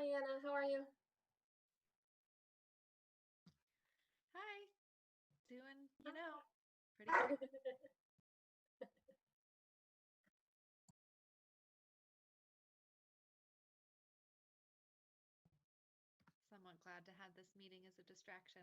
Hi, Anna. How are you? Hi. Doing, pretty good. Somewhat glad to have this meeting as a distraction.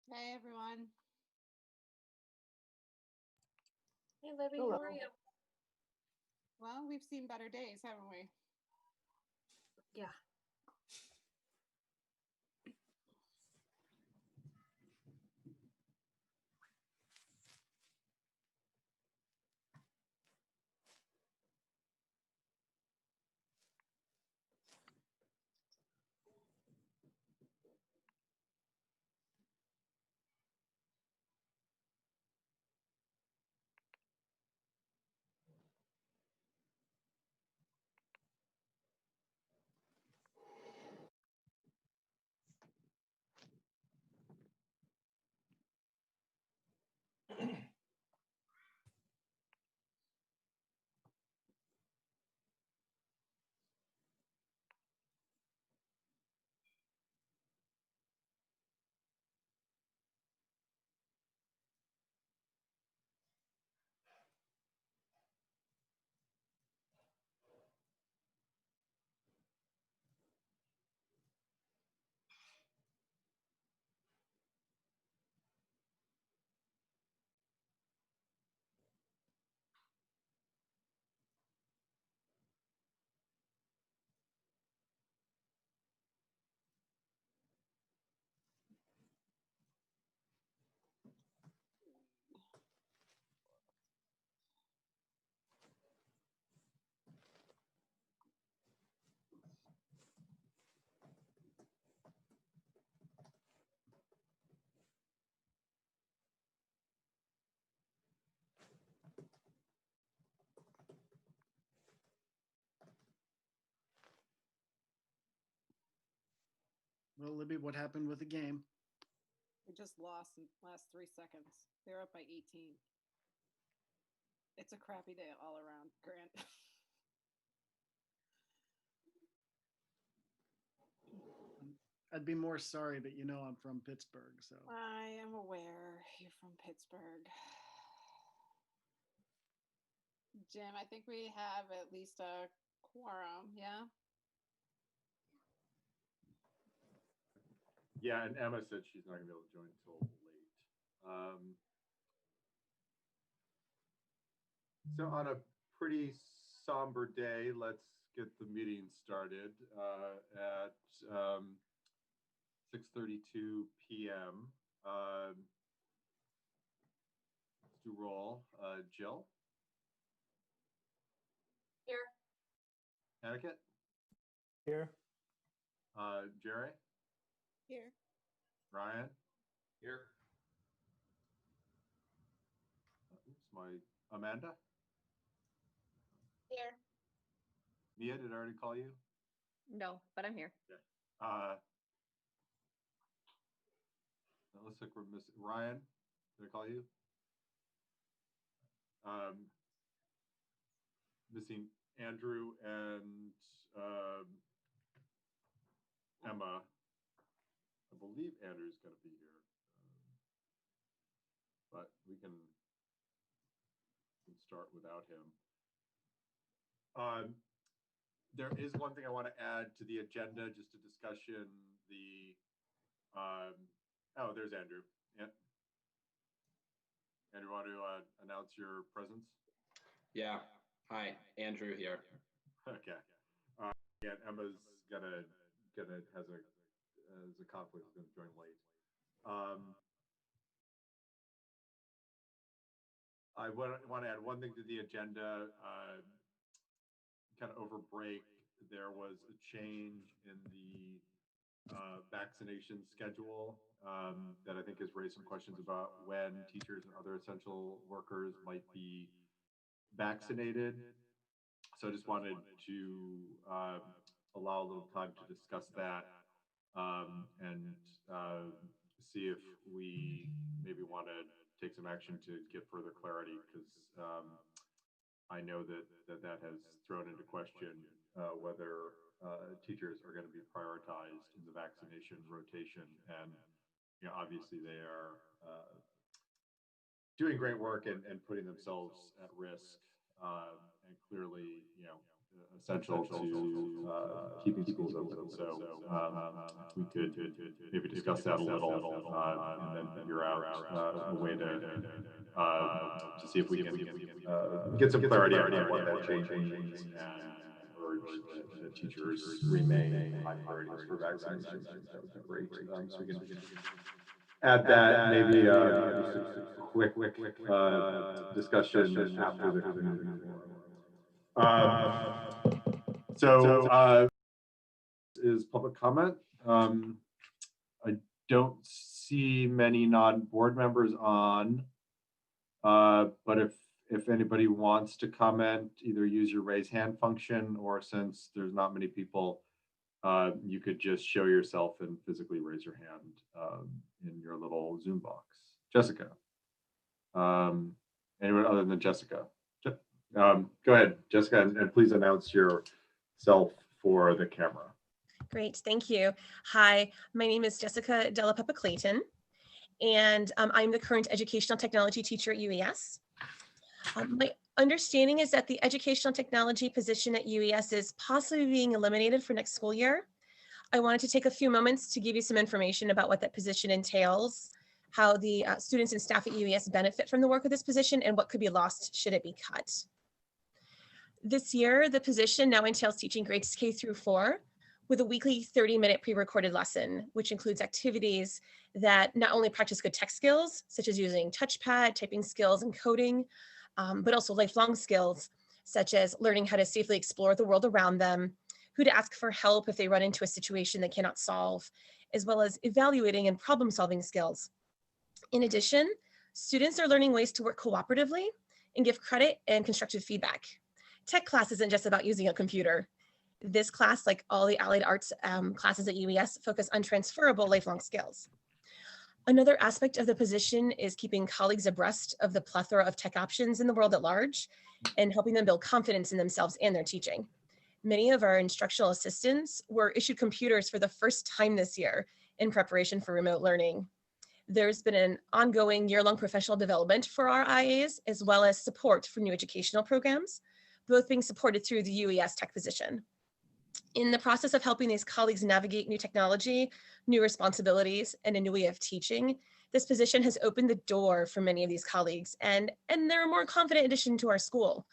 Hey everyone. Hey, Libby. Hello. How are you? Well, we've seen better days, haven't we? Yeah. Well, Libby, what happened with the game? We just lost in the last 3 seconds. They're up by 18. It's a crappy day all around, Grant. I'd be more sorry, but I'm from Pittsburgh, so. I am aware you're from Pittsburgh. Jim, I think we have at least a quorum, yeah? Yeah, and Emma said she's not going to be able to join until late. So on a pretty somber day, let's get the meeting started at 6:32 p.m. Let's do roll. Jill? Here. Aniket? Here. Jerry? Here. Ryan? Here. Oops, Amanda? Here. Mia, did I already call you? No, but I'm here. Okay. It looks like we're missing Ryan. Did I call you? Missing Andrew and Emma. I believe Andrew's going to be here, but we can start without him. There is one thing I want to add to the agenda, just a discussion. Oh, there's Andrew. Yeah. Andrew, want to announce your presence? Yeah. Hi, Andrew here. Okay. Yeah, Emma's has a conflict, is going to join late. I want to add one thing to the agenda. Kind of over break, there was a change in the vaccination schedule that I think has raised some questions about when teachers and other essential workers might be vaccinated. So I just wanted to allow a little time to discuss that and see if we maybe want to take some action to get further clarity, because I know that has thrown into question whether teachers are going to be prioritized in the vaccination rotation. And obviously they are doing great work and putting themselves at risk, and clearly essential to keeping schools open. So we could maybe discuss that a little and then figure out a way to see if we can get some clarity on what that change means and urge that teachers remain high priorities for vaccinations. That would be great. So we can add that, maybe just a quick discussion after the community forum. So is public comment. I don't see many non-board members on, but if anybody wants to comment, either use your raise hand function, or since there's not many people, you could just show yourself and physically raise your hand in your little Zoom box. Jessica. Anyone other than Jessica? Go ahead, Jessica, and please announce yourself for the camera. Great, thank you. Hi, my name is Jessica Della Peppa Clayton, and I'm the current educational technology teacher at UES. My understanding is that the educational technology position at UES is possibly being eliminated for next school year. I wanted to take a few moments to give you some information about what that position entails, how the students and staff at UES benefit from the work of this position, and what could be lost should it be cut. This year, the position now entails teaching grades K through 4 with a weekly 30-minute pre-recorded lesson, which includes activities that not only practice good tech skills, such as using touchpad, typing skills, and coding, but also lifelong skills, such as learning how to safely explore the world around them, who to ask for help if they run into a situation they cannot solve, as well as evaluating and problem-solving skills. In addition, students are learning ways to work cooperatively and give credit and constructive feedback. Tech class isn't just about using a computer. This class, like all the allied arts classes at UES, focus on transferable lifelong skills. Another aspect of the position is keeping colleagues abreast of the plethora of tech options in the world at large and helping them build confidence in themselves and their teaching. Many of our instructional assistants were issued computers for the first time this year in preparation for remote learning. There's been an ongoing year-long professional development for our IAs, as well as support for new educational programs, both being supported through the UES tech position. In the process of helping these colleagues navigate new technology, new responsibilities, and a new way of teaching, this position has opened the door for many of these colleagues, and they're a more confident addition to our school.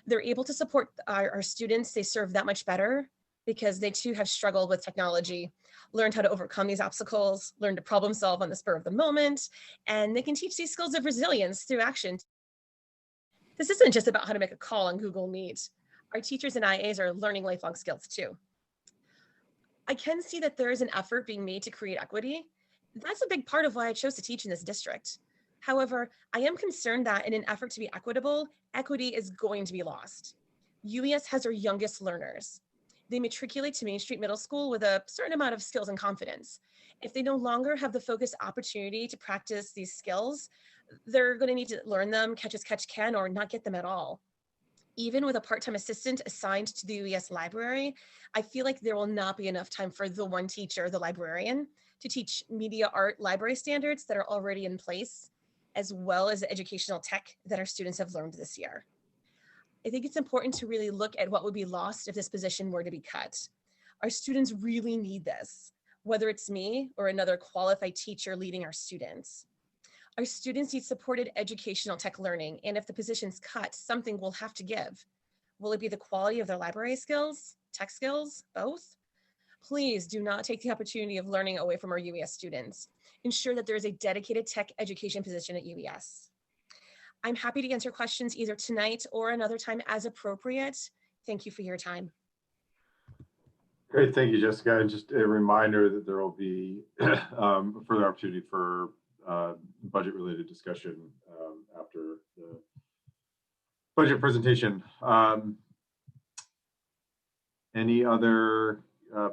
They're able to support our students they serve that much better because they too have struggled with technology, learned how to overcome these obstacles, learned to problem solve on the spur of the moment, and they can teach these skills of resilience through action. This isn't just about how to make a call on Google Meet. Our teachers and IAs are learning lifelong skills too. I can see that there is an effort being made to create equity. That's a big part of why I chose to teach in this district. However, I am concerned that in an effort to be equitable, equity is going to be lost. UES has our youngest learners. They matriculate to Main Street Middle School with a certain amount of skills and confidence. If they no longer have the focused opportunity to practice these skills, they're going to need to learn them, catch as catch can, or not get them at all. Even with a part-time assistant assigned to the UES library, I feel like there will not be enough time for the one teacher, the librarian, to teach media art library standards that are already in place, as well as the educational tech that our students have learned this year. I think it's important to really look at what would be lost if this position were to be cut. Our students really need this, whether it's me or another qualified teacher leading our students. Our students need supported educational tech learning, and if the position's cut, something will have to give. Will it be the quality of their library skills, tech skills, both? Please do not take the opportunity of learning away from our UES students. Ensure that there is a dedicated tech education position at UES. I'm happy to answer questions either tonight or another time as appropriate. Thank you for your time. Great, thank you, Jessica. And just a reminder that there will be further opportunity for budget-related discussion after the budget presentation. Any other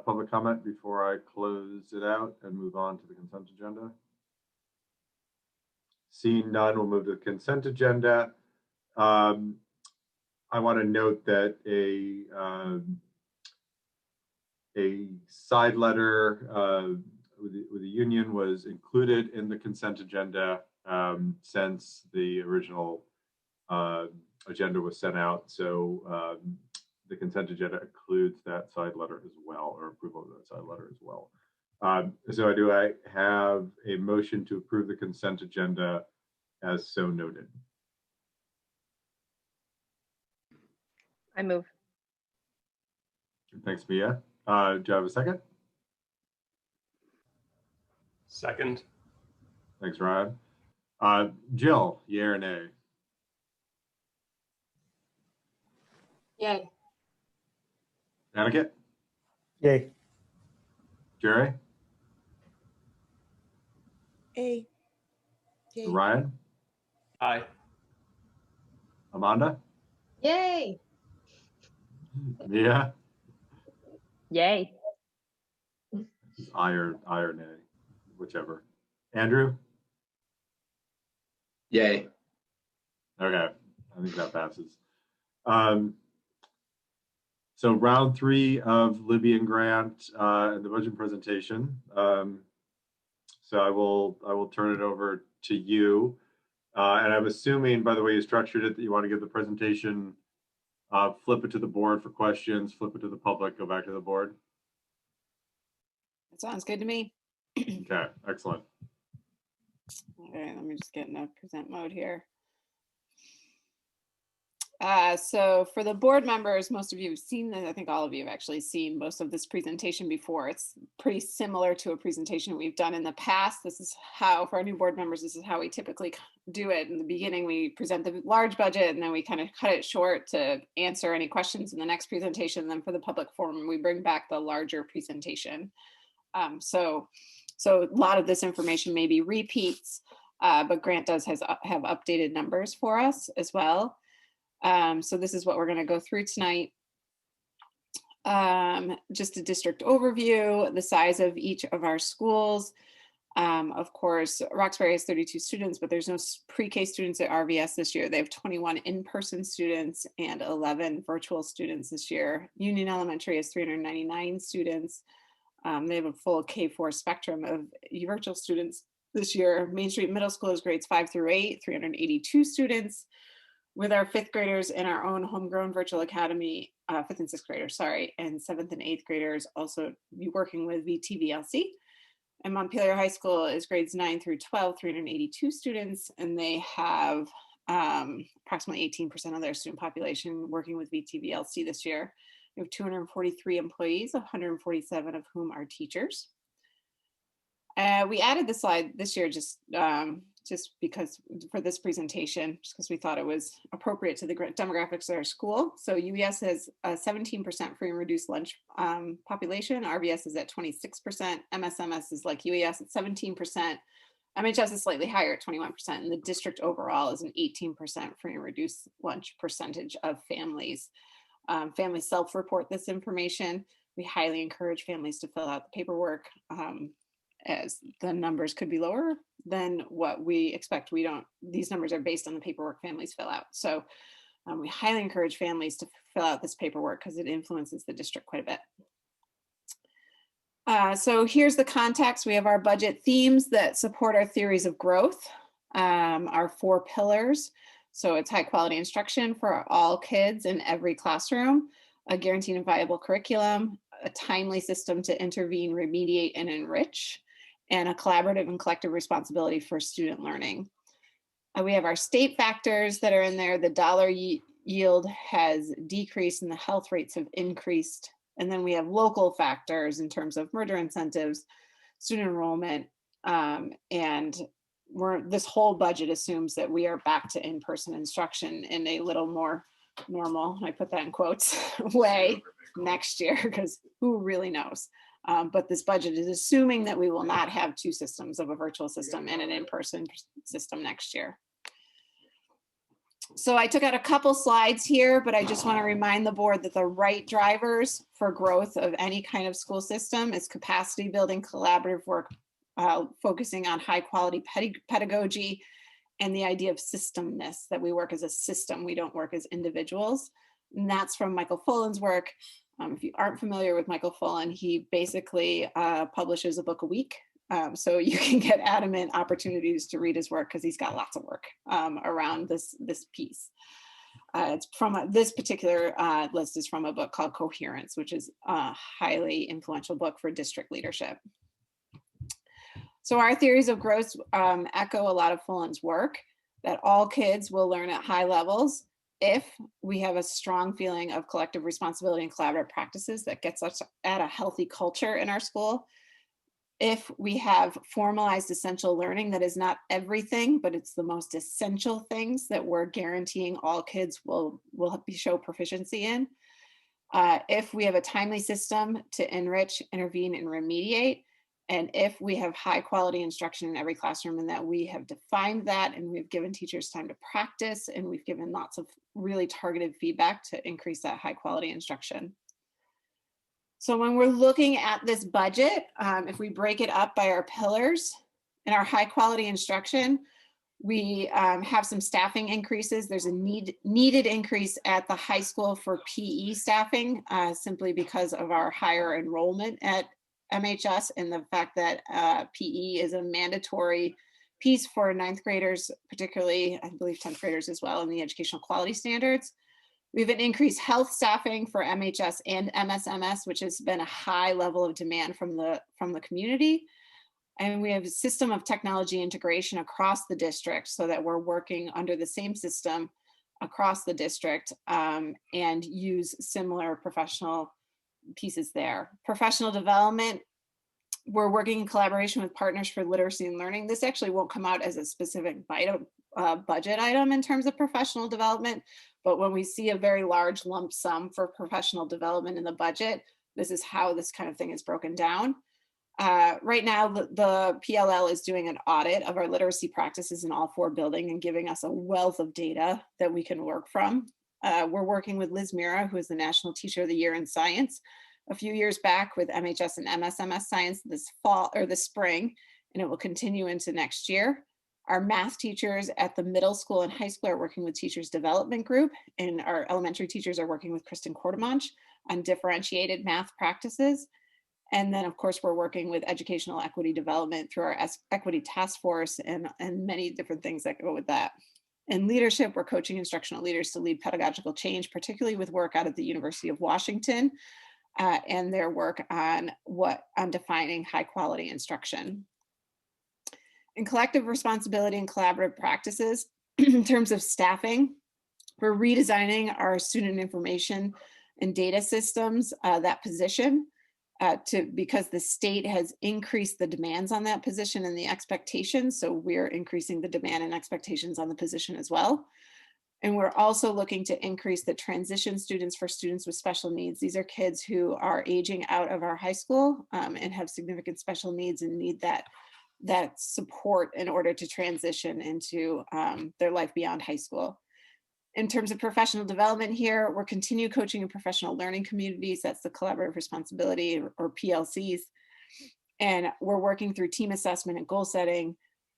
public comment before I close it out and move on to the consent agenda? Seeing none, we'll move to the consent agenda. I want to note that a side letter with the union was included in the consent agenda since the original agenda was sent out. So the consent agenda includes that side letter as well, or approval of that side letter as well. So do I have a motion to approve the consent agenda as so noted? I move. Thanks, Mia. Do I have a second? Second. Thanks, Ryan. Jill, yay or nay? Yay. Aniket? Yay. Jerry? Yay. Ryan? Aye. Amanda? Yay. Mia? Yay. Aye or nay, whichever. Andrew? Yay. Okay, I think that passes. So round 3 of Libby and Grant and the budget presentation. So I will turn it over to you. And I'm assuming, by the way you structured it, that you want to give the presentation, flip it to the board for questions, flip it to the public, go back to the board. That sounds good to me. Okay, excellent. All right, let me just get in a present mode here. So for the board members, most of you have seen this. I think all of you have actually seen most of this presentation before. It's pretty similar to a presentation we've done in the past. This is how, for our new board members, this is how we typically do it. In the beginning, we present the large budget and then we kind of cut it short to answer any questions in the next presentation. And then for the public forum, we bring back the larger presentation. So a lot of this information may be repeats, but Grant does have updated numbers for us as well. So this is what we're going to go through tonight. Just a district overview, the size of each of our schools. Of course, Roxbury has 32 students, but there's no pre-K students at RVS this year. They have 21 in-person students and 11 virtual students this year. Union Elementary has 399 students. They have a full K4 spectrum of virtual students this year. Main Street Middle School is grades 5 through 8, 382 students. With our 5th graders in our own homegrown virtual academy, 5th and 6th graders, sorry, and 7th and 8th graders also be working with VTVLC. And Montpelier High School is grades 9 through 12, 382 students, and they have approximately 18% of their student population working with VTVLC this year. We have 243 employees, 147 of whom are teachers. We added this slide this year just because for this presentation, just because we thought it was appropriate to the demographics of our school. So UES has a 17% free and reduced lunch population. RVS is at 26%. MSMS is like UES at 17%. MHS is slightly higher at 21%. And the district overall is an 18% free and reduced lunch percentage of families. Families self-report this information. We highly encourage families to fill out the paperwork, as the numbers could be lower than what we expect. These numbers are based on the paperwork families fill out. So we highly encourage families to fill out this paperwork because it influences the district quite a bit. So here's the context. We have our budget themes that support our theories of growth, our 4 pillars. So it's high quality instruction for all kids in every classroom, a guaranteed and viable curriculum, a timely system to intervene, remediate, and enrich, and a collaborative and collective responsibility for student learning. We have our state factors that are in there. The dollar yield has decreased and the health rates have increased. And then we have local factors in terms of merger incentives, student enrollment, and this whole budget assumes that we are back to in-person instruction in a little more normal, and I put that in quotes, way next year, because who really knows? But this budget is assuming that we will not have two systems of a virtual system and an in-person system next year. So I took out a couple slides here, but I just want to remind the board that the right drivers for growth of any kind of school system is capacity building, collaborative work, focusing on high quality pedagogy, and the idea of systemness, that we work as a system, we don't work as individuals. And that's from Michael Fullen's work. If you aren't familiar with Michael Fullen, he basically publishes a book a week. So you can get adamant opportunities to read his work because he's got lots of work around this piece. It's from this particular list is from a book called Coherence, which is a highly influential book for district leadership. So our theories of growth echo a lot of Fullen's work, that all kids will learn at high levels if we have a strong feeling of collective responsibility and collaborative practices that gets us at a healthy culture in our school. If we have formalized essential learning that is not everything, but it's the most essential things that we're guaranteeing all kids will show proficiency in. If we have a timely system to enrich, intervene, and remediate, and if we have high quality instruction in every classroom, and that we have defined that, and we've given teachers time to practice, and we've given lots of really targeted feedback to increase that high quality instruction. So when we're looking at this budget, if we break it up by our pillars, in our high quality instruction, we have some staffing increases. There's a needed increase at the high school for PE staffing, simply because of our higher enrollment at MHS and the fact that PE is a mandatory piece for ninth graders, particularly I believe 10th graders as well, in the educational quality standards. We have an increased health staffing for MHS and MSMS, which has been a high level of demand from the community. And we have a system of technology integration across the district so that we're working under the same system across the district and use similar professional pieces there. Professional development, we're working in collaboration with Partners for Literacy and Learning. This actually won't come out as a specific budget item in terms of professional development, but when we see a very large lump sum for professional development in the budget, this is how this kind of thing is broken down. Right now, the PLL is doing an audit of our literacy practices in all 4 buildings and giving us a wealth of data that we can work from. We're working with Liz Mira, who is the National Teacher of the Year in Science, a few years back with MHS and MSMS Science this fall or this spring, and it will continue into next year. Our math teachers at the middle school and high school are working with Teachers Development Group, and our elementary teachers are working with Kristen Quartermanch on differentiated math practices. And then, of course, we're working with educational equity development through our equity task force and many different things that go with that. In leadership, we're coaching instructional leaders to lead pedagogical change, particularly with work out of the University of Washington and their work on defining high quality instruction. In collective responsibility and collaborative practices, in terms of staffing, we're redesigning our student information and data systems, that position, because the state has increased the demands on that position and the expectations. So we're increasing the demand and expectations on the position as well. And we're also looking to increase the transition students for students with special needs. These are kids who are aging out of our high school and have significant special needs and need that support in order to transition into their life beyond high school. In terms of professional development here, we're continue coaching in professional learning communities. That's the collaborative responsibility or PLCs. And we're working through team assessment and goal setting.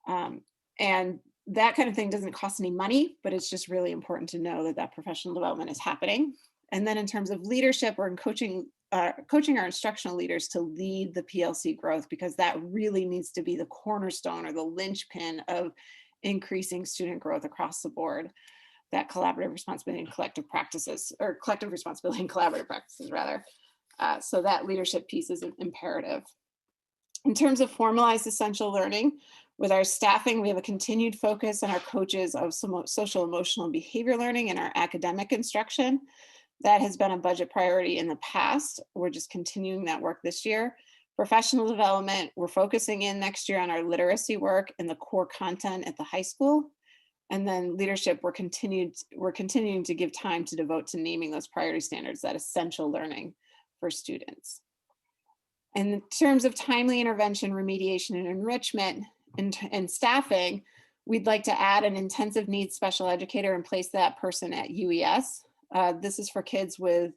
And that kind of thing doesn't cost any money, but it's just really important to know that that professional development is happening. And then in terms of leadership, we're coaching our instructional leaders to lead the PLC growth, because that really needs to be the cornerstone or the linchpin of increasing student growth across the board. That collaborative responsibility and collective practices, or collective responsibility and collaborative practices rather. So that leadership piece is imperative. In terms of formalized essential learning, with our staffing, we have a continued focus on our coaches of some social, emotional, and behavior learning and our academic instruction. That has been a budget priority in the past. We're just continuing that work this year. Professional development, we're focusing in next year on our literacy work and the core content at the high school. And then leadership, we're continuing to give time to devote to naming those priority standards, that essential learning for students. In terms of timely intervention, remediation, and enrichment and staffing, we'd like to add an intensive needs special educator and place that person at UES. This is for kids with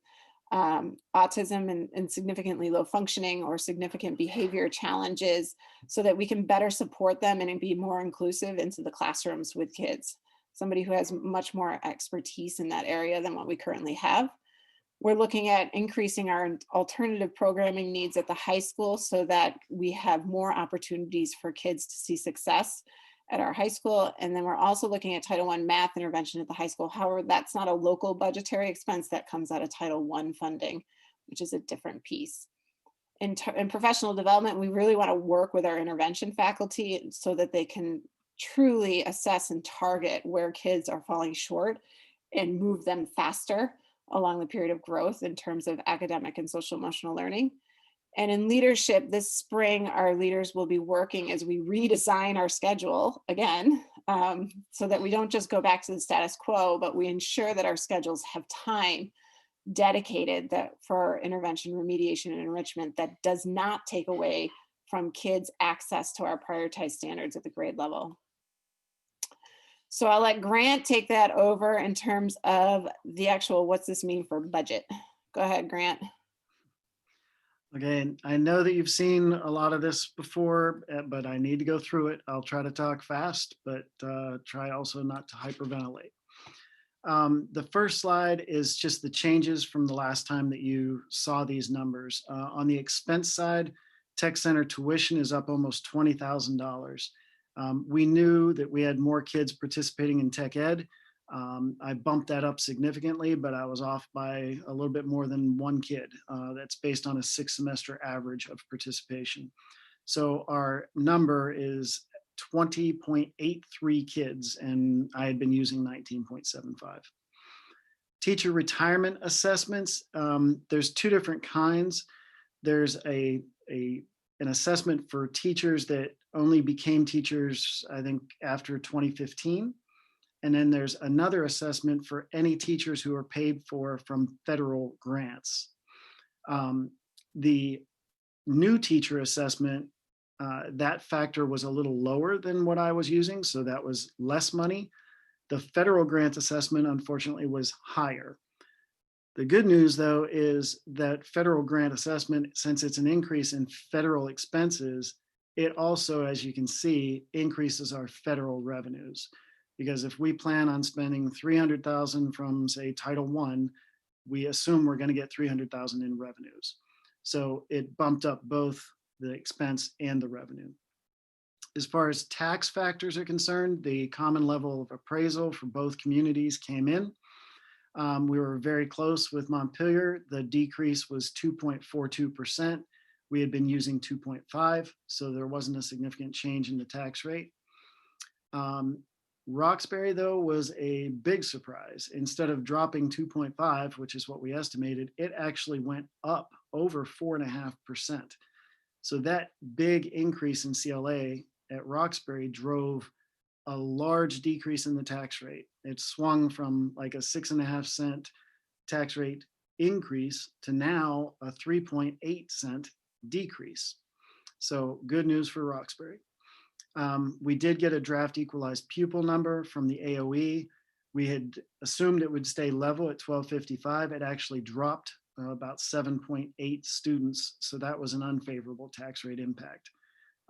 autism and significantly low functioning or significant behavior challenges, so that we can better support them and be more inclusive into the classrooms with kids. Somebody who has much more expertise in that area than what we currently have. We're looking at increasing our alternative programming needs at the high school so that we have more opportunities for kids to see success at our high school. And then we're also looking at Title I math intervention at the high school. However, that's not a local budgetary expense, that comes out of Title I funding, which is a different piece. In professional development, we really want to work with our intervention faculty so that they can truly assess and target where kids are falling short and move them faster along the period of growth in terms of academic and social emotional learning. And in leadership, this spring, our leaders will be working as we redesign our schedule again, so that we don't just go back to the status quo, but we ensure that our schedules have time dedicated for intervention, remediation, and enrichment that does not take away from kids' access to our prioritized standards at the grade level. So I'll let Grant take that over in terms of the actual, what's this mean for budget? Go ahead, Grant. Okay, and I know that you've seen a lot of this before, but I need to go through it. I'll try to talk fast, but try also not to hyperventilate. The first slide is just the changes from the last time that you saw these numbers. On the expense side, Tech Center tuition is up almost $20,000. We knew that we had more kids participating in tech ed. I bumped that up significantly, but I was off by a little bit more than one kid. That's based on a 6-semester average of participation. So our number is 20.83 kids, and I had been using 19.75. Teacher retirement assessments, there's two different kinds. There's an assessment for teachers that only became teachers, I think, after 2015. And then there's another assessment for any teachers who are paid for from federal grants. The new teacher assessment, that factor was a little lower than what I was using, so that was less money. The federal grant assessment, unfortunately, was higher. The good news, though, is that federal grant assessment, since it's an increase in federal expenses, it also, as you can see, increases our federal revenues. Because if we plan on spending $300,000 from, say, Title I, we assume we're going to get $300,000 in revenues. So it bumped up both the expense and the revenue. As far as tax factors are concerned, the common level of appraisal for both communities came in. We were very close with Montpelier. The decrease was 2.42%. We had been using 2.5, so there wasn't a significant change in the tax rate. Roxbury, though, was a big surprise. Instead of dropping 2.5, which is what we estimated, it actually went up over 4.5%. So that big increase in CLA at Roxbury drove a large decrease in the tax rate. It swung from like a 6.5-cent tax rate increase to now a 3.8-cent decrease. So good news for Roxbury. We did get a draft equalized pupil number from the AOE. We had assumed it would stay level at 1255. It actually dropped about 7.8 students. So that was an unfavorable tax rate impact.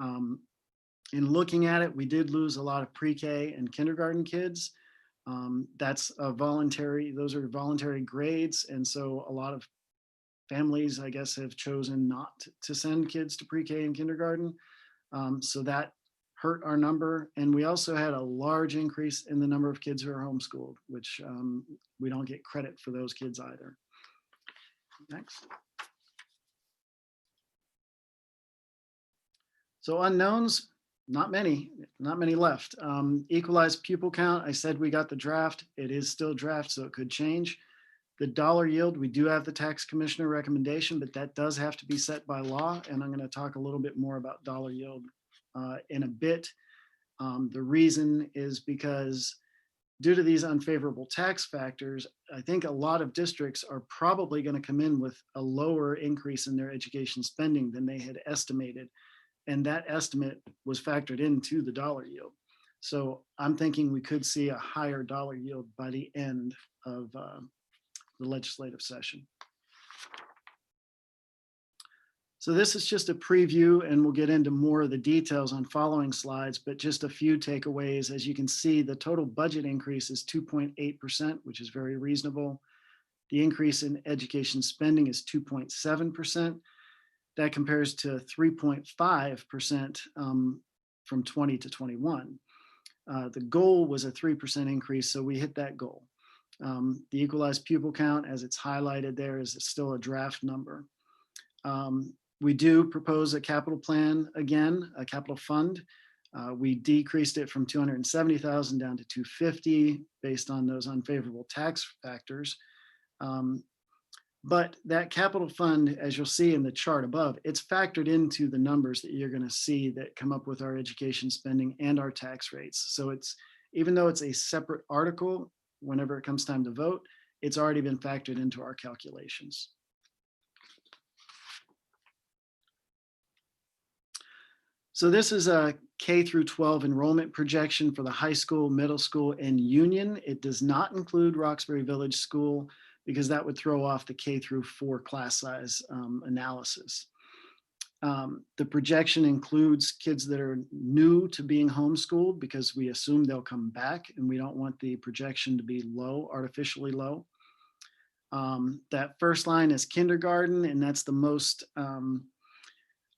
In looking at it, we did lose a lot of pre-K and kindergarten kids. That's a voluntary, those are voluntary grades. And so a lot of families, I guess, have chosen not to send kids to pre-K and kindergarten. So that hurt our number. And we also had a large increase in the number of kids who are homeschooled, which we don't get credit for those kids either. Next. So unknowns, not many left. Equalized pupil count, I said we got the draft. It is still draft, so it could change. The dollar yield, we do have the tax commissioner recommendation, but that does have to be set by law. And I'm going to talk a little bit more about dollar yield in a bit. The reason is because due to these unfavorable tax factors, I think a lot of districts are probably going to come in with a lower increase in their education spending than they had estimated. And that estimate was factored into the dollar yield. So I'm thinking we could see a higher dollar yield by the end of the legislative session. So this is just a preview, and we'll get into more of the details on following slides, but just a few takeaways. As you can see, the total budget increase is 2.8%, which is very reasonable. The increase in education spending is 2.7%. That compares to 3.5% from 20 to 21. The goal was a 3% increase, so we hit that goal. The equalized pupil count, as it's highlighted there, is still a draft number. We do propose a capital plan again, a capital fund. We decreased it from 270,000 down to 250 based on those unfavorable tax factors. But that capital fund, as you'll see in the chart above, it's factored into the numbers that you're going to see that come up with our education spending and our tax rates. So it's, even though it's a separate article, whenever it comes time to vote, it's already been factored into our calculations. So this is a K-12 enrollment projection for the high school, middle school, and Union. It does not include Roxbury Village School because that would throw off the K-4 class size analysis. The projection includes kids that are new to being homeschooled because we assume they'll come back, and we don't want the projection to be low, artificially low. That first line is kindergarten, and that's the most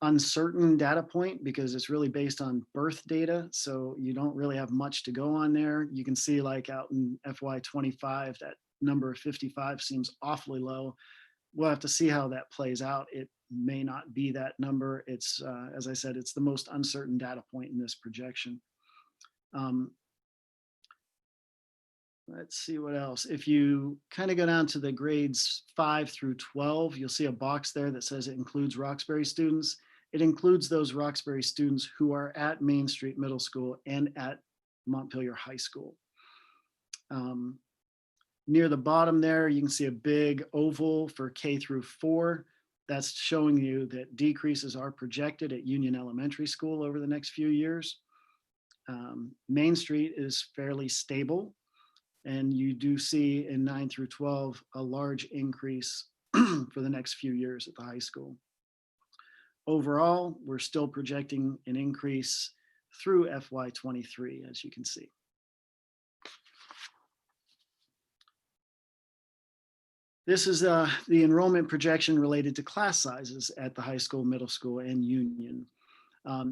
uncertain data point because it's really based on birth data. So you don't really have much to go on there. You can see like out in FY25, that number of 55 seems awfully low. We'll have to see how that plays out. It may not be that number. It's, as I said, it's the most uncertain data point in this projection. Let's see what else. If you kind of go down to the grades 5 through 12, you'll see a box there that says it includes Roxbury students. It includes those Roxbury students who are at Main Street Middle School and at Montpelier High School. Near the bottom there, you can see a big oval for K-4. That's showing you that decreases are projected at Union Elementary School over the next few years. Main Street is fairly stable. And you do see in 9 through 12 a large increase for the next few years at the high school. Overall, we're still projecting an increase through FY23, as you can see. This is the enrollment projection related to class sizes at the high school, middle school, and Union.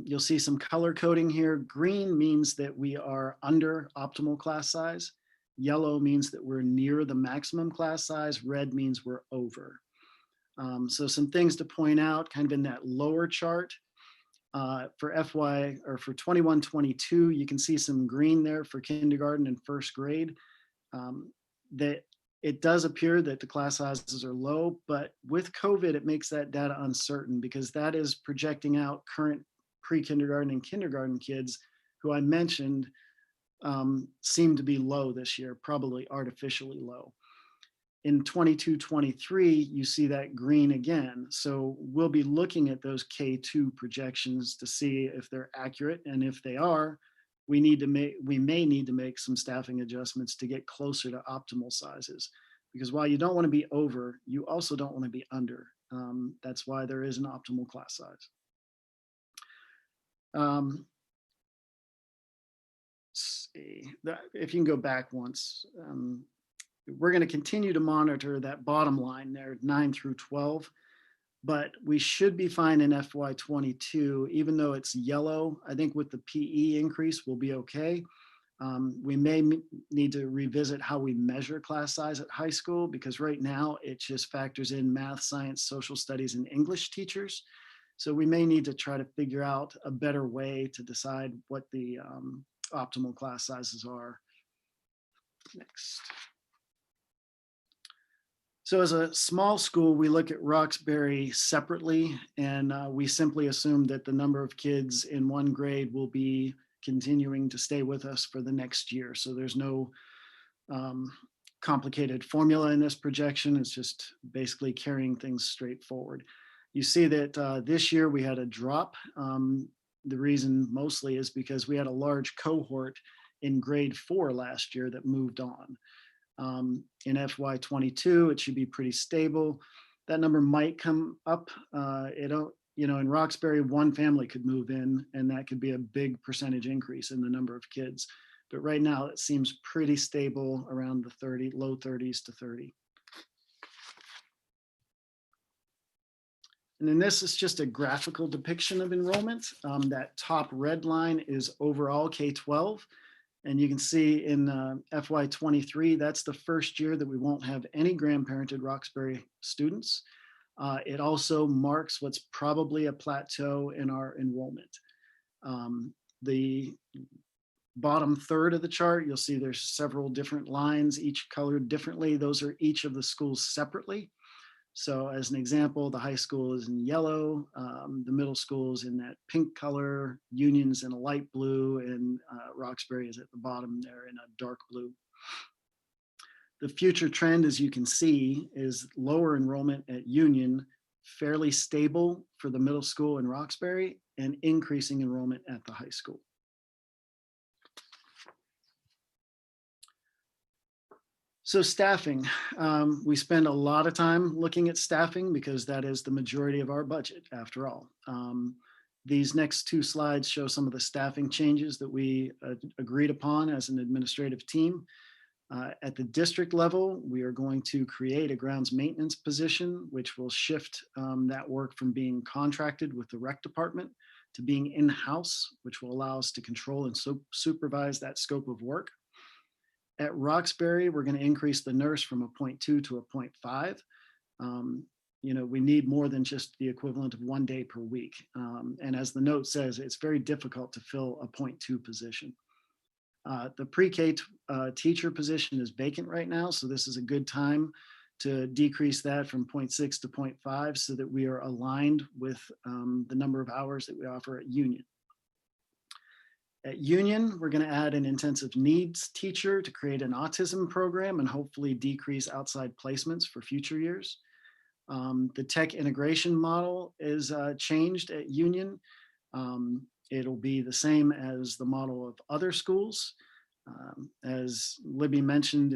You'll see some color coding here. Green means that we are under optimal class size. Yellow means that we're near the maximum class size. Red means we're over. So some things to point out kind of in that lower chart for for 21-22, you can see some green there for kindergarten and first grade. That it does appear that the class sizes are low, but with COVID, it makes that data uncertain because that is projecting out current pre-kindergarten and kindergarten kids who I mentioned seem to be low this year, probably artificially low. In 22-23, you see that green again. So we'll be looking at those K2 projections to see if they're accurate. And if they are, we may need to make some staffing adjustments to get closer to optimal sizes. Because while you don't want to be over, you also don't want to be under. That's why there is an optimal class size. See, if you can go back once, we're going to continue to monitor that bottom line there, 9 through 12, but we should be fine in FY22, even though it's yellow. I think with the PE increase, we'll be okay. We may need to revisit how we measure class size at high school because right now it just factors in math, science, social studies, and English teachers. So we may need to try to figure out a better way to decide what the optimal class sizes are. Next. So as a small school, we look at Roxbury separately, and we simply assume that the number of kids in one grade will be continuing to stay with us for the next year. So there's no complicated formula in this projection. It's just basically carrying things straight forward. You see that this year we had a drop. The reason mostly is because we had a large cohort in grade 4 last year that moved on. In FY22, it should be pretty stable. That number might come up. In Roxbury, one family could move in, and that could be a big percentage increase in the number of kids. But right now, it seems pretty stable around the low 30s to 30. And then this is just a graphical depiction of enrollment. That top red line is overall K12. And you can see in FY23, that's the first year that we won't have any grandparented Roxbury students. It also marks what's probably a plateau in our enrollment. The bottom third of the chart, you'll see there's several different lines, each colored differently. Those are each of the schools separately. So as an example, the high school is in yellow, the middle school is in that pink color, Union's in a light blue, and Roxbury is at the bottom there in a dark blue. The future trend, as you can see, is lower enrollment at Union, fairly stable for the middle school in Roxbury, and increasing enrollment at the high school. So staffing, we spend a lot of time looking at staffing because that is the majority of our budget after all. These next two slides show some of the staffing changes that we agreed upon as an administrative team. At the district level, we are going to create a grounds maintenance position, which will shift that work from being contracted with the rec department to being in-house, which will allow us to control and supervise that scope of work. At Roxbury, we're going to increase the nurse from a 0.2 to a 0.5. We need more than just the equivalent of 1 day per week. And as the note says, it's very difficult to fill a 0.2 position. The pre-K teacher position is vacant right now, so this is a good time to decrease that from 0.6 to 0.5 so that we are aligned with the number of hours that we offer at Union. At Union, we're going to add an intensive needs teacher to create an autism program and hopefully decrease outside placements for future years. The tech integration model is changed at Union. It'll be the same as the model of other schools. As Libby mentioned,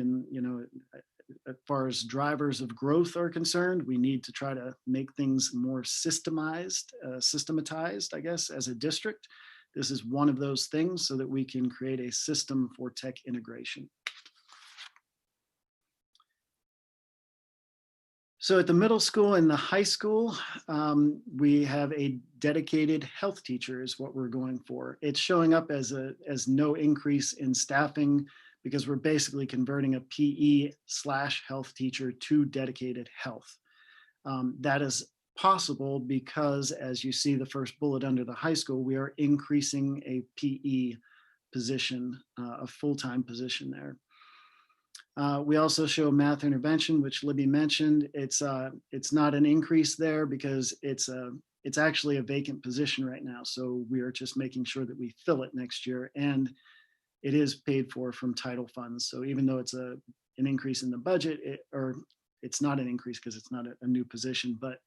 as far as drivers of growth are concerned, we need to try to make things more systematized, I guess, as a district. This is one of those things so that we can create a system for tech integration. So at the middle school and the high school, we have a dedicated health teacher is what we're going for. It's showing up as no increase in staffing because we're basically converting a PE/health teacher to dedicated health. That is possible because, as you see the first bullet under the high school, we are increasing a PE position, a full-time position there. We also show math intervention, which Libby mentioned. It's not an increase there because it's actually a vacant position right now. So we are just making sure that we fill it next year, and it is paid for from title funds. So even though it's an increase in the budget, it's not an increase because it's not a new position, but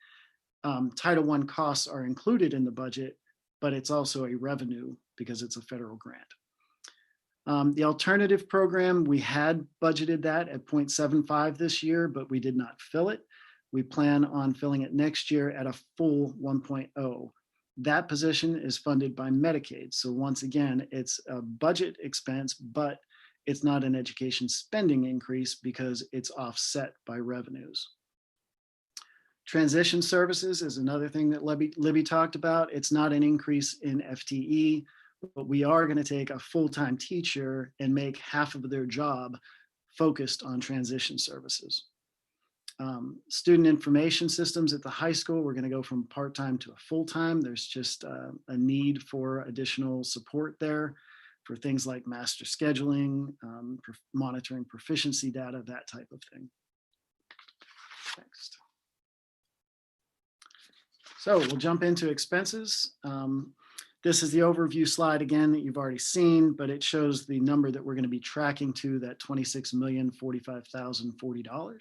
Title I costs are included in the budget, but it's also a revenue because it's a federal grant. The alternative program, we had budgeted that at 0.75 this year, but we did not fill it. We plan on filling it next year at a full 1.0. That position is funded by Medicaid. So once again, it's a budget expense, but it's not an education spending increase because it's offset by revenues. Transition services is another thing that Libby talked about. It's not an increase in FTE, but we are going to take a full-time teacher and make half of their job focused on transition services. Student information systems at the high school, we're going to go from part-time to a full-time. There's just a need for additional support there for things like master scheduling, monitoring proficiency data, that type of thing. Next. So we'll jump into expenses. This is the overview slide again that you've already seen, but it shows the number that we're going to be tracking to, that $26,045,040.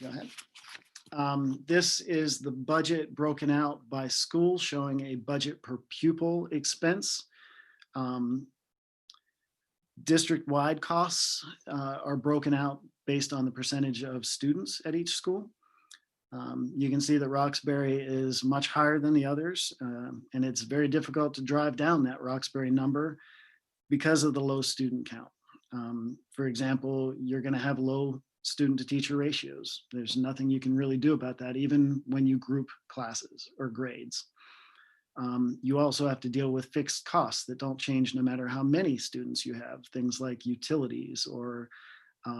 Go ahead. This is the budget broken out by school, showing a budget per pupil expense. District-wide costs are broken out based on the percentage of students at each school. You can see that Roxbury is much higher than the others, and it's very difficult to drive down that Roxbury number because of the low student count. For example, you're going to have low student to teacher ratios. There's nothing you can really do about that, even when you group classes or grades. You also have to deal with fixed costs that don't change no matter how many students you have, things like utilities or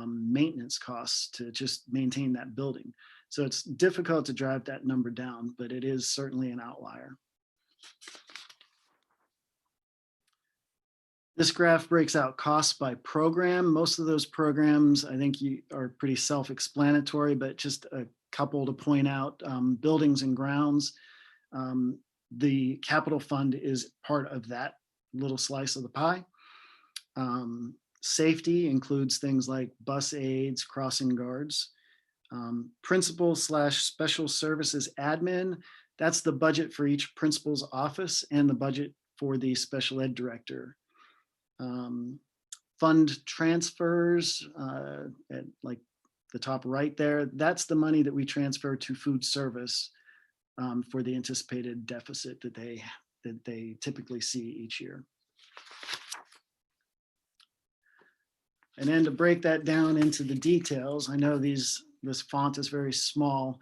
maintenance costs to just maintain that building. So it's difficult to drive that number down, but it is certainly an outlier. This graph breaks out costs by program. Most of those programs, I think, are pretty self-explanatory, but just a couple to point out. Buildings and grounds, the capital fund is part of that little slice of the pie. Safety includes things like bus aids, crossing guards. Principal/special services admin, that's the budget for each principal's office and the budget for the special ed director. Fund transfers, at like the top right there, that's the money that we transfer to food service for the anticipated deficit that they typically see each year. And then to break that down into the details, I know this font is very small.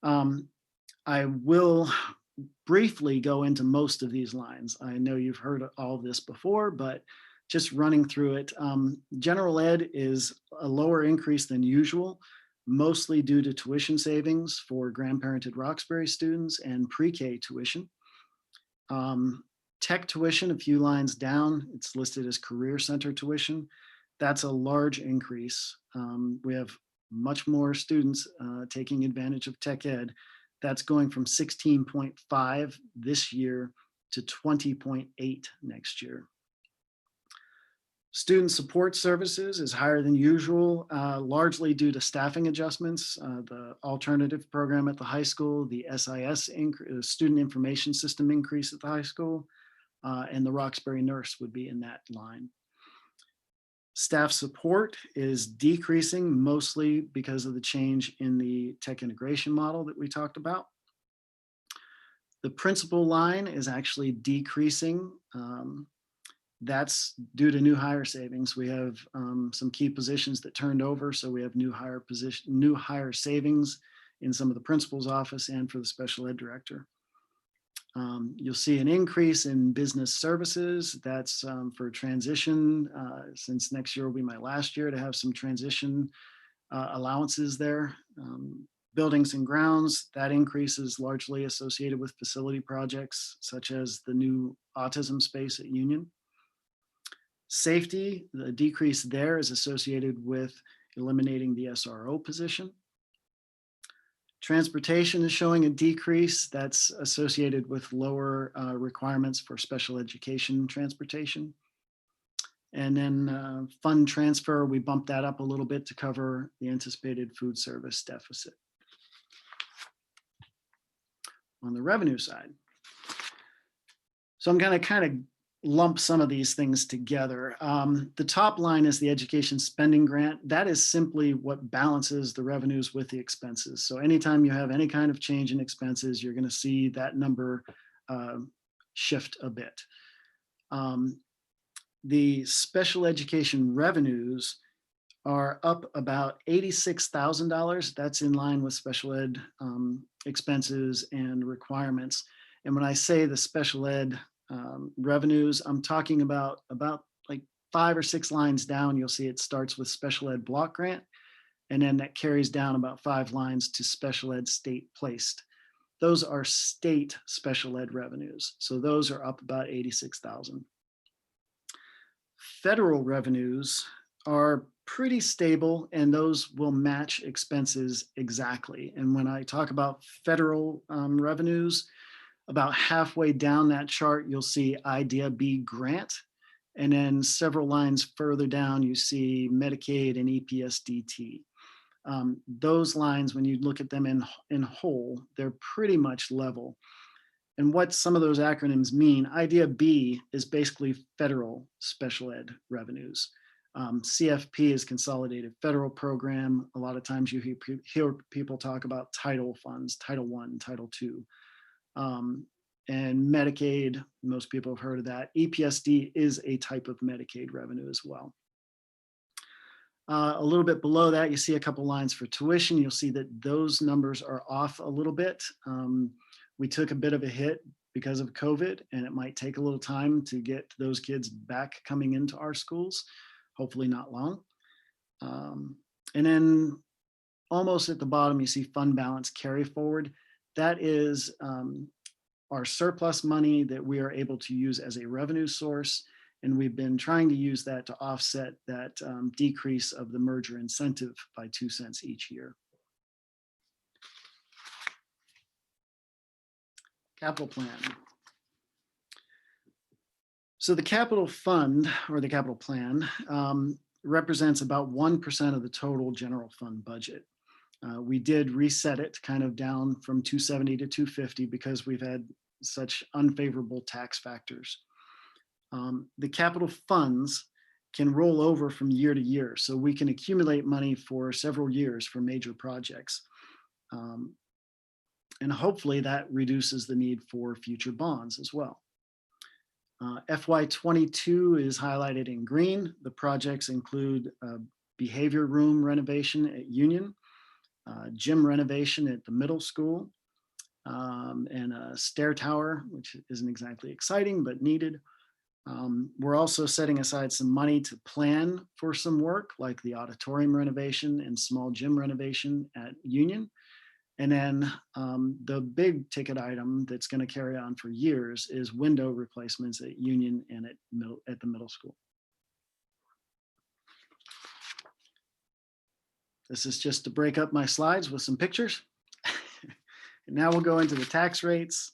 I will briefly go into most of these lines. I know you've heard all of this before, but just running through it. General ed is a lower increase than usual, mostly due to tuition savings for grandparented Roxbury students and pre-K tuition. Tech tuition, a few lines down, it's listed as career center tuition. That's a large increase. We have much more students taking advantage of tech ed. That's going from 16.5 this year to 20.8 next year. Student support services is higher than usual, largely due to staffing adjustments, the alternative program at the high school, the SIS, student information system increase at the high school, and the Roxbury nurse would be in that line. Staff support is decreasing mostly because of the change in the tech integration model that we talked about. The principal line is actually decreasing. That's due to new hire savings. We have some key positions that turned over, so we have new hire savings in some of the principal's office and for the special ed director. You'll see an increase in business services. That's for transition, since next year will be my last year to have some transition allowances there. Buildings and grounds, that increase is largely associated with facility projects such as the new autism space at Union. Safety, the decrease there is associated with eliminating the SRO position. Transportation is showing a decrease that's associated with lower requirements for special education transportation. And then fund transfer, we bumped that up a little bit to cover the anticipated food service deficit. On the revenue side. So I'm going to kind of lump some of these things together. The top line is the education spending grant. That is simply what balances the revenues with the expenses. So anytime you have any kind of change in expenses, you're going to see that number shift a bit. The special education revenues are up about $86,000. That's in line with special ed expenses and requirements. And when I say the special ed revenues, I'm talking about like 5 or 6 lines down. You'll see it starts with special ed block grant, and then that carries down about 5 lines to special ed state placed. Those are state special ed revenues. So those are up about $86,000. Federal revenues are pretty stable, and those will match expenses exactly. And when I talk about federal revenues, about halfway down that chart, you'll see IDEA B grant. And then several lines further down, you see Medicaid and EPSDT. Those lines, when you look at them in whole, they're pretty much level. And what some of those acronyms mean, IDEA B is basically federal special ed revenues. CFP is Consolidated Federal Program. A lot of times you hear people talk about title funds, Title I, Title II. And Medicaid, most people have heard of that. EPSD is a type of Medicaid revenue as well. A little bit below that, you see a couple lines for tuition. You'll see that those numbers are off a little bit. We took a bit of a hit because of COVID, and it might take a little time to get those kids back coming into our schools, hopefully not long. And then almost at the bottom, you see fund balance carry forward. That is our surplus money that we are able to use as a revenue source. And we've been trying to use that to offset that decrease of the merger incentive by 2 cents each year. Capital plan. So the capital fund, or the capital plan, represents about 1% of the total general fund budget. We did reset it kind of down from 270 to 250 because we've had such unfavorable tax factors. The capital funds can roll over from year to year, so we can accumulate money for several years for major projects. And hopefully that reduces the need for future bonds as well. FY22 is highlighted in green. The projects include a behavior room renovation at Union, gym renovation at the middle school, and a stair tower, which isn't exactly exciting, but needed. We're also setting aside some money to plan for some work like the auditorium renovation and small gym renovation at Union. And then the big ticket item that's going to carry on for years is window replacements at Union and at the middle school. This is just to break up my slides with some pictures. And now we'll go into the tax rates.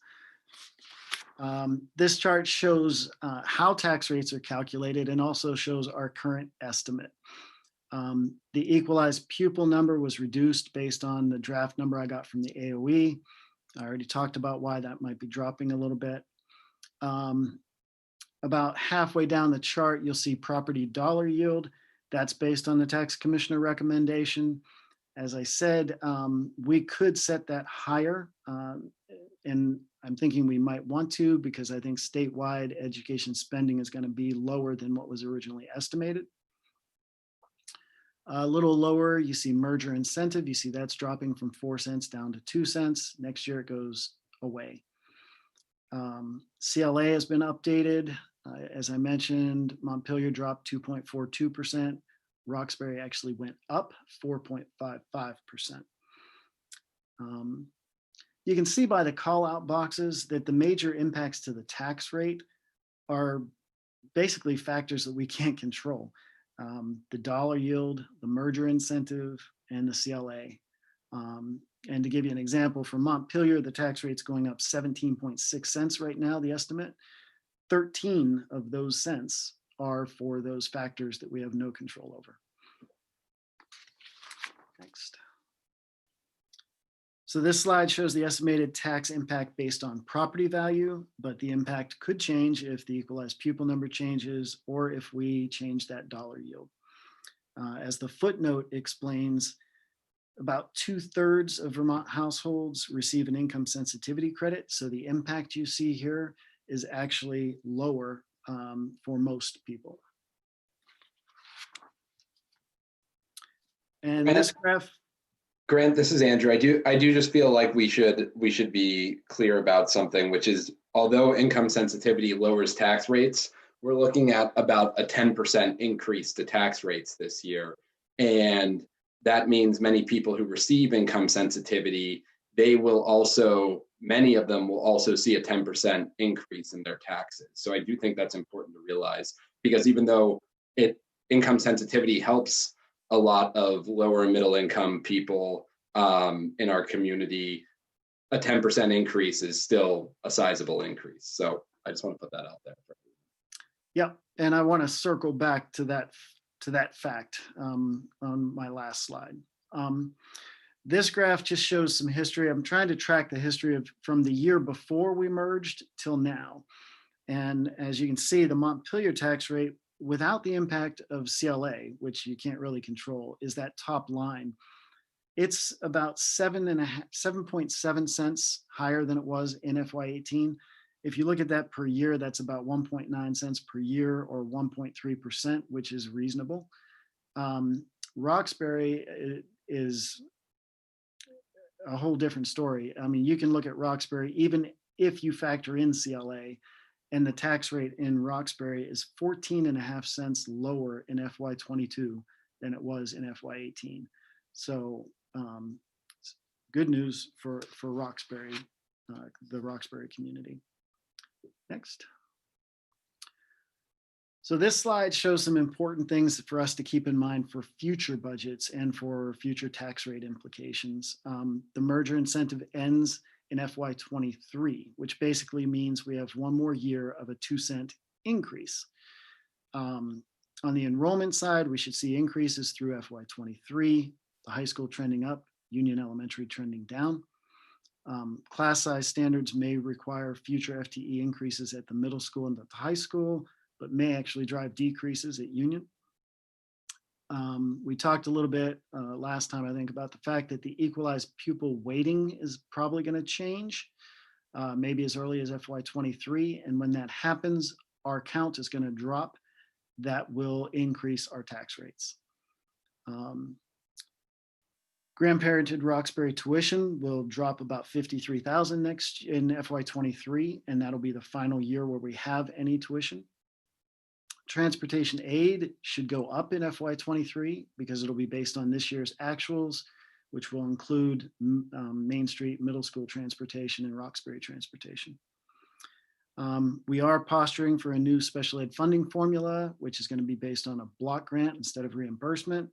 This chart shows how tax rates are calculated and also shows our current estimate. The equalized pupil number was reduced based on the draft number I got from the AOE. I already talked about why that might be dropping a little bit. About halfway down the chart, you'll see property dollar yield. That's based on the tax commissioner recommendation. As I said, we could set that higher, and I'm thinking we might want to because I think statewide education spending is going to be lower than what was originally estimated. A little lower, you see merger incentive. You see that's dropping from 4 cents down to 2 cents. Next year it goes away. CLA has been updated. As I mentioned, Montpelier dropped 2.42%. Roxbury actually went up 4.55%. You can see by the call out boxes that the major impacts to the tax rate are basically factors that we can't control. The dollar yield, the merger incentive, and the CLA. And to give you an example, for Montpelier, the tax rate's going up 17.6 cents right now, the estimate. 13 of those cents are for those factors that we have no control over. Next. So this slide shows the estimated tax impact based on property value, but the impact could change if the equalized pupil number changes or if we change that dollar yield. As the footnote explains, about 2/3 of Vermont households receive an income sensitivity credit. So the impact you see here is actually lower for most people. And this graph. Grant, this is Andrew. I do just feel like we should be clear about something, which is although income sensitivity lowers tax rates, we're looking at about a 10% increase to tax rates this year. And that means many people who receive income sensitivity, many of them will also see a 10% increase in their taxes. So I do think that's important to realize, because even though income sensitivity helps a lot of lower and middle income people in our community. A 10% increase is still a sizable increase. So I just want to put that out there. Yeah, and I want to circle back to that fact on my last slide. This graph just shows some history. I'm trying to track the history from the year before we merged till now. And as you can see, the Montpelier tax rate without the impact of CLA, which you can't really control, is that top line. It's about 7.7 cents higher than it was in FY18. If you look at that per year, that's about 1.9 cents per year or 1.3%, which is reasonable. Roxbury is a whole different story. I mean, you can look at Roxbury, even if you factor in CLA, and the tax rate in Roxbury is 14.5 cents lower in FY22 than it was in FY18. So good news for Roxbury, the Roxbury community. Next. So this slide shows some important things for us to keep in mind for future budgets and for future tax rate implications. The merger incentive ends in FY23, which basically means we have one more year of a 2-cent increase. On the enrollment side, we should see increases through FY23, the high school trending up, Union Elementary trending down. Class size standards may require future FTE increases at the middle school and at the high school, but may actually drive decreases at Union. We talked a little bit last time, I think, about the fact that the equalized pupil weighting is probably going to change, maybe as early as FY23. And when that happens, our count is going to drop. That will increase our tax rates. Grandparented Roxbury tuition will drop about $53,000 next in FY23, and that'll be the final year where we have any tuition. Transportation aid should go up in FY23 because it'll be based on this year's actuals, which will include Main Street Middle School transportation and Roxbury transportation. We are posturing for a new special ed funding formula, which is going to be based on a block grant instead of reimbursement,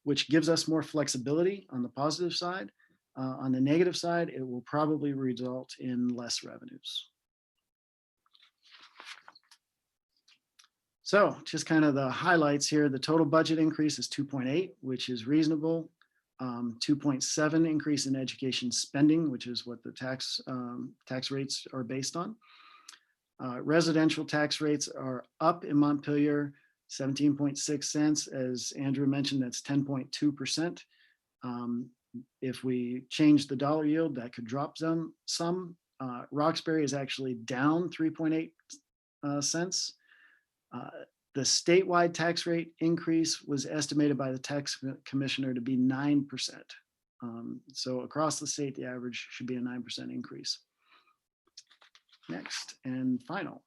which gives us more flexibility on the positive side. On the negative side, it will probably result in less revenues. So just kind of the highlights here. The total budget increase is 2.8, which is reasonable. 2.7 increase in education spending, which is what the tax rates are based on. Residential tax rates are up in Montpelier, 17.6 cents. As Andrew mentioned, that's 10.2%. If we change the dollar yield, that could drop some. Roxbury is actually down 3.8 cents. The statewide tax rate increase was estimated by the tax commissioner to be 9%. So across the state, the average should be a 9% increase. Next and final.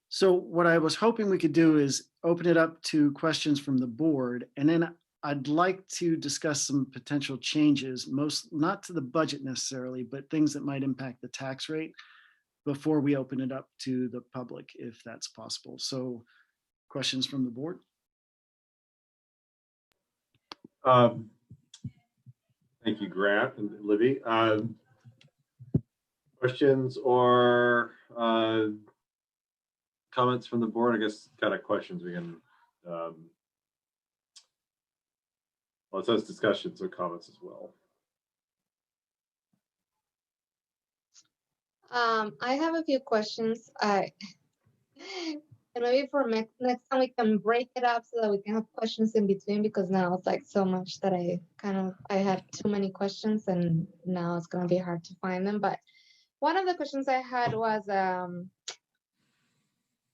So what I was hoping we could do is open it up to questions from the board, and then I'd like to discuss some potential changes, not to the budget necessarily, but things that might impact the tax rate before we open it up to the public, if that's possible. So questions from the board? Thank you, Grant and Libby. Questions or comments from the board? I guess kind of questions we can, well, it says discussions or comments as well. I have a few questions. And maybe for next time we can break it up so that we can have questions in between, because now it's like so much that I had too many questions and now it's gonna be hard to find them. But one of the questions I had was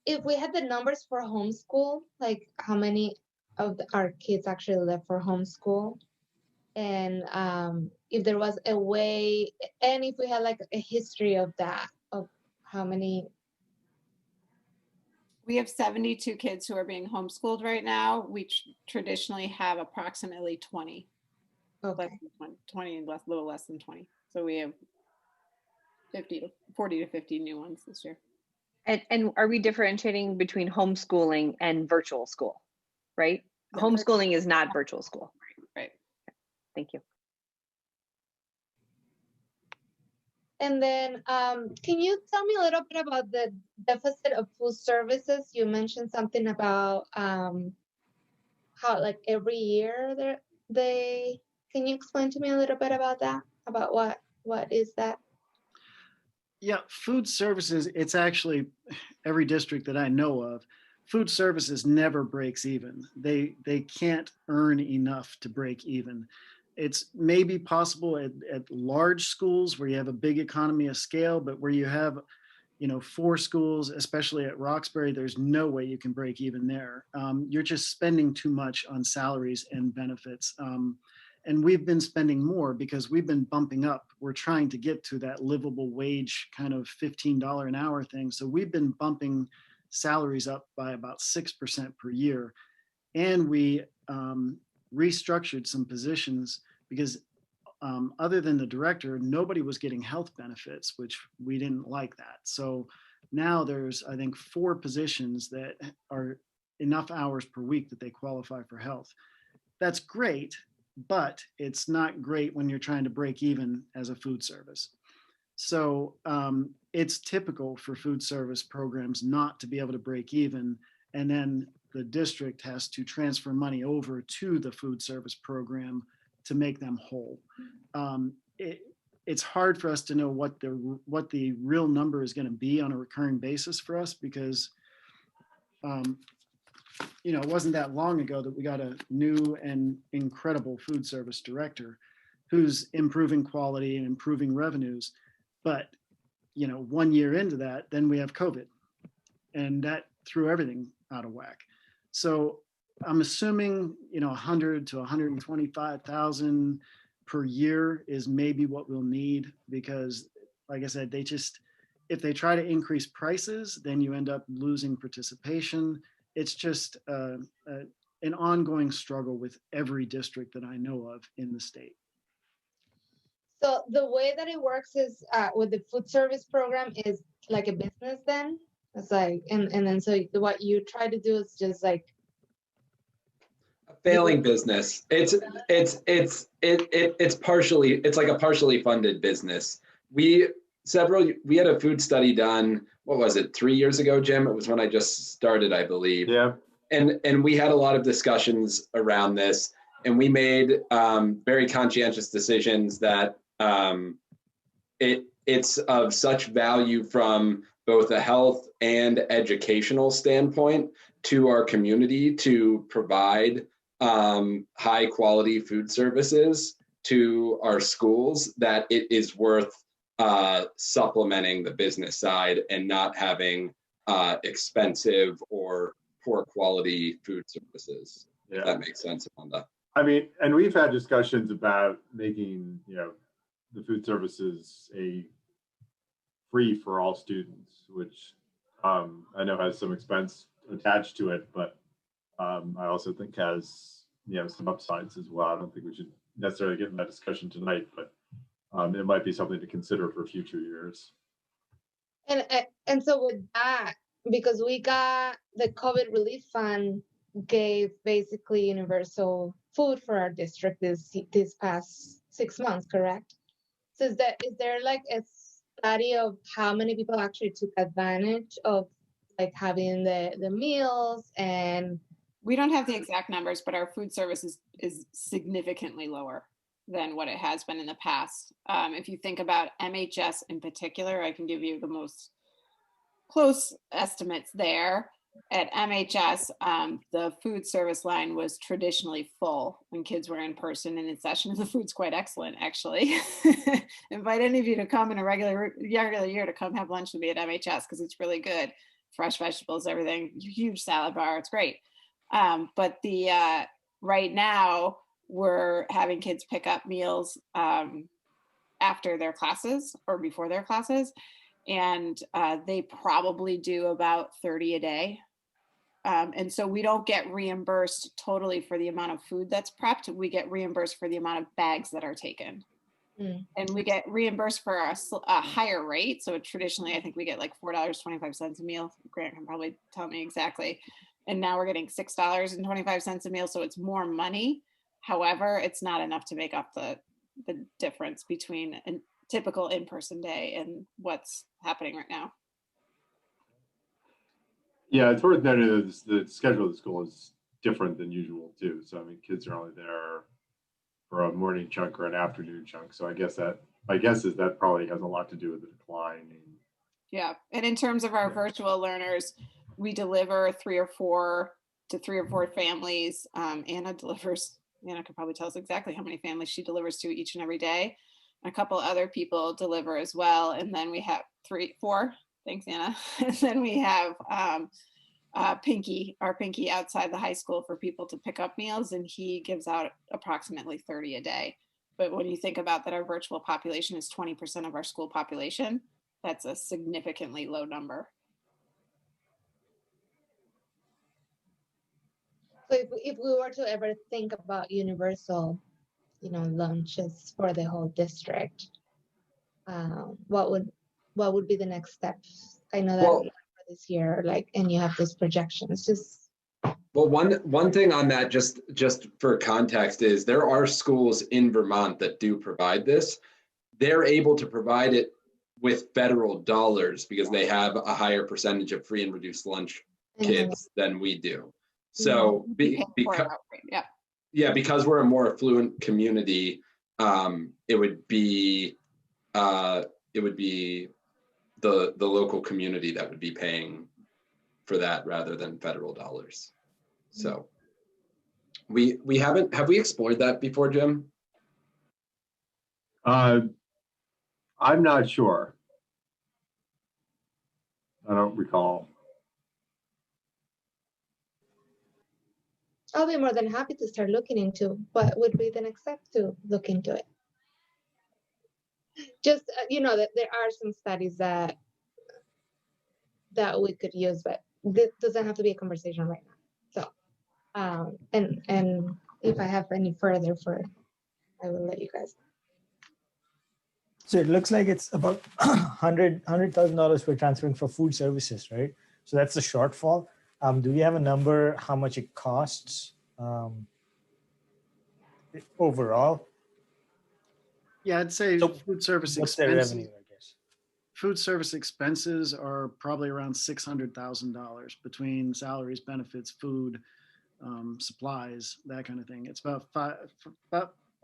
if we had the numbers for homeschool, like how many of our kids actually left for homeschool, and if there was a way, and if we had like a history of that, of how many. We have 72 kids who are being homeschooled right now. We traditionally have approximately 20. Okay. Less than 20 and little less than 20. So we have 40 to 50 new ones this year. And are we differentiating between homeschooling and virtual school? right? The Homeschooling is not virtual school. Right. Thank you. And then, can you tell me a little bit about the deficit of food services? You mentioned something about how like every year can you explain to me a little bit about that? About what is that? Yeah, food services, it's actually every district that I know of, food services never breaks even. They can't earn enough to break even. It's maybe possible at large schools where you have a big economy of scale, but where you have, 4 schools, especially at Roxbury, there's no way you can break even there. You're just spending too much on salaries and benefits. And we've been spending more because we've been bumping up. We're trying to get to that livable wage kind of $15 an hour thing. So we've been bumping salaries up by about 6% per year. And we restructured some positions because other than the director, nobody was getting health benefits, which we didn't like that. So now there's, I think, 4 positions that are enough hours per week that they qualify for health. That's great, but it's not great when you're trying to break even as a food service. So it's typical for food service programs not to be able to break even. And then the district has to transfer money over to the food service program to make them whole. It's hard for us to know what the real number is going to be on a recurring basis for us because it wasn't that long ago that we got a new and incredible food service director who's improving quality and improving revenues. But, 1 year into that, then we have COVID and that threw everything out of whack. So I'm assuming, 100 to 125,000 per year is maybe what we'll need because, like I said, if they try to increase prices, then you end up losing participation. It's just an ongoing struggle with every district that I know of in the state. So the way that it works is with the food service program is like a business then? It's like, and then so what you try to do is just like Failing business. It's like a partially funded business. We had a food study done, what was it, 3 years ago, Jim? It was when I just started, I believe. Yeah. And we had a lot of discussions around this, and we made very conscientious decisions that it's of such value from both a health and educational standpoint to our community to provide high quality food services to our schools that it is worth supplementing the business side and not having expensive or poor quality food services. Yeah. If that makes sense, Amanda. I mean, and we've had discussions about making, the food services free for all students, which I know has some expense attached to it, but I also think has some upsides as well. I don't think we should necessarily get in that discussion tonight, but it might be something to consider for future years. And so with that, because we got the COVID relief fund gave basically universal food for our district this past 6 months, correct? So is there like a study of how many people actually took advantage of like having the meals? And we don't have the exact numbers, but our food service is significantly lower than what it has been in the past. If you think about MHS in particular, I can give you the most close estimates there. At MHS, the food service line was traditionally full when kids were in person and in session. The food's quite excellent, actually. Invite any of you to come in a regular year to come have lunch with me at MHS because it's really good. Fresh vegetables, everything, huge salad bar, it's great. But right now we're having kids pick up meals after their classes or before their classes. And they probably do about 30 a day. And so we don't get reimbursed totally for the amount of food that's prepped. We get reimbursed for the amount of bags that are taken. And we get reimbursed for a higher rate. So traditionally, I think we get like $4.25 a meal. Grant can probably tell me exactly. and now we're getting $6.25 a meal, so it's more money. However, it's not enough to make up the difference between a typical in-person day and what's happening right now. Yeah, it's worth noting that the schedule of the school is different than usual too. So I mean, kids are only there for a morning chunk or an afternoon chunk. So I guess my guess is that probably has a lot to do with the decline. Yeah, and in terms of our virtual learners, we deliver 3 or 4 families. Anna could probably tell us exactly how many families she delivers to each and every day. A couple other people deliver as well. And then we have 3, 4. Thanks, Anna. And then we have our Pinky outside the high school for people to pick up meals, and he gives out approximately 30 a day. But when you think about that, our virtual population is 20% of our school population. That's a significantly low number. So if we were to ever think about universal, lunches for the whole district, what would be the next steps? I know that Well, for this year, and you have these projections. Well, one thing on that, just for context, is there are schools in Vermont that do provide this. They're able to provide it with federal dollars because they have a higher percentage of free and reduced lunch kids than we do. So because we're a more affluent community, it would be the local community that would be paying for that rather than federal dollars. So have we explored that before, Jim? I'm not sure. I don't recall. I'll be more than happy to start looking into what would be the next step to look into it. Just, that there are some studies that we could use, but this doesn't have to be a conversation right now. So, and if I have any further I will let you guys know. So it looks like it's about $100,000 we're transferring for food services, right? So that's the shortfall. Do we have a number how much it costs overall? Yeah, I'd say food service what's their expenses. revenue, I guess? Food service expenses are probably around $600,000 between salaries, benefits, food, supplies, that kind of thing. It's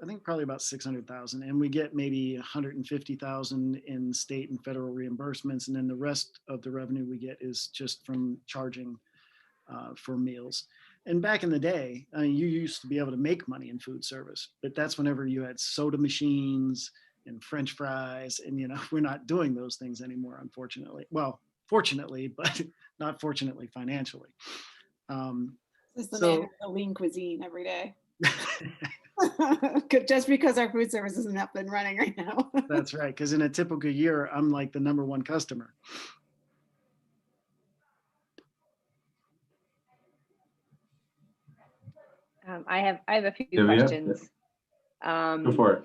I think probably about 600,000, and we get maybe 150,000 in state and federal reimbursements, and then the rest of the revenue we get is just from charging for meals. And back in the day, you used to be able to make money in food service, but that's whenever you had soda machines and French fries, and we're not doing those things anymore, unfortunately. Well, fortunately, but not fortunately financially. This is the man with the lean cuisine every day. Just because our food service isn't up and running right now. That's right, because in a typical year, I'm like the #1 customer. I have a few questions. Go for it.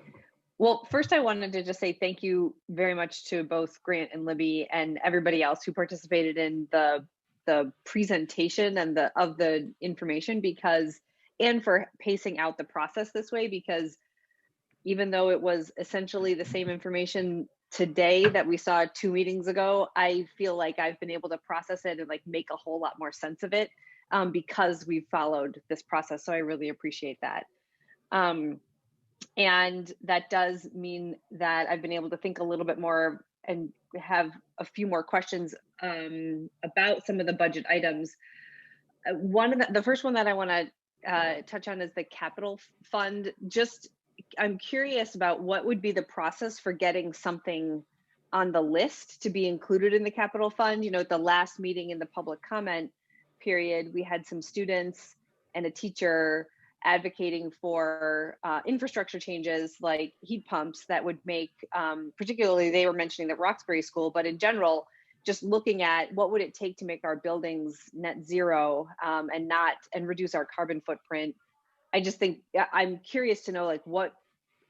Well, first I wanted to just say thank you very much to both Grant and Libby and everybody else who participated in the presentation and of the information, and for pacing out the process this way, because even though it was essentially the same information today that we saw 2 meetings ago, I feel like I've been able to process it and make a whole lot more sense of it because we've followed this process. So I really appreciate that. And that does mean that I've been able to think a little bit more and have a few more questions about some of the budget items. The first one that I want to touch on is the capital fund. I'm curious about what would be the process for getting something on the list to be included in the capital fund. At the last meeting in the public comment period, we had some students and a teacher advocating for infrastructure changes like heat pumps that would make, particularly they were mentioning the Roxbury School, but in general, just looking at what would it take to make our buildings net zero and reduce our carbon footprint. I just think I'm curious to know what,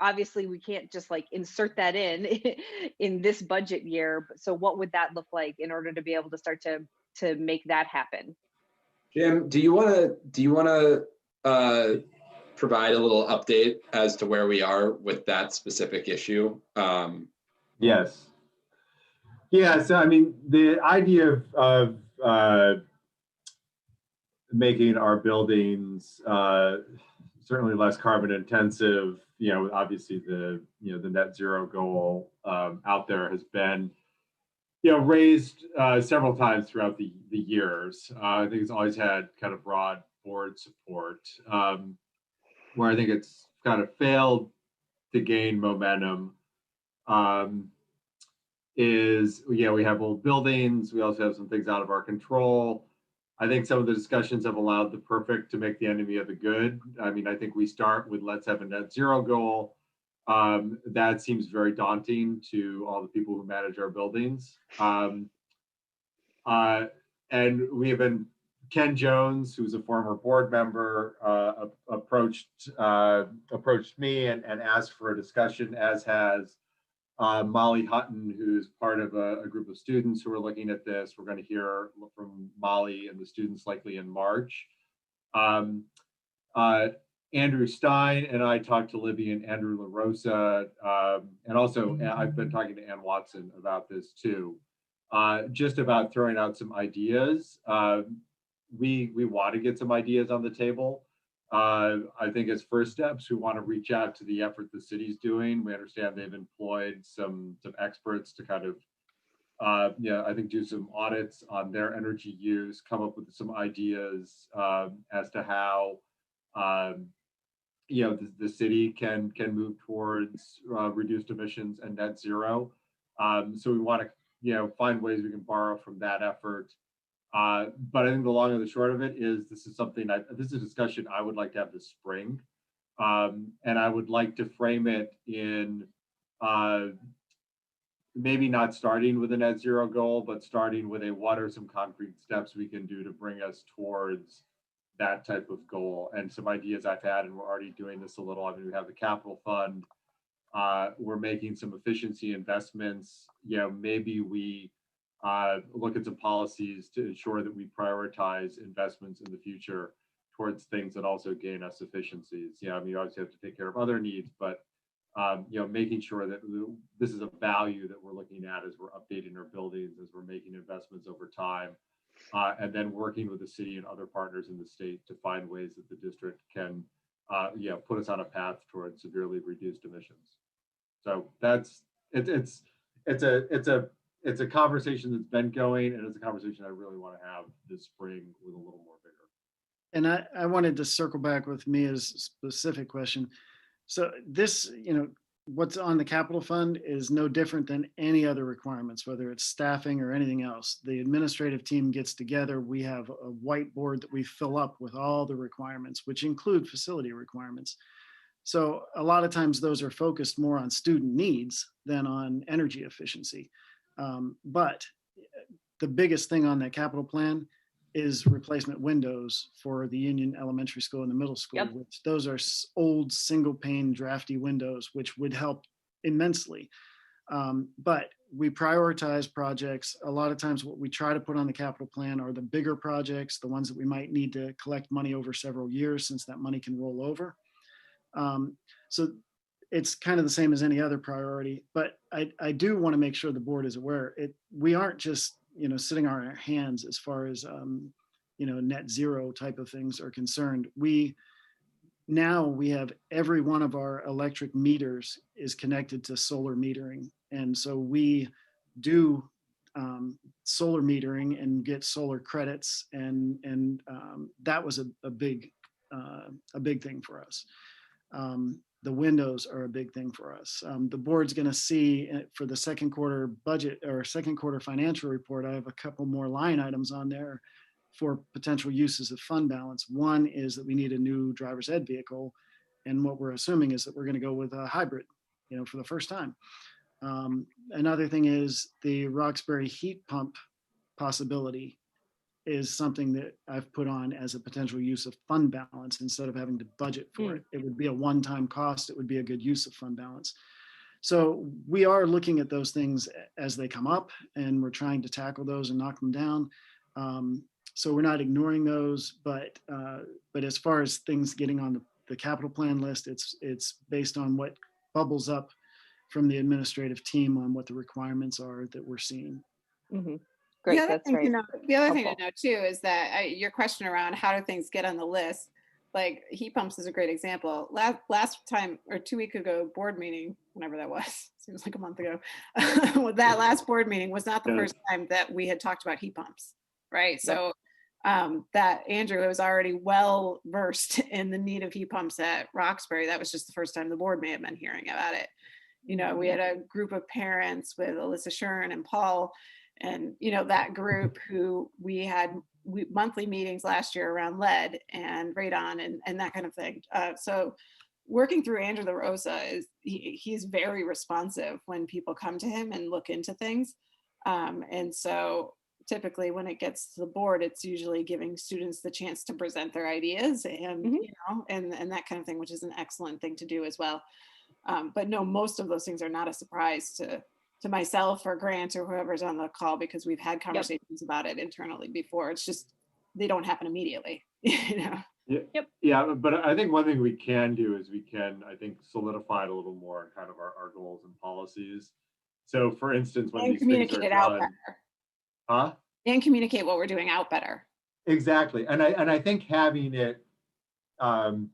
obviously we can't just insert that in this budget year. So what would that look like in order to be able to start to make that happen? Jim, do you want to provide a little update as to where we are with that specific issue? Yes. Yeah, so I mean, the idea of making our buildings certainly less carbon intensive, obviously the net zero goal out there has been raised several times throughout the years. I think it's always had kind of broad board support. Where I think it's kind of failed to gain momentum is, we have old buildings. We also have some things out of our control. I think some of the discussions have allowed the perfect to make the enemy of the good. I mean, I think we start with let's have a net zero goal. That seems very daunting to all the people who manage our buildings. And we have been, Ken Jones, who's a former board member, approached me and asked for a discussion, as has Molly Hutton, who's part of a group of students who are looking at this. We're going to hear from Molly and the students likely in March. Andrew Stein and I talked to Libby and Andrew LaRosa, and also I've been talking to Ann Watson about this too, just about throwing out some ideas. We want to get some ideas on the table. I think as first steps, we want to reach out to the effort the city's doing. We understand they've employed some experts to kind of, I think do some audits on their energy use, come up with some ideas as to how, the city can move towards reduced emissions and net zero. So we want to, find ways we can borrow from that effort. But I think the long and the short of it is this is a discussion I would like to have this spring. And I would like to frame it in maybe not starting with a net zero goal, but starting with what are some concrete steps we can do to bring us towards that type of goal. And some ideas I've had, and we're already doing this a little. I mean, we have the capital fund. We're making some efficiency investments. Maybe we look at some policies to ensure that we prioritize investments in the future towards things that also gain us efficiencies. I mean, you obviously have to take care of other needs, but making sure that this is a value that we're looking at as we're updating our buildings, as we're making investments over time, and then working with the city and other partners in the state to find ways that the district can, put us on a path towards severely reduced emissions. So it's a conversation that's been going, and it's a conversation I really want to have this spring with a little more vigor. And I wanted to circle back with Mia's specific question. So this, what's on the capital fund is no different than any other requirements, whether it's staffing or anything else. The administrative team gets together. We have a whiteboard that we fill up with all the requirements, which include facility requirements. So a lot of times those are focused more on student needs than on energy efficiency. But the biggest thing on that capital plan is replacement windows for the Union Elementary School and the middle school. Yep. Which those are old single pane drafty windows, which would help immensely. But we prioritize projects. A lot of times what we try to put on the capital plan are the bigger projects, the ones that we might need to collect money over several years, since that money can roll over. So it's kind of the same as any other priority, but I do want to make sure the board is aware. We aren't just, sitting on our hands as far as, net zero type of things are concerned. We have every one of our electric meters is connected to solar metering. And so we do solar metering and get solar credits. And that was a big thing for us. The windows are a big thing for us. The board's going to see for the second quarter budget or second quarter financial report, I have a couple more line items on there for potential uses of fund balance. One is that we need a new driver's ed vehicle. And what we're assuming is that we're going to go with a hybrid, for the first time. Another thing is the Roxbury heat pump possibility is something that I've put on as a potential use of fund balance instead of having to budget for it. It would be a one-time cost. It would be a good use of fund balance. So we are looking at those things as they come up, and we're trying to tackle those and knock them down. So we're not ignoring those, but as far as things getting on the capital plan list, it's based on what bubbles up from the administrative team on what the requirements are that we're seeing. Mm-hmm. Great, that's The other thing to helpful. note too is that your question around how do things get on the list, like heat pumps is a great example. Last time or 2 weeks ago board meeting, whenever that was, seems like a month ago, that last board meeting was not the first time that we had talked about heat pumps, right? Yep. So that Andrew was already well versed in the need of heat pumps at Roxbury. That was just the first time the board may have been hearing about it. You know, we had a group of parents with Alyssa Shern and Paul, and you know, that group who we had monthly meetings last year around lead and radon and that kind of thing. So working through Andrew LaRosa is he's very responsive when people come to him and look into things. And so typically when it gets to the board, it's usually giving students the chance to present their ideas and, you know, and that kind of thing, which is an excellent thing to do as well. But no, most of those things are not a surprise to myself or Grant or whoever's on the call, because we've had conversations about it internally before. It's just, they don't happen immediately, you know? Yeah, but I think one thing we can do is we can, I think, solidify it a little more in kind of our goals and policies. So for instance, when these things are done, and communicate what we're doing out better. Exactly. And I think having it in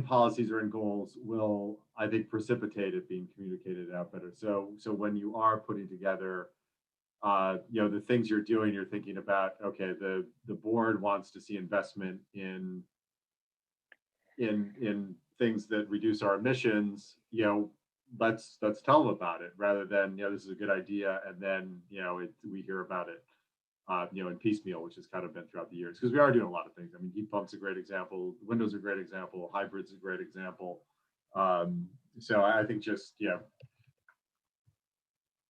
policies or in goals will, I think, precipitate it being communicated out better. So when you are putting together, you know, the things you're doing, you're thinking about, okay, the board wants to see investment in things that reduce our emissions. You know, let's tell them about it rather than, you know, this is a good idea, and then, you know, we hear about it, you know, in piecemeal, which has kind of been throughout the years, because we are doing a lot of things. I mean, heat pumps a great example, windows are a great example, hybrids a great example. So I think just, you know,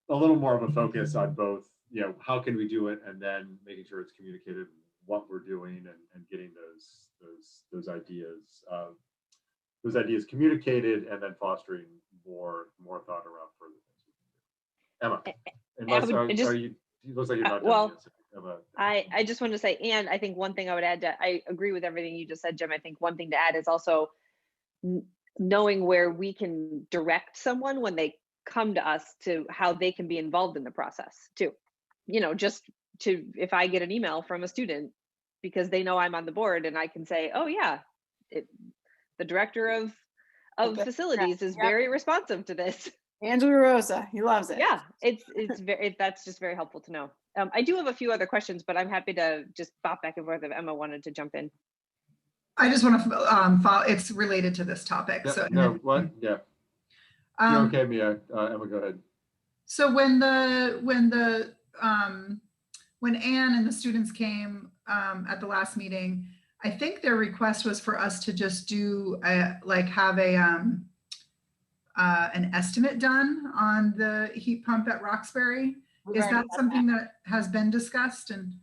a little more of a focus on both, you know, how can we do it, and then making sure it's communicated what we're doing, and getting those ideas communicated, and then fostering more thought around further things. Emma, it looks like you're not done yet. I just wanted to say, and I think one thing I would add to, I agree with everything you just said, Jim. I think one thing to add is also knowing where we can direct someone when they come to us to how they can be involved in the process too. You know, just to, if I get an email from a student because they know I'm on the board, and I can say, oh yeah, the director of facilities is very responsive to this. Andrew Rosa, he loves it. Yeah, it's very, that's just very helpful to know. I do have a few other questions, but I'm happy to just pop back and forth if Emma wanted to jump in. I just want to follow, it's related to this topic. Yeah, so no, what? Yeah. You're okay, Mia. Emma, go ahead. So when Anne and the students came at the last meeting, I think their request was for us to just do have an estimate done on the heat pump at Roxbury. Is that something that has been discussed? And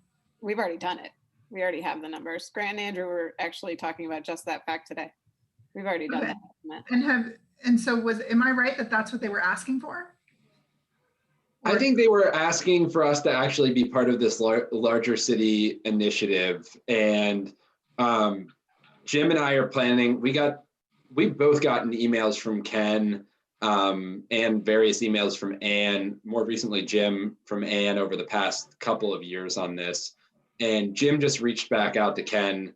we've already done it. We already have the numbers. Grant and Andrew were actually talking about just that fact today. We've already done that. And so am I right that that's what they were asking for? I think they were asking for us to actually be part of this larger city initiative. And Jim and I are planning, we've both gotten emails from Ken and various emails from Anne, more recently Jim from Anne over the past couple of years on this. And Jim just reached back out to Ken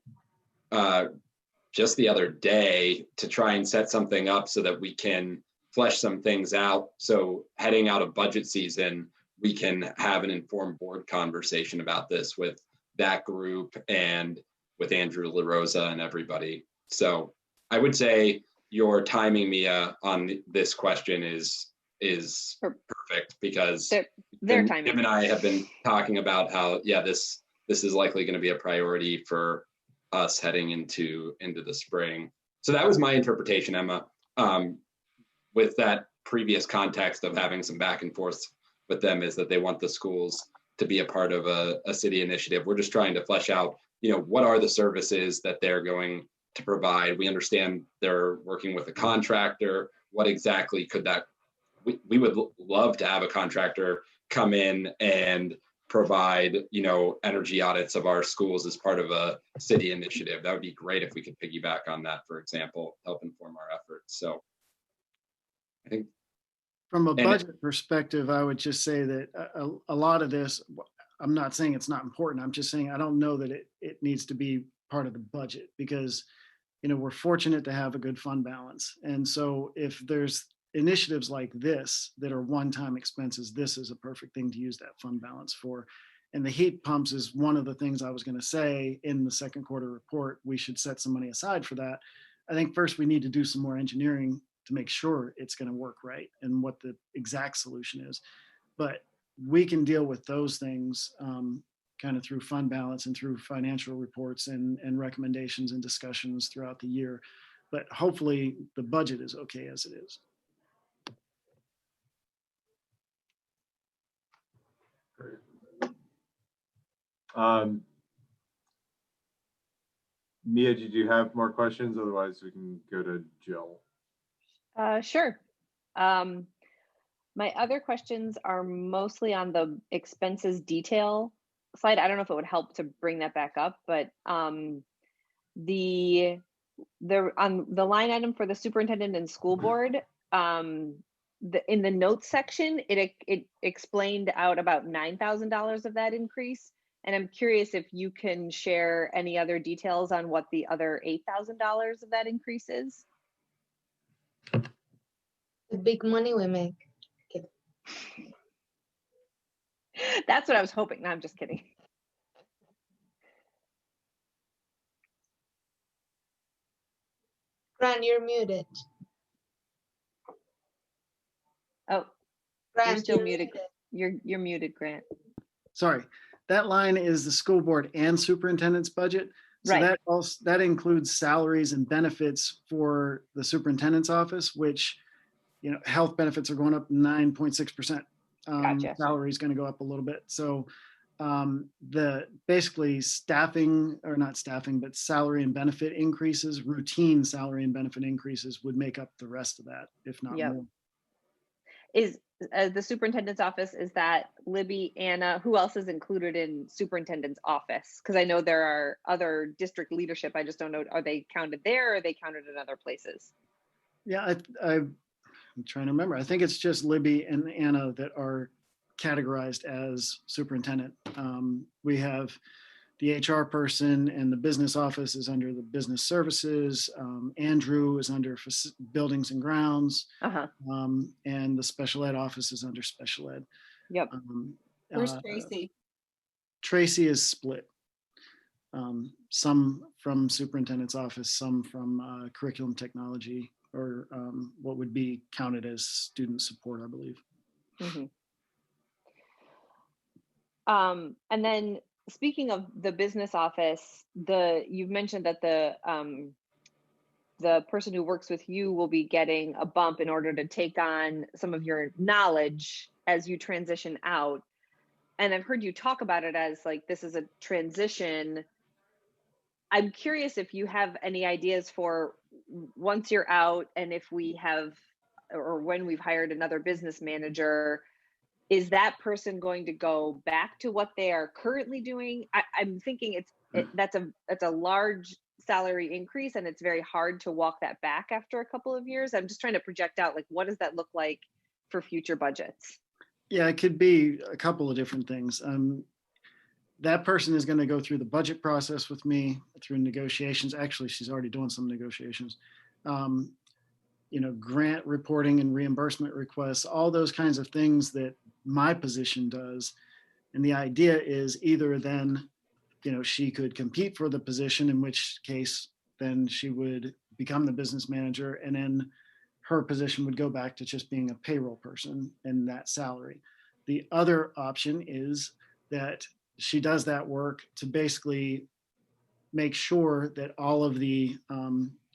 just the other day to try and set something up so that we can flesh some things out. So heading out of budget season, we can have an informed board conversation about this with that group and with Andrew LaRosa and everybody. So I would say your timing, Mia, on this question is perfect, because their timing. Jim and I have been talking about how, yeah, this is likely going to be a priority for us heading into the spring. So that was my interpretation, Emma, with that previous context of having some back and forth with them, is that they want the schools to be a part of a city initiative. We're just trying to flesh out, you know, what are the services that they're going to provide. We understand they're working with a contractor. What exactly could that, we would love to have a contractor come in and provide, energy audits of our schools as part of a city initiative. That would be great if we could piggyback on that, for example, help inform our efforts. So I think from a budget perspective, I would just say that a lot of this, I'm not saying it's not important. I'm just saying I don't know that it needs to be part of the budget because, we're fortunate to have a good fund balance. And so if there's initiatives like this that are one-time expenses, this is a perfect thing to use that fund balance for. And the heat pumps is one of the things I was going to say in the second quarter report. We should set some money aside for that. I think first we need to do some more engineering to make sure it's going to work right and what the exact solution is. But we can deal with those things kind of through fund balance and through financial reports and recommendations and discussions throughout the year. But hopefully the budget is okay as it is. Great. Mia, did you have more questions? Otherwise, we can go to Jill. Sure. My other questions are mostly on the expenses detail slide. I don't know if it would help to bring that back up, but on the line item for the superintendent and school board, in the notes section, it explained out about $9,000 of that increase. And I'm curious if you can share any other details on what the other $8,000 of that increase is. The big money we make. That's what I was hoping. No, I'm just kidding. Grant, you're muted. Oh, Grant, you're still muted. You're muted, Grant. Sorry, that line is the school board and superintendent's budget. So right. that includes salaries and benefits for the superintendent's office, which, health benefits are going up 9.6%. Gotcha. Salary is going to go up a little bit. So the basically staffing, or not staffing, but salary and benefit increases, routine salary and benefit increases would make up the rest of that, if not more. Is the superintendent's office, is that Libby, Anna, who else is included in superintendent's office? Because I know there are other district leadership. I just don't know, are they counted there or are they counted in other places? Yeah, I'm trying to remember. I think it's just Libby and Anna that are categorized as superintendent. We have the HR person, and the business office is under the business services. Andrew is under buildings and grounds. And the special ed office is under special ed. Yep. Where's Tracy? Tracy is split. Some from superintendent's office, some from curriculum technology, or what would be counted as student support, I believe. Mm-hmm. And then speaking of the business office, you've mentioned that the person who works with you will be getting a bump in order to take on some of your knowledge as you transition out. And I've heard you talk about it as like, this is a transition. I'm curious if you have any ideas for once you're out, and if we have, or when we've hired another business manager, is that person going to go back to what they are currently doing? I'm thinking that's a large salary increase, and it's very hard to walk that back after a couple of years. I'm just trying to project out, like, what does that look like for future budgets? Yeah, it could be a couple of different things. That person is going to go through the budget process with me, through negotiations. Actually, she's already doing some negotiations. Grant reporting and reimbursement requests, all those kinds of things that my position does. And the idea is either then, she could compete for the position, in which case then she would become the business manager, and then her position would go back to just being a payroll person and that salary. The other option is that she does that work to basically make sure that all of the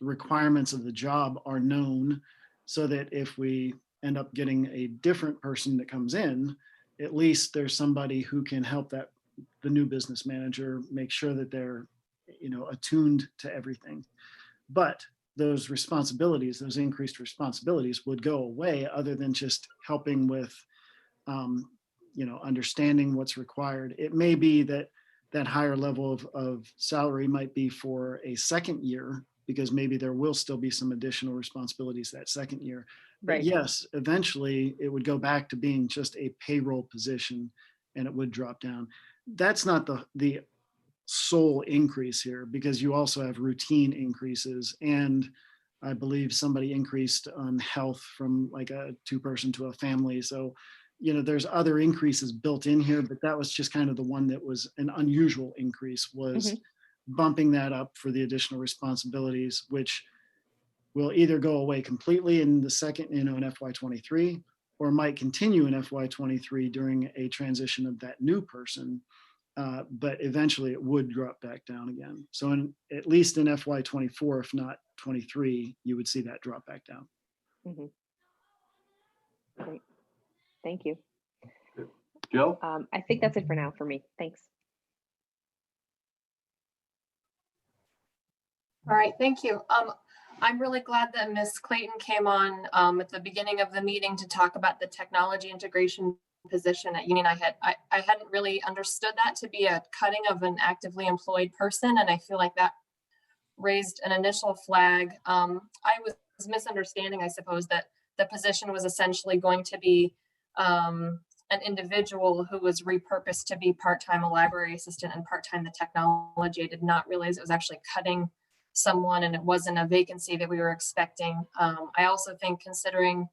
requirements of the job are known, so that if we end up getting a different person that comes in, at least there's somebody who can help the new business manager make sure that they're, attuned to everything. But those responsibilities, those increased responsibilities would go away, other than just helping with understanding what's required. It may be that that higher level of salary might be for a second year, because maybe there will still be some additional responsibilities that second year. But Right. yes, eventually it would go back to being just a payroll position and it would drop down. That's not the sole increase here, because you also have routine increases, and I believe somebody increased on health from like a 2-person to a family. So, there's other increases built in here, but that was just kind of the one that was an unusual increase, was bumping that up for the additional responsibilities, which will either go away completely in the second, in FY23, or might continue in FY23 during a transition of that new person. But eventually it would drop back down again. So at least in FY24, if not 23, you would see that drop back down. Great. Thank you. Jill? I think that's it for now for me. Thanks. All right, thank you. I'm really glad that Ms. Clayton came on at the beginning of the meeting to talk about the technology integration position at Union. I hadn't really understood that to be a cutting of an actively employed person, and I feel like that raised an initial flag. I was misunderstanding, I suppose, that the position was essentially going to be an individual who was repurposed to be part-time a library assistant and part-time the technology. I did not realize it was actually cutting someone, and it wasn't a vacancy that we were expecting. I also think, considering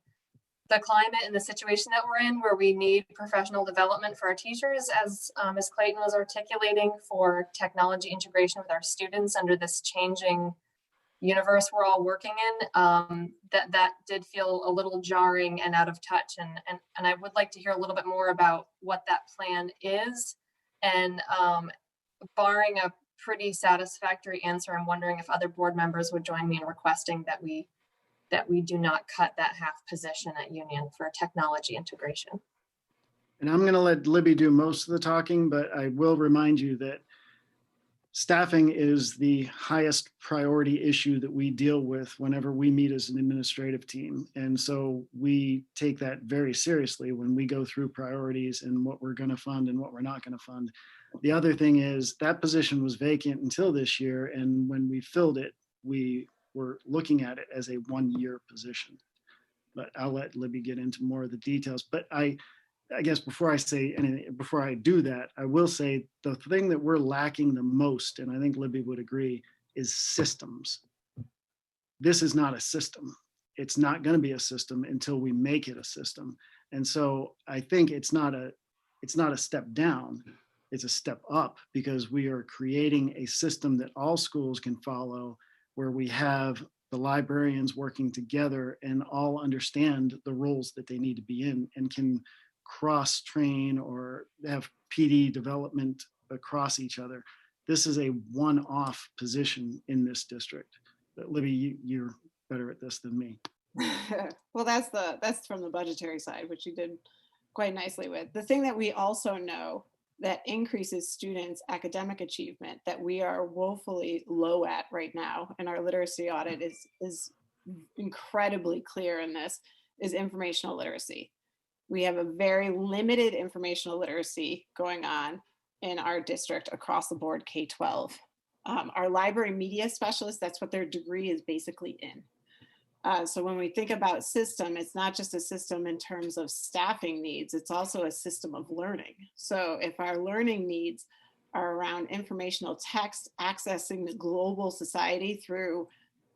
the climate and the situation that we're in, where we need professional development for our teachers, as Ms. Clayton was articulating, for technology integration with our students under this changing universe we're all working in, that did feel a little jarring and out of touch. And I would like to hear a little bit more about what that plan is. And barring a pretty satisfactory answer, I'm wondering if other board members would join me in requesting that we do not cut that half position at Union for technology integration. And I'm going to let Libby do most of the talking, but I will remind you that staffing is the highest priority issue that we deal with whenever we meet as an administrative team. And so we take that very seriously when we go through priorities and what we're going to fund and what we're not going to fund. The other thing is that position was vacant until this year. And when we filled it, we were looking at it as a 1-year position. But I'll let Libby get into more of the details. But I guess before I say anything, before I do that, I will say the thing that we're lacking the most, and I think Libby would agree, is systems. This is not a system. It's not going to be a system until we make it a system. And so I think it's not a step down, it's a step up, because we are creating a system that all schools can follow, where we have the librarians working together and all understand the roles that they need to be in and can cross-train or have PD development across each other. This is a one-off position in this district. But Libby, you're better at this than me. Well, that's from the budgetary side, which you did quite nicely with. The thing that we also know that increases students' academic achievement that we are woefully low at right now, and our literacy audit is incredibly clear in this, is informational literacy. We have a very limited informational literacy going on in our district across the board, K12. Our library media specialists, that's what their degree is basically in. So when we think about system, it's not just a system in terms of staffing needs, it's also a system of learning. So if our learning needs are around informational text, accessing the global society through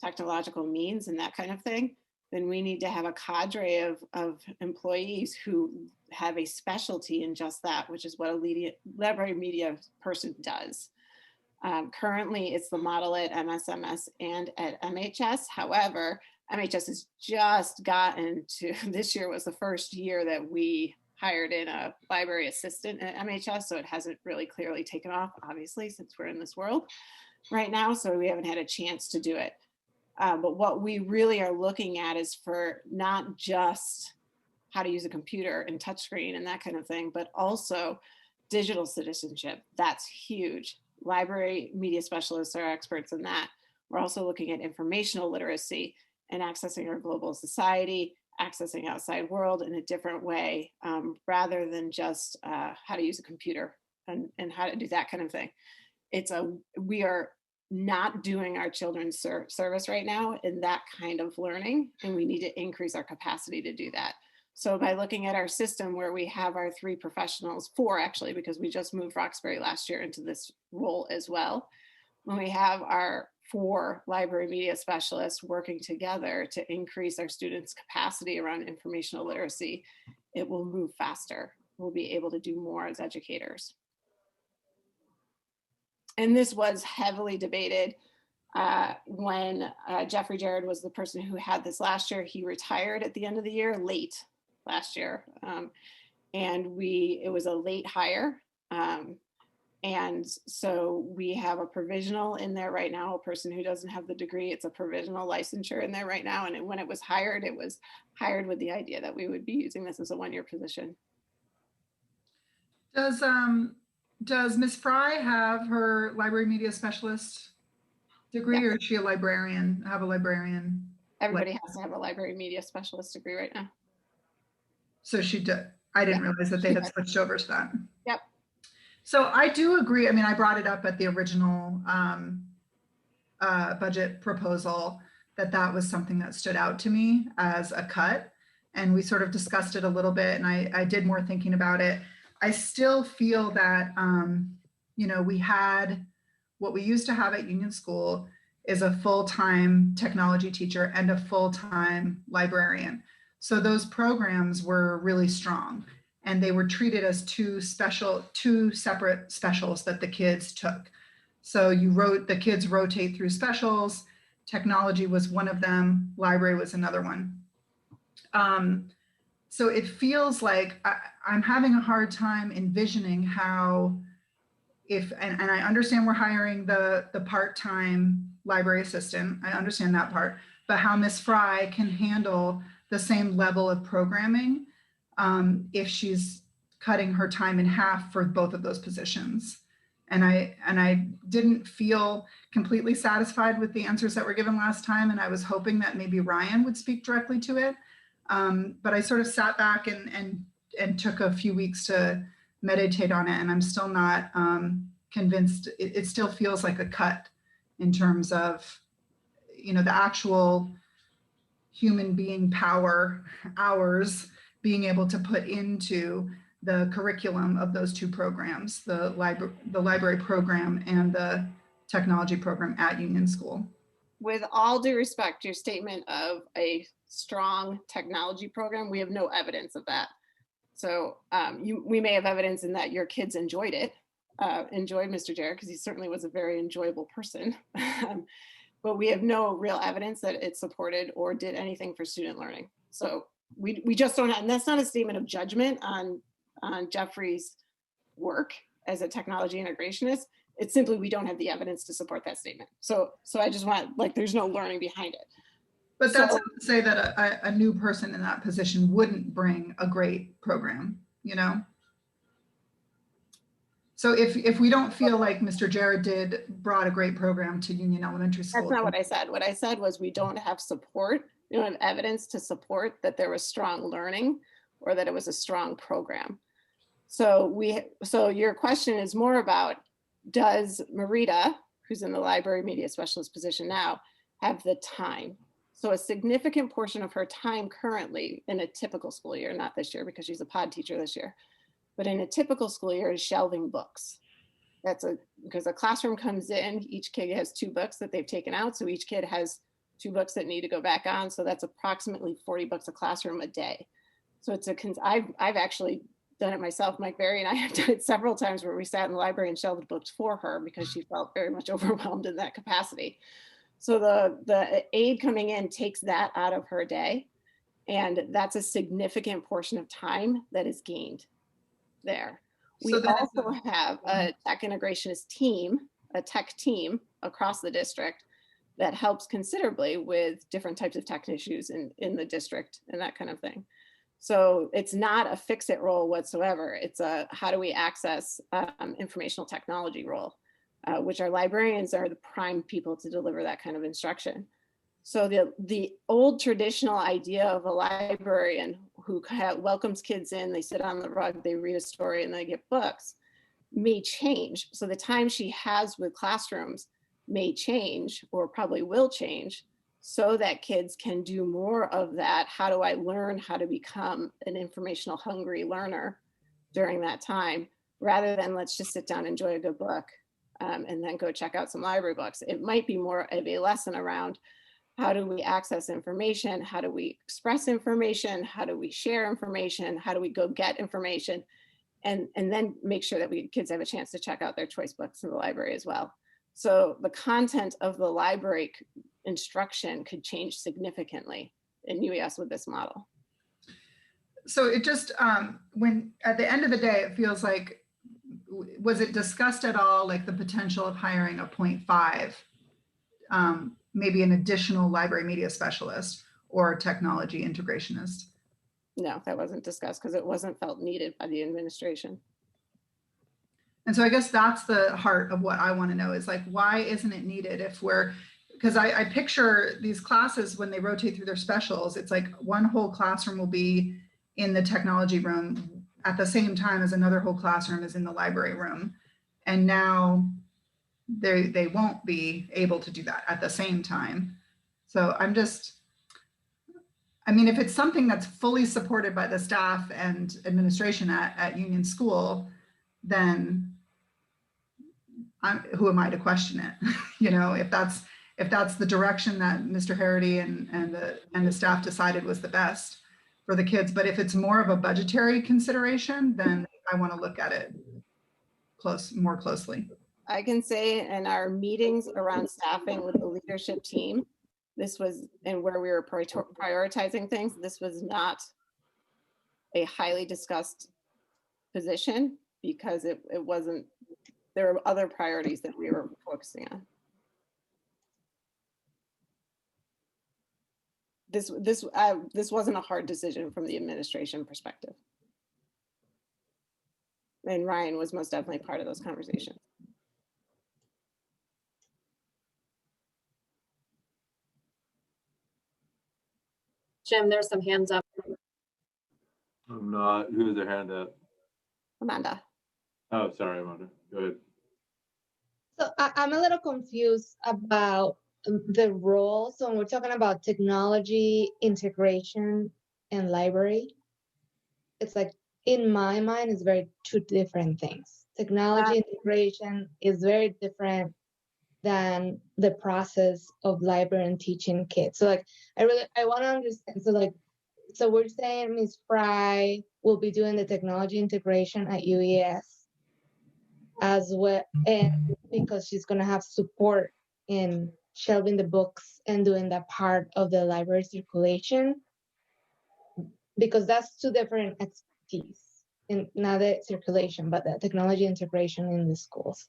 technological means and that kind of thing, then we need to have a cadre of employees who have a specialty in just that, which is what a library media person does. Currently, it's the model at MSMS and at MHS. However, MHS has just gotten to, this year was the first year that we hired in a library assistant at MHS, so it hasn't really clearly taken off, obviously, since we're in this world right now, so we haven't had a chance to do it. But what we really are looking at is for not just how to use a computer and touchscreen and that kind of thing, but also digital citizenship. That's huge. Library media specialists are experts in that. We're also looking at informational literacy and accessing our global society, accessing outside world in a different way, rather than just how to use a computer and how to do that kind of thing. We are not doing our children's service right now in that kind of learning, and we need to increase our capacity to do that. So by looking at our system where we have our 3 professionals, 4 actually, because we just moved Roxbury last year into this role as well, when we have our 4 library media specialists working together to increase our students' capacity around informational literacy, it will move faster. We'll be able to do more as educators. And this was heavily debated when Jeffrey Jared was the person who had this last year. He retired at the end of the year, late last year. And it was a late hire. And so we have a provisional in there right now, a person who doesn't have the degree. It's a provisional licensure in there right now. And when it was hired with the idea that we would be using this as a 1-year position. Does Ms. Fry have her library media specialist degree, Yes. or is she a librarian? Everybody has to have a library media specialist degree right now. So she did. I didn't realize that they had switched over to that. Yep. So I do agree. I mean, I brought it up at the original budget proposal that was something that stood out to me as a cut. And we sort of discussed it a little bit, and I did more thinking about it. I still feel that, we had what we used to have at Union School is a full-time technology teacher and a full-time librarian. So those programs were really strong, and they were treated as 2 separate specials that the kids took. So the kids rotate through specials. Technology was one of them. Library was another one. So it feels like I'm having a hard time envisioning how, and I understand we're hiring the part-time library assistant. I understand that part, but how Ms. Fry can handle the same level of programming if she's cutting her time in half for both of those positions. And I didn't feel completely satisfied with the answers that were given last time. And I was hoping that maybe Ryan would speak directly to it. But I sort of sat back and took a few weeks to meditate on it. And I'm still not convinced. It still feels like a cut in terms of, the actual human being power hours being able to put into the curriculum of those 2 programs, the library program and the technology program at Union School. With all due respect, your statement of a strong technology program, we have no evidence of that. So we may have evidence in that your kids enjoyed it, enjoyed Mr. Jared, because he certainly was a very enjoyable person. But we have no real evidence that it supported or did anything for student learning. So we just don't have, and that's not a statement of judgment on Jeffrey's work as a technology integrationist. It's simply we don't have the evidence to support that statement. So I just want, there's no learning behind it. But that's not to say that a new person in that position wouldn't bring a great program, So if we don't feel like Mr. Jared brought a great program to Union Elementary School. That's not what I said. What I said was we don't have support. We don't have evidence to support that there was strong learning or that it was a strong program. So your question is more about, does Marita, who's in the library media specialist position now, have the time? So a significant portion of her time currently in a typical school year, not this year because she's a pod teacher this year, but in a typical school year is shelving books. Because a classroom comes in, each kid has 2 books that they've taken out. So each kid has 2 books that need to go back on. So that's approximately 40 books a classroom a day. So I've actually done it myself. Mike Berry and I have done it several times where we sat in the library and shelved books for her because she felt very much overwhelmed in that capacity. So the aide coming in takes that out of her day. And that's a significant portion of time that is gained there. We also have a tech integrationist team, a tech team across the district that helps considerably with different types of tech issues in the district and that kind of thing. So it's not a fix-it role whatsoever. It's a how do we access informational technology role, which our librarians are the prime people to deliver that kind of instruction. So the old traditional idea of a librarian who welcomes kids in, they sit on the rug, they read a story, and they get books may change. So the time she has with classrooms may change, or probably will change, so that kids can do more of that. How do I learn how to become an informational hungry learner during that time, rather than let's just sit down, enjoy a good book, and then go check out some library books. It might be more of a lesson around how do we access information? How do we express information? How do we share information? How do we go get information? And then make sure that kids have a chance to check out their choice books in the library as well. So the content of the library instruction could change significantly in UES with this model. So it just, when at the end of the day, it feels like, was it discussed at all, like the potential of hiring a 0.5, maybe an additional library media specialist or technology integrationist? No, that wasn't discussed because it wasn't felt needed by the administration. And so I guess that's the heart of what I want to know is like, why isn't it needed if we're, because I picture these classes when they rotate through their specials, it's like one whole classroom will be in the technology room at the same time as another whole classroom is in the library room. And now they won't be able to do that at the same time. So I'm just, I mean, if it's something that's fully supported by the staff and administration at Union School, then who am I to question it? You know, if that's the direction that Mr. Harity and the staff decided was the best for the kids. But if it's more of a budgetary consideration, then I want to look at it more closely. I can say in our meetings around staffing with the leadership team, this was, and where we were prioritizing things, this was not a highly discussed position because it wasn't, there were other priorities that we were focusing on. This wasn't a hard decision from the administration perspective. And Ryan was most definitely part of those conversations. Jim, there's some hands up. I'm not. Who has their hand up? Amanda. Oh, sorry, Amanda. Go ahead. So I'm a little confused about the role. So when we're talking about technology integration and library, it's like, in my mind, it's very two different things. Technology integration is very different than the process of library and teaching kids. So like, I want to understand. So like, so we're saying Ms. Fry will be doing the technology integration at UES as well, and because she's going to have support in shelving the books and doing that part of the library circulation, because that's two different expertise, in not the circulation, but the technology integration in the schools.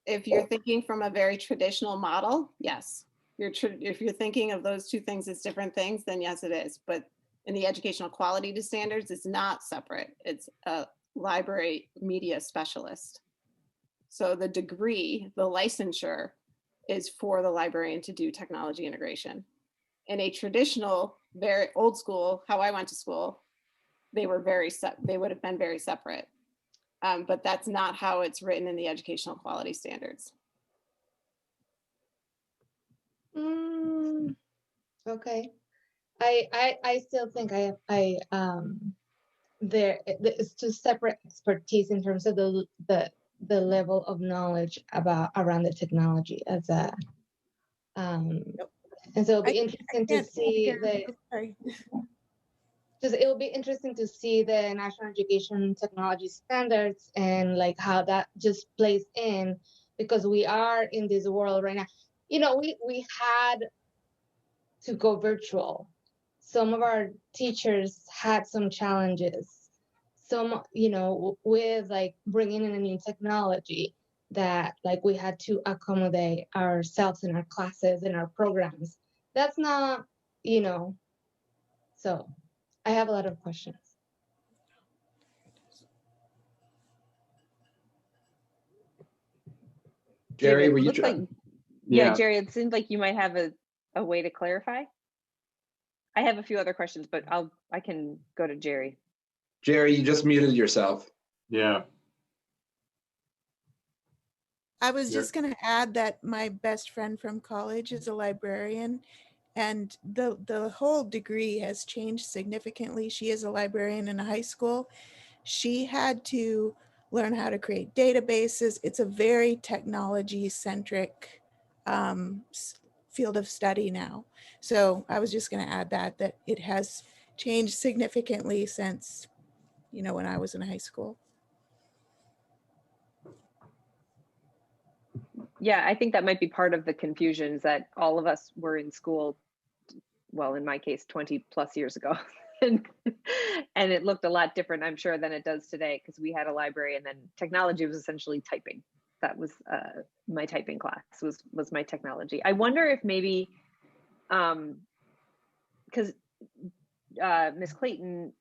If you're thinking from a very traditional model, yes. If you're thinking of those two things as different things, then yes, it is. But in the educational quality standards, it's not separate. It's a library media specialist. So the degree, the licensure, is for the librarian to do technology integration. In a traditional, very old school, how I went to school, they would have been very separate. But that's not how it's written in the educational quality standards. Okay. I still think there is two separate expertise in terms of the level of knowledge around the technology as a and so it'll be interesting to see it'll be interesting to see the National Education Technology Standards and like how that just plays in, because we are in this world right now. You know, we had to go virtual. Some of our teachers had some challenges. Some, you know, with like bringing in a new technology that like we had to accommodate ourselves in our classes and our programs. That's not, you know, so I have a lot of questions. Jerry, were you Yeah, Jerry, it seemed like you might have a way to clarify? I have a few other questions, but I can go to Jerry. Jerry, you just muted yourself. Yeah. I was Yeah. just going to add that my best friend from college is a librarian, and the whole degree has changed significantly. She is a librarian in a high school. She had to learn how to create databases. It's a very technology-centric field of study now. So I was just going to add that it has changed significantly since, when I was in high school. Yeah, I think that might be part of the confusion, is that all of us were in school, well, in my case, 20 plus years ago. and it looked a lot different, I'm sure, than it does today, because we had a library and then technology was essentially typing. That was my typing class, was my technology. I wonder if maybe, because Ms. Clayton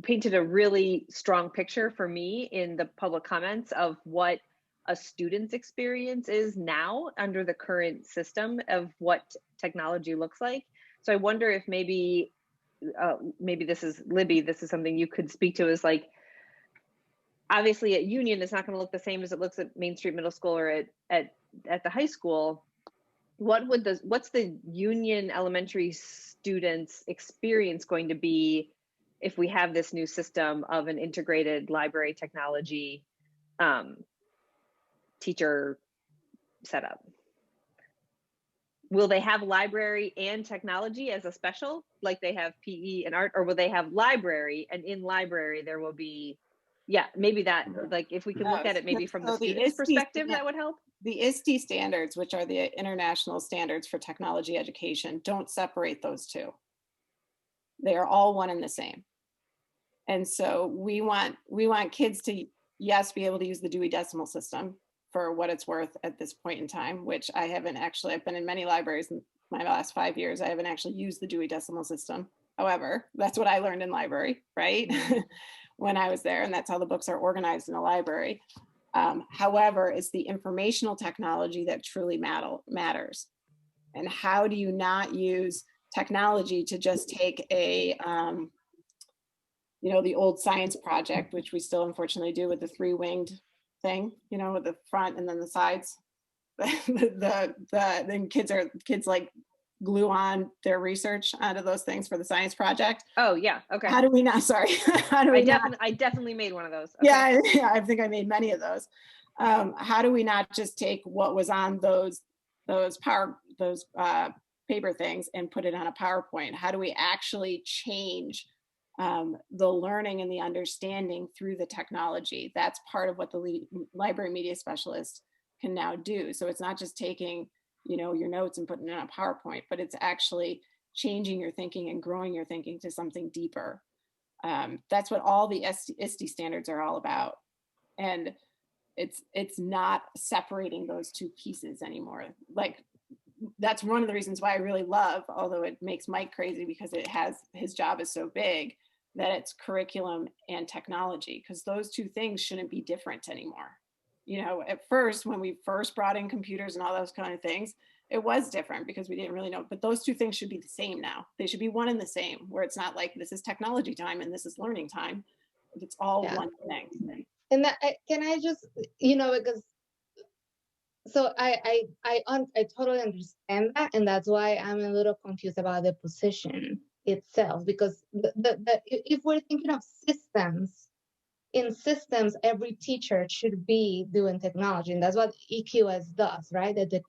painted a really strong picture for me in the public comments of what a student's experience is now under the current system of what technology looks like. So I wonder if maybe this is Libby, this is something you could speak to, is like, obviously at Union, it's not going to look the same as it looks at Main Street Middle School or at the high school. What's the Union elementary students' experience going to be if we have this new system of an integrated library technology teacher setup? Will they have library and technology as a special, like they have PE and art, or will they have library, and in library there will be, maybe that, like, if we can look at it maybe from the student's perspective, that would help. The ISTE standards, which are the international standards for technology education, don't separate those two. They are all one and the same. And so we want kids to, yes, be able to use the Dewey Decimal System for what it's worth at this point in time, which I've been in many libraries in my last 5 years. I haven't actually used the Dewey Decimal System. However, that's what I learned in library, right? When I was there, and that's how the books are organized in a library. However, it's the informational technology that truly matters. And how do you not use technology to just take a, the old science project, which we still unfortunately do with the 3-winged thing, with the front and then the sides. Then kids like glue on their research onto those things for the science project. Oh yeah, okay. How do we not? Sorry, I definitely made one of those. Okay. Yeah, I think I made many of those. How do we not just take what was on those paper things and put it on a PowerPoint? How do we actually change the learning and the understanding through the technology? That's part of what the library media specialist can now do. So it's not just taking, your notes and putting it on a PowerPoint, but it's actually changing your thinking and growing your thinking to something deeper. That's what all the ISTE standards are all about. And it's not separating those two pieces anymore. Like, that's one of the reasons why I really love, although it makes Mike crazy because his job is so big, that it's curriculum and technology, because those two things shouldn't be different anymore. At first, when we first brought in computers and all those kind of things, it was different because we didn't really know, but those two things should be the same now. They should be one and the same, where it's not like this is technology time and this is learning time. It's all one thing. And that, can I just, because so I totally understand that, and that's why I'm a little confused about the position itself, because if we're thinking of systems, in systems, every teacher should be doing technology, and that's what EQS does, right? The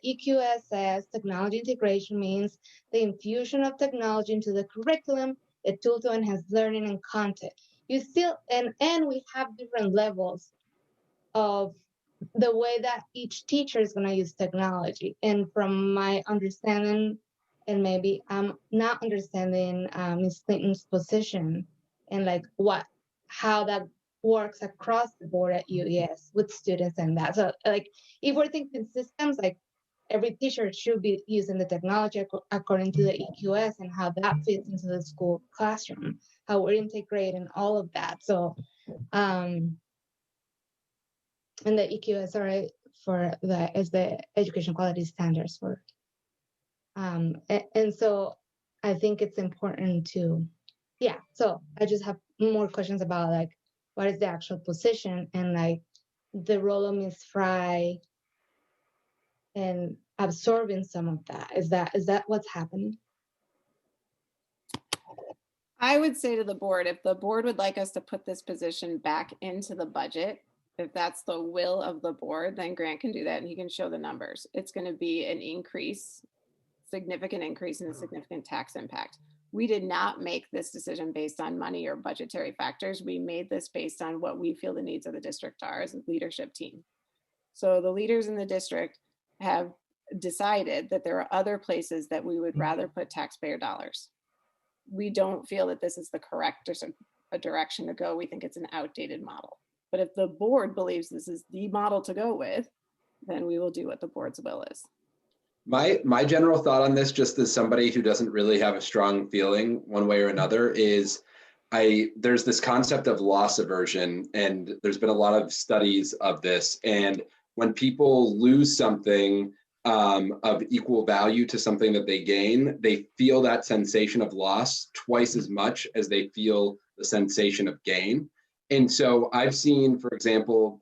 EQS says technology integration means the infusion of technology into the curriculum, a tool to enhance learning and content. You still, and we have different levels of the way that each teacher is going to use technology. And from my understanding, and maybe I'm not understanding Ms. Clinton's position and like how that works across the board at UES with students and that. So like, if we're thinking systems, like every teacher should be using the technology according to the EQS and how that fits into the school classroom, how we're integrating all of that. So, and the EQS are is the education quality standards for And so I think it's important to, yeah. So I just have more questions about like, what is the actual position and like the role of Ms. Fry and absorbing some of that. Is that what's happening? I would say to the board, if the board would like us to put this position back into the budget, if that's the will of the board, then Grant can do that and he can show the numbers. It's going to be an increase, significant increase and a significant tax impact. We did not make this decision based on money or budgetary factors. We made this based on what we feel the needs of the district are as a leadership team. So the leaders in the district have decided that there are other places that we would rather put taxpayer dollars. We don't feel that this is the correct or a direction to go. We think it's an outdated model. But if the board believes this is the model to go with, then we will do what the board's will is. My general thought on this, just as somebody who doesn't really have a strong feeling one way or another, is there's this concept of loss aversion, and there's been a lot of studies of this. And when people lose something of equal value to something that they gain, they feel that sensation of loss twice as much as they feel the sensation of gain. And so I've seen, for example,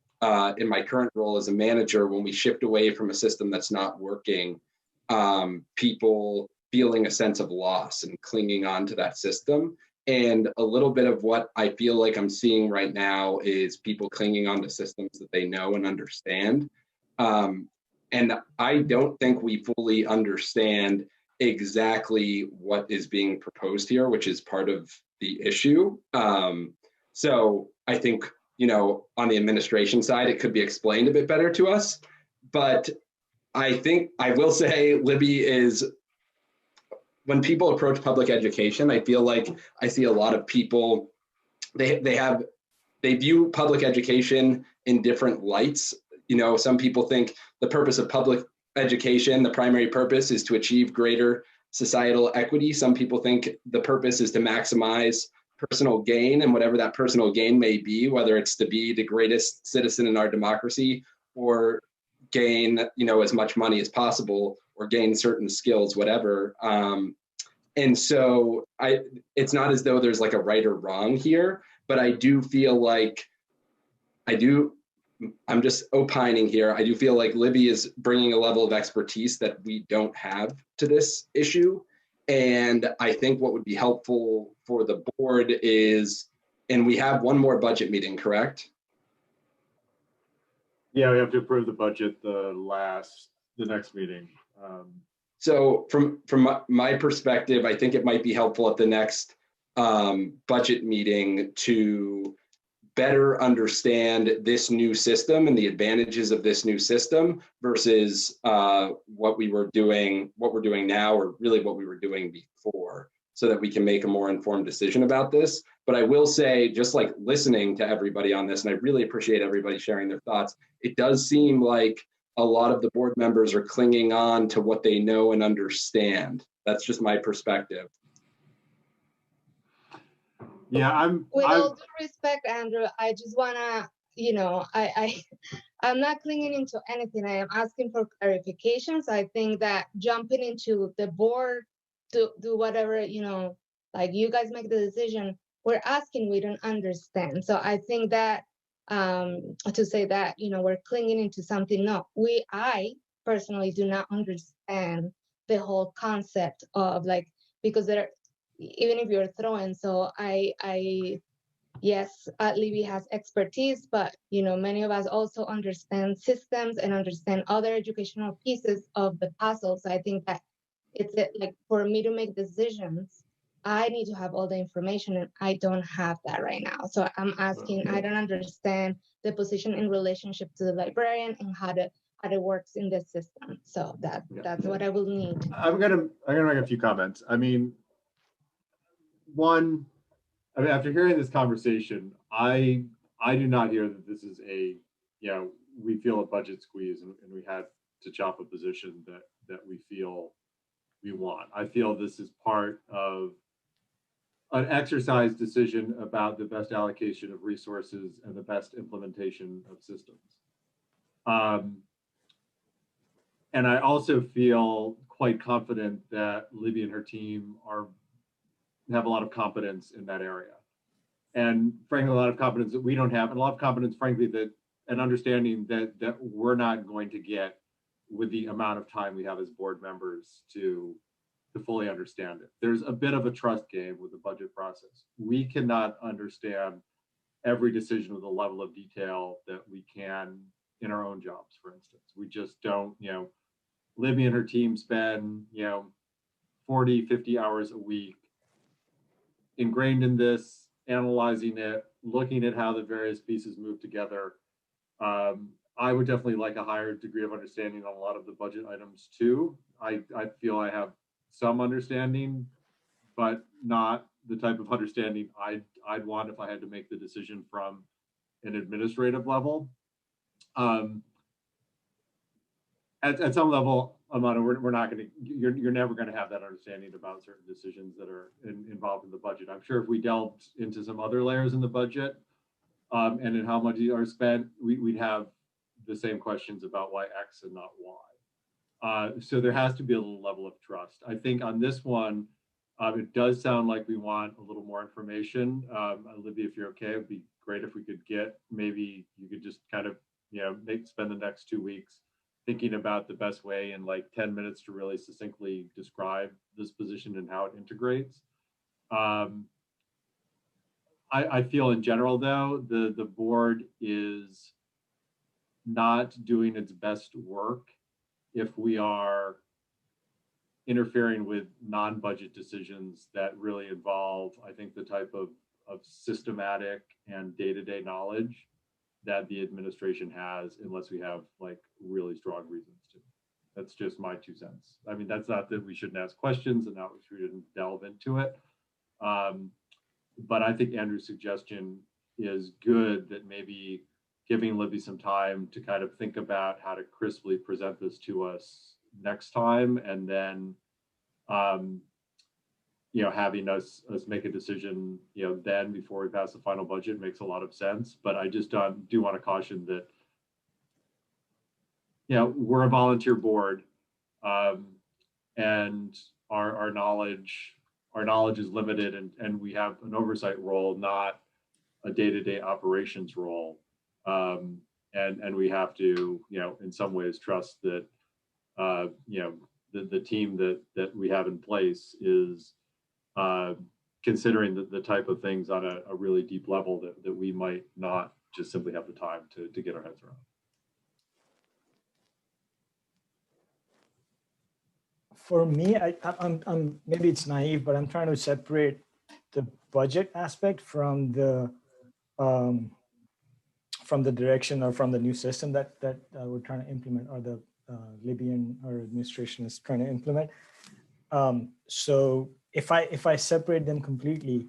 in my current role as a manager, when we shift away from a system that's not working, people feeling a sense of loss and clinging on to that system. And a little bit of what I feel like I'm seeing right now is people clinging on to systems that they know and understand. And I don't think we fully understand exactly what is being proposed here, which is part of the issue. So I think, you know, on the administration side, it could be explained a bit better to us. But I think I will say Libby is, when people approach public education, I feel like I see a lot of people, they view public education in different lights. You know, some people think the purpose of public education, the primary purpose, is to achieve greater societal equity. Some people think the purpose is to maximize personal gain, and whatever that personal gain may be, whether it's to be the greatest citizen in our democracy or gain, you know, as much money as possible or gain certain skills, whatever. And so it's not as though there's like a right or wrong here, but I do feel like I'm just opining here. I do feel like Libby is bringing a level of expertise that we don't have to this issue. And I think what would be helpful for the board is, and we have one more budget meeting, correct? Yeah, we have to approve the budget the next meeting. So from my perspective, I think it might be helpful at the next budget meeting to better understand this new system and the advantages of this new system versus what we're doing now, or really what we were doing before, so that we can make a more informed decision about this. But I will say, just like listening to everybody on this, and I really appreciate everybody sharing their thoughts, it does seem like a lot of the board members are clinging on to what they know and understand. That's just my perspective. Yeah, with all due respect, Andrew, I just wanna, you know, I'm not clinging into anything. I am asking for clarifications. I think that jumping into the board to do whatever, you know, like you guys make the decision, we're asking, we don't understand. So I think that to say that, you know, we're clinging into something, no, I personally do not understand the whole concept of like, because there, even if you're throwing, so yes, Libby has expertise, but you know, many of us also understand systems and understand other educational pieces of the puzzle. So I think that it's like, for me to make decisions, I need to have all the information, and I don't have that right now. So I'm asking, I don't understand the position in relationship to the librarian and how it works in the system. So that's what I will need. I'm gonna make a few comments. I mean, one, after hearing this conversation, I do not hear that this is a, you know, we feel a budget squeeze and we had to chop a position that we feel we want. I feel this is part of an exercise decision about the best allocation of resources and the best implementation of systems. And I also feel, quite confident that Libby and her team have a lot of competence in that area. And frankly, a lot of confidence that we don't have, and a lot of confidence, frankly, that an understanding that we're not going to get with the amount of time we have as board members to fully understand it. There's a bit of a trust game with the budget process. We cannot understand every decision with the level of detail that we can in our own jobs, for instance. We just don't, Libby and her team spend, 40, 50 hours a week ingrained in this, analyzing it, looking at how the various pieces move together. I would definitely like a higher degree of understanding on a lot of the budget items too. I feel I have some understanding, but not the type of understanding I'd want if I had to make the decision from an administrative level. At some level, Amanda, we're not going to, you're never going to have that understanding about certain decisions that are involved in the budget. I'm sure if we delved into some other layers in the budget and in how much are spent, we'd have the same questions about why X and not Y. So there has to be a little level of trust. I think on this one, it does sound like we want a little more information. Olivia, if you're okay, it'd be great if we could get, maybe you could just kind of, spend the next 2 weeks thinking about the best way in like 10 minutes to really succinctly describe this position and how it integrates. I feel in general though, the board is not doing its best work if we are interfering with non-budget decisions that really involve, I think, the type of systematic and day-to-day knowledge that the administration has, unless we have like really strong reasons to. That's just my 2 cents. I mean, that's not that we shouldn't ask questions and not we shouldn't delve into it. But I think Andrew's suggestion is good, that maybe giving Libby some time to kind of think about how to crisply present this to us next time, and then having us make a decision then before we pass the final budget makes a lot of sense. But I just do want to caution that we're a volunteer board, and our knowledge is limited, and we have an oversight role, not a day-to-day operations role. And we have to, in some ways trust that, the team that we have in place is considering the type of things on a really deep level that we might not just simply have the time to get our heads around. For me, I'm maybe it's naive, but I'm trying to separate the budget aspect from the direction or from the new system that we're trying to implement, or the Libyan or administration is trying to implement. So if I separate them completely,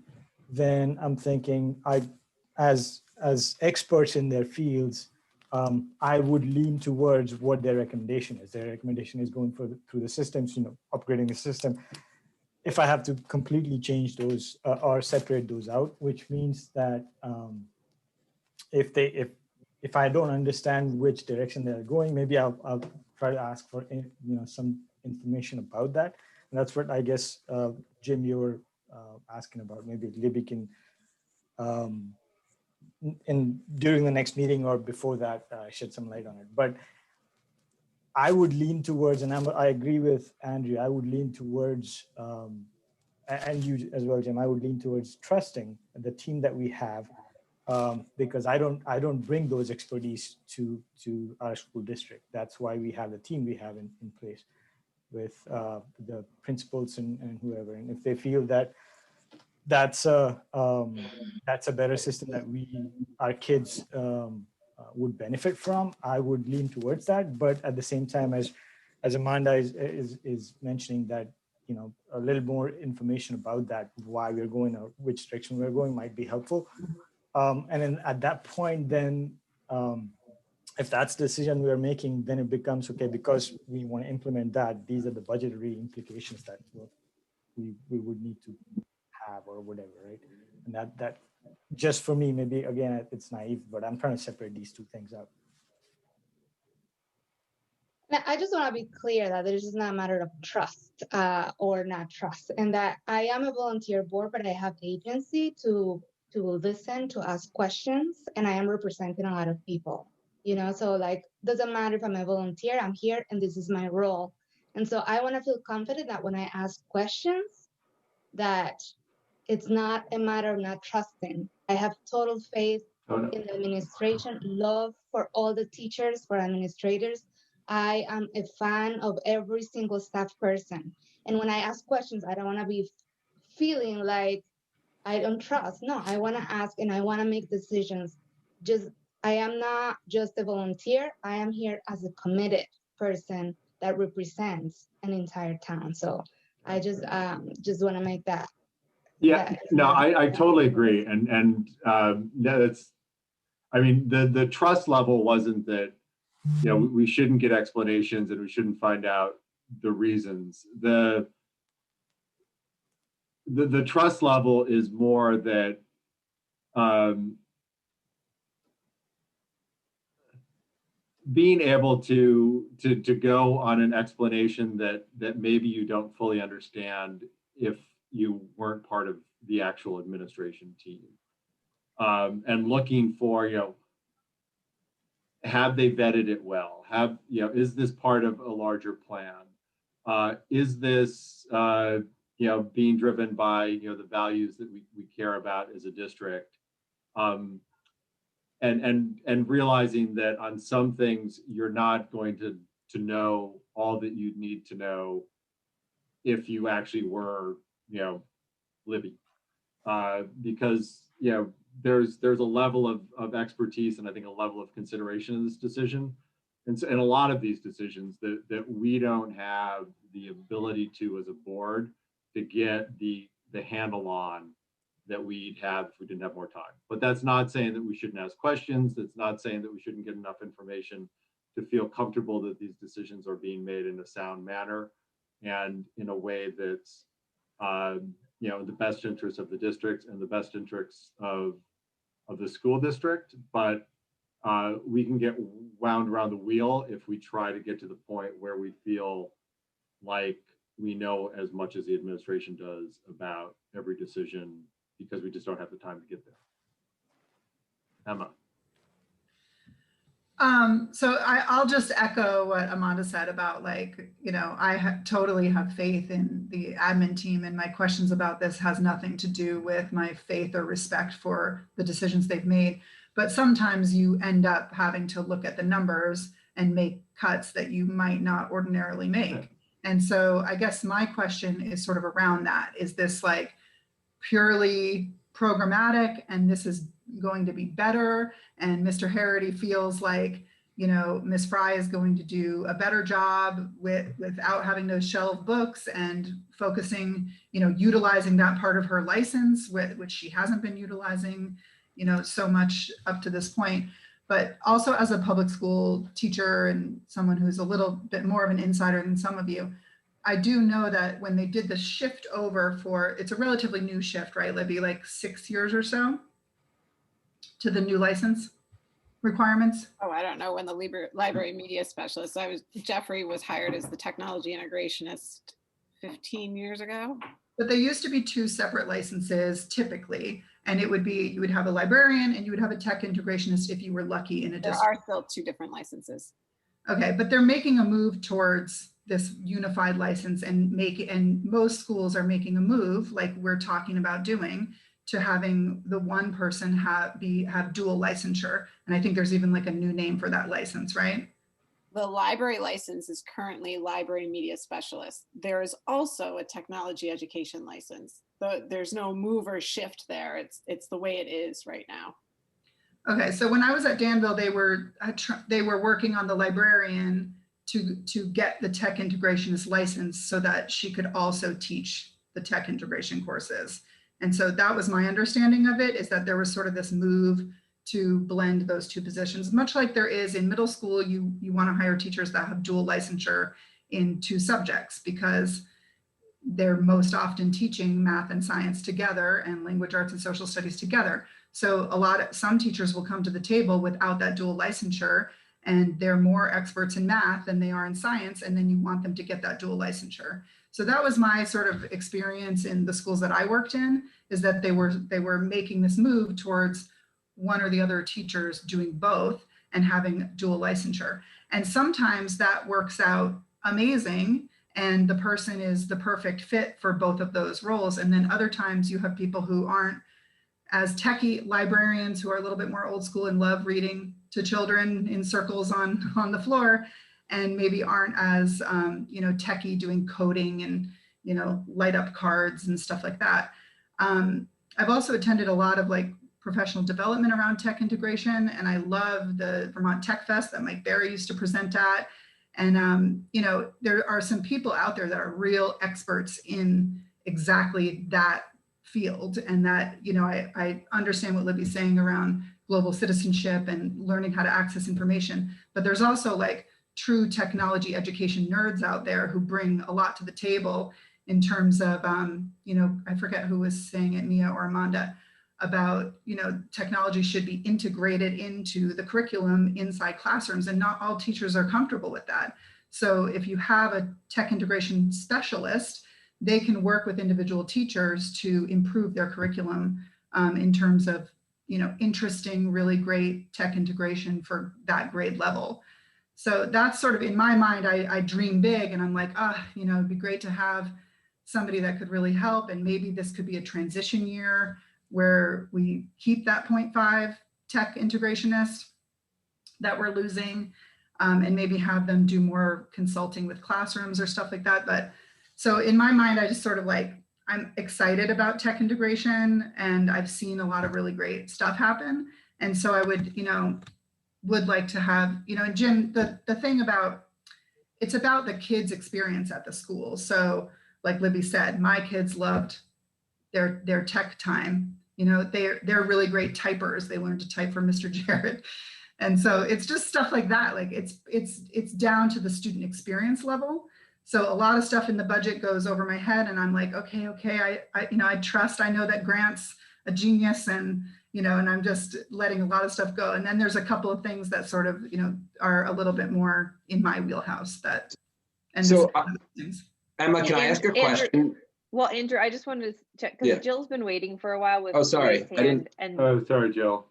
then I'm thinking as experts in their fields, I would lean towards what their recommendation is. Their recommendation is going through the systems, upgrading the system. If I have to completely change those or separate those out, which means that if I don't understand which direction they're going, maybe I'll try to ask for some information about that. And that's what I guess, Jim, you were asking about. Maybe Libby can, during the next meeting or before that, shed some light on it. But I would lean towards, and I agree with Andrew, I would lean towards, and you as well, Jim, I would lean towards trusting the team that we have, because I don't bring those expertise to our school district. That's why we have the team we have in place with the principals and whoever. And if they feel that that's a better system that our kids would benefit from, I would lean towards that. But at the same time, as Amanda is mentioning, that a little more information about that, why we're going or which direction we're going, might be helpful. And then at that point, then if that's the decision we're making, then it becomes okay, because we want to implement that. These are the budgetary implications that we would need to have or whatever, right? And that just for me, maybe again, it's naive, but I'm trying to separate these two things out. I just want to be clear that this is not a matter of trust or not trust, and that I am a volunteer board, but I have agency to listen, to ask questions, and I am representing a lot of people. You know, so like, doesn't matter if I'm a volunteer, I'm here, and this is my role. And so I want to feel confident that when I ask questions, that it's not a matter of not trusting. I have total faith in the administration, love for all the teachers, for administrators. I am a fan of every single staff person. And when I ask questions, I don't want to be feeling like I don't trust. No, I want to ask and I want to make decisions. Just, I am not just a volunteer. I am here as a committed person that represents an entire town. So I just want to make that. Yeah, no, I totally agree. And that's, I mean, the trust level wasn't that, you know, we shouldn't get explanations and we shouldn't find out the reasons. The trust level is more that being able to go on an explanation that maybe you don't fully understand if you weren't part of the actual administration team, and looking for, you know, have they vetted it well? Have, you know, is this part of a larger plan? Is this, you know, being driven by, you know, the values that we care about as a district? And realizing that on some things you're not going to know all that you need to know if you actually were, you know, Libby, because, you know, there's a level of expertise and I think a level of consideration in this decision, and so, and a lot of these decisions that we don't have the ability to as a board to get the handle on that we'd have if we didn't have more time. But that's not saying that we shouldn't ask questions. That's not saying that we shouldn't get enough information to feel comfortable that these decisions are being made in a sound manner and in a way that's, you know, in the best interest of the district and the best interests of the school district. But we can get wound around the wheel if we try to get to the point where we feel like we know as much as the administration does about every decision, because we just don't have the time to get there. Emma. So I'll just echo what Amanda said about, like, you know, I totally have faith in the admin team, and my questions about this has nothing to do with my faith or respect for the decisions they've made. But sometimes you end up having to look at the numbers and make cuts that you might not ordinarily make. And so I guess my question is sort of around that. Is this like purely programmatic and this is going to be better, and Mr. Harity feels like, you know, Ms. Fry is going to do a better job without having to shelve books and focusing, you know, utilizing that part of her license, which she hasn't been utilizing, you know, so much up to this point. But also as a public school teacher and someone who's a little bit more of an insider than some of you, I do know that when they did the shift over for, it's a relatively new shift, right, Libby, like 6 years or so to the new license requirements? Oh, I don't know when the library media specialist, Jeffrey was hired as the technology integrationist 15 years ago. But they used to be two separate licenses typically, and it would be, you would have a librarian and you would have a tech integrationist if you were lucky in a district. There are still two different licenses. Okay, but they're making a move towards this unified license, and most schools are making a move, like we're talking about doing, to having the one person have dual licensure. And I think there's even like a new name for that license, right? The library license is currently library media specialist. There is also a technology education license. There's no move or shift there. It's the way it is right now. Okay, so when I was at Danville, they were working on the librarian to get the tech integrationist license so that she could also teach the tech integration courses. And so that was my understanding of it, is that there was sort of this move to blend those two positions, much like there is in middle school. You want to hire teachers that have dual licensure in two subjects because they're most often teaching math and science together and language arts and social studies together. So some teachers will come to the table without that dual licensure, and they're more experts in math than they are in science, and then you want them to get that dual licensure. So that was my sort of experience in the schools that I worked in, is that they were making this move towards one or the other teachers doing both and having dual licensure. And sometimes that works out amazing, and the person is the perfect fit for both of those roles. And then other times you have people who aren't as techie, librarians who are a little bit more old school and love reading to children in circles on the floor, and maybe aren't as techie, doing coding and light up cards and stuff like that. I've also attended a lot of like professional development around tech integration, and I love the Vermont Tech Fest that Mike Barry used to present at. And there are some people out there that are real experts in exactly that field, and that I understand what Libby's saying around global citizenship and learning how to access information, but there's also like true technology education nerds out there who bring a lot to the table in terms of I forget who was saying it, Mia or Amanda, about technology should be integrated into the curriculum inside classrooms, and not all teachers are comfortable with that. So if you have a tech integration specialist, they can work with individual teachers to improve their curriculum in terms of interesting, really great tech integration for that grade level. So that's sort of, in my mind, I dream big, and I'm like, it'd be great to have somebody that could really help, and maybe this could be a transition year where we keep that 0.5 tech integrationist that we're losing, and maybe have them do more consulting with classrooms or stuff like that. But so in my mind, I just sort of like, I'm excited about tech integration, and I've seen a lot of really great stuff happen. And so I would like to have, and Jim, the thing about, it's about the kids' experience at the school. So like Libby said, my kids loved their tech time. They're really great typers. They learned to type from Mr. Jared. And so it's just stuff like that. Like it's down to the student experience level. So a lot of stuff in the budget goes over my head, and I'm like, okay, I trust, I know that Grant's a genius, and and I'm just letting a lot of stuff go. And then there's a couple of things that sort of are a little bit more in my wheelhouse. So Emma, can I ask a question? Well, Andrew, I just wanted to check, because Jill's been waiting for a while with sorry, I didn't. Oh, sorry, Jill.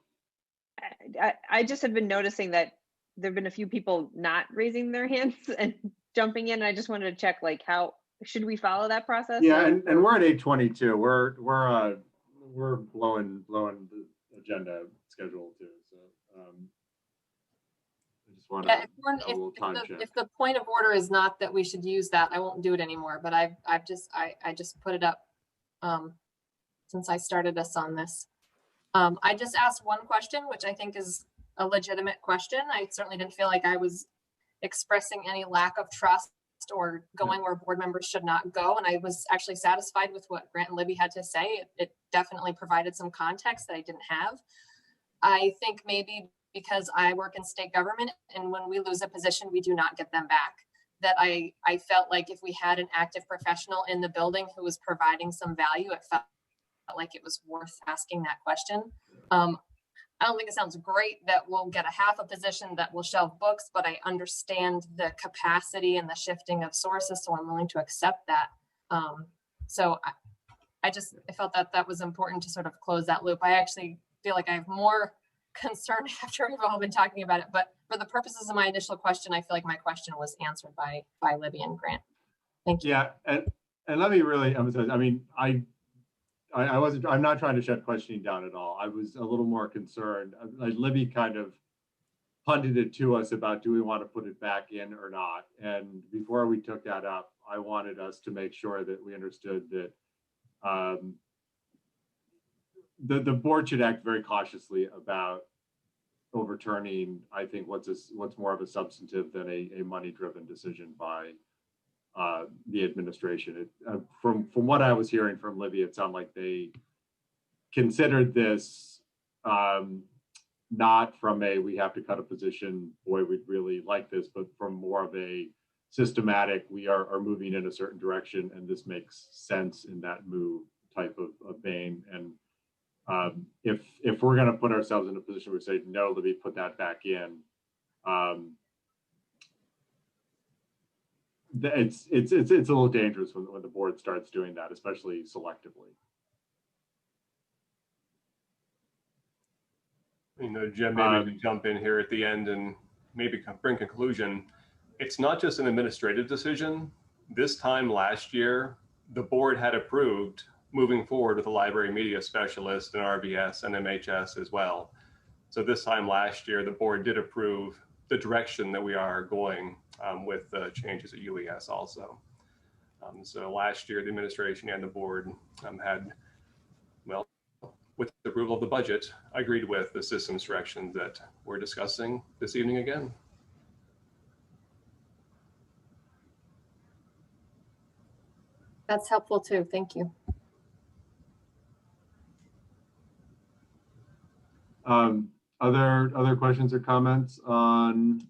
I just have been noticing that there have been a few people not raising their hands and jumping in. I just wanted to check, like, how should we follow that process? Yeah, and we're at 8:22. We're blowing the agenda schedule too. So I just want to if the point of order is not that we should use that, I won't do it anymore. But I just put it up since I started us on this. I just asked one question, which I think is a legitimate question. I certainly didn't feel like I was expressing any lack of trust or going where board members should not go. And I was actually satisfied with what Grant and Libby had to say. It definitely provided some context that I didn't have. I think maybe because I work in state government, and when we lose a position, we do not get them back, that I felt like if we had an active professional in the building who was providing some value, it felt like it was worth asking that question. I don't think it sounds great that we'll get a half a position that will shelve books, but I understand the capacity and the shifting of sources, so I'm willing to accept that. So I felt that was important to sort of close that loop. I actually feel like I have more concern after we've all been talking about it, but for the purposes of my initial question, I feel like my question was answered by Libby and Grant. Thank you. Yeah, and let me really emphasize, I mean, I'm not trying to shut questioning down at all. I was a little more concerned. Libby kind of punted it to us about, do we want to put it back in or not? And before we took that up, I wanted us to make sure that we understood that the board should act very cautiously about overturning, I think, what's more of a substantive than a money-driven decision by the administration. From what I was hearing from Libby, it sounded like they considered this not from we have to cut a position, boy, we'd really like this, but from more of a systematic, we are moving in a certain direction, and this makes sense in that move type of vein. And if we're going to put ourselves in a position where we say, no, Libby, put that back in, it's a little dangerous when the board starts doing that, especially selectively. You know, Jim, maybe we can jump in here at the end and maybe bring conclusion. It's not just an administrative decision. This time last year, the board had approved moving forward with a library media specialist and RVS and MHS as well. So this time last year, the board did approve the direction that we are going with the changes at UES also. So last year, the administration and the board had, well, with the approval of the budget, agreed with the systems direction that we're discussing this evening again. That's helpful too. Thank you. Other questions or comments on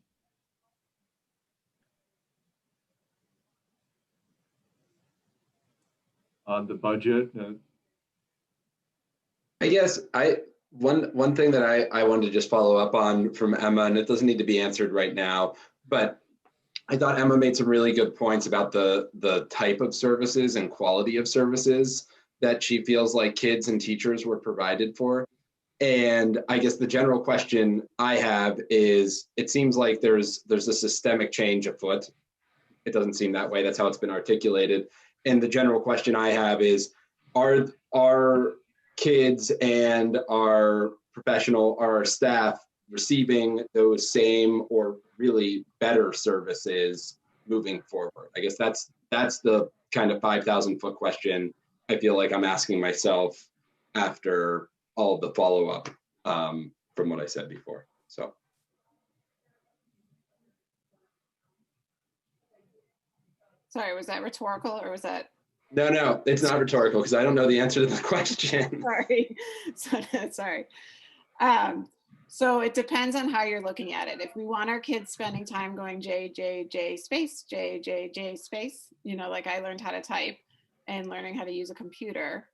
the budget? I guess one thing that I wanted to just follow up on from Emma, and it doesn't need to be answered right now, but I thought Emma made some really good points about the type of services and quality of services that she feels like kids and teachers were provided for. And I guess the general question I have is, it seems like there's a systemic change afoot. It doesn't seem that way. That's how it's been articulated. And the general question I have is, are kids and our our staff receiving those same or really better services moving forward? I guess that's the kind of 5,000-foot question I feel like I'm asking myself after all of the follow-up from what I said before. So. Sorry, was that rhetorical or was that? No, it's not rhetorical because I don't know the answer to the question. Sorry. Sorry. So it depends on how you're looking at it. If we want our kids spending time going J space, J space, you know, like I learned how to type and learning how to use a computer,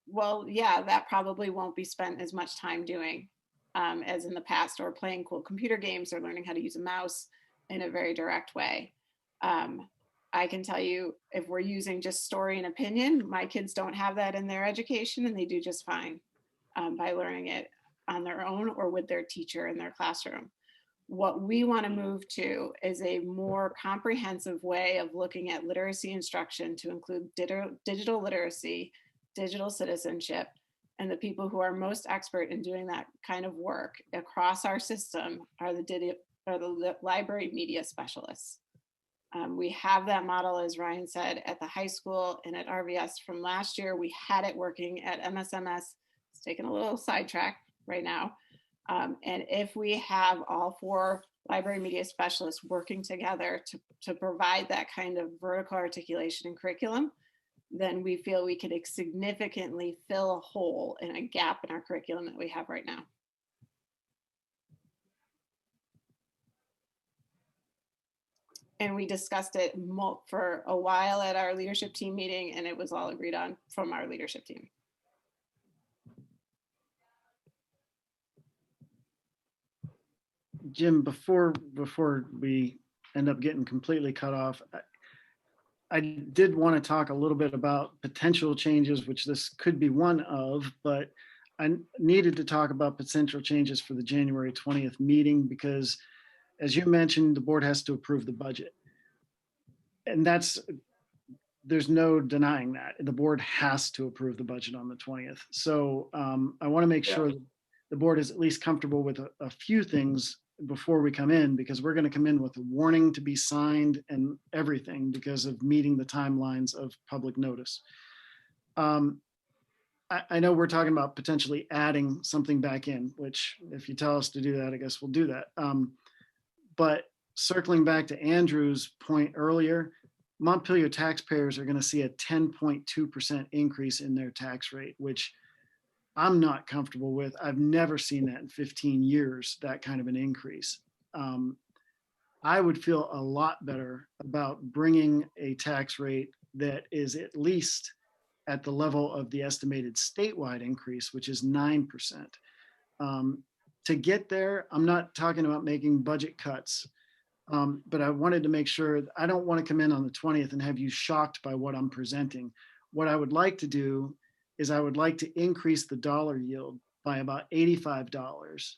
well, yeah, that probably won't be spent as much time doing as in the past, or playing cool computer games or learning how to use a mouse in a very direct way. I can tell you, if we're using just story and opinion, my kids don't have that in their education, and they do just fine by learning it on their own or with their teacher in their classroom. What we want to move to is a more comprehensive way of looking at literacy instruction to include digital literacy, digital citizenship, and the people who are most expert in doing that kind of work across our system are the library media specialists. We have that model, as Ryan said, at the high school and at RVS from last year. We had it working at MSMS. It's taken a little sidetrack right now. And if we have all 4 library media specialists working together to provide that kind of vertical articulation and curriculum, then we feel we could significantly fill a hole in a gap in our curriculum that we have right now. And we discussed it for a while at our leadership team meeting, and it was all agreed on from our leadership team. Jim, before we end up getting completely cut off, I did want to talk a little bit about potential changes, which this could be one of, but I needed to talk about potential changes for the January 20th meeting because, as you mentioned, the board has to approve the budget. And there's no denying that. The board has to approve the budget on the 20th. So I want to make sure that the board is at least comfortable with a few things before we come in, because we're going to come in with a warning to be signed and everything because of meeting the timelines of public notice. I know we're talking about potentially adding something back in, which if you tell us to do that, I guess we'll do that. But circling back to Andrew's point earlier, Montpelier taxpayers are going to see a 10.2% increase in their tax rate, which I'm not comfortable with. I've never seen that in 15 years, that kind of an increase. I would feel a lot better about bringing a tax rate that is at least at the level of the estimated statewide increase, which is 9%. to get there, I'm not talking about making budget cuts. But I wanted to make sure, I don't want to come in on the 20th and have you shocked by what I'm presenting. What I would like to do is I would like to increase the dollar yield by about $85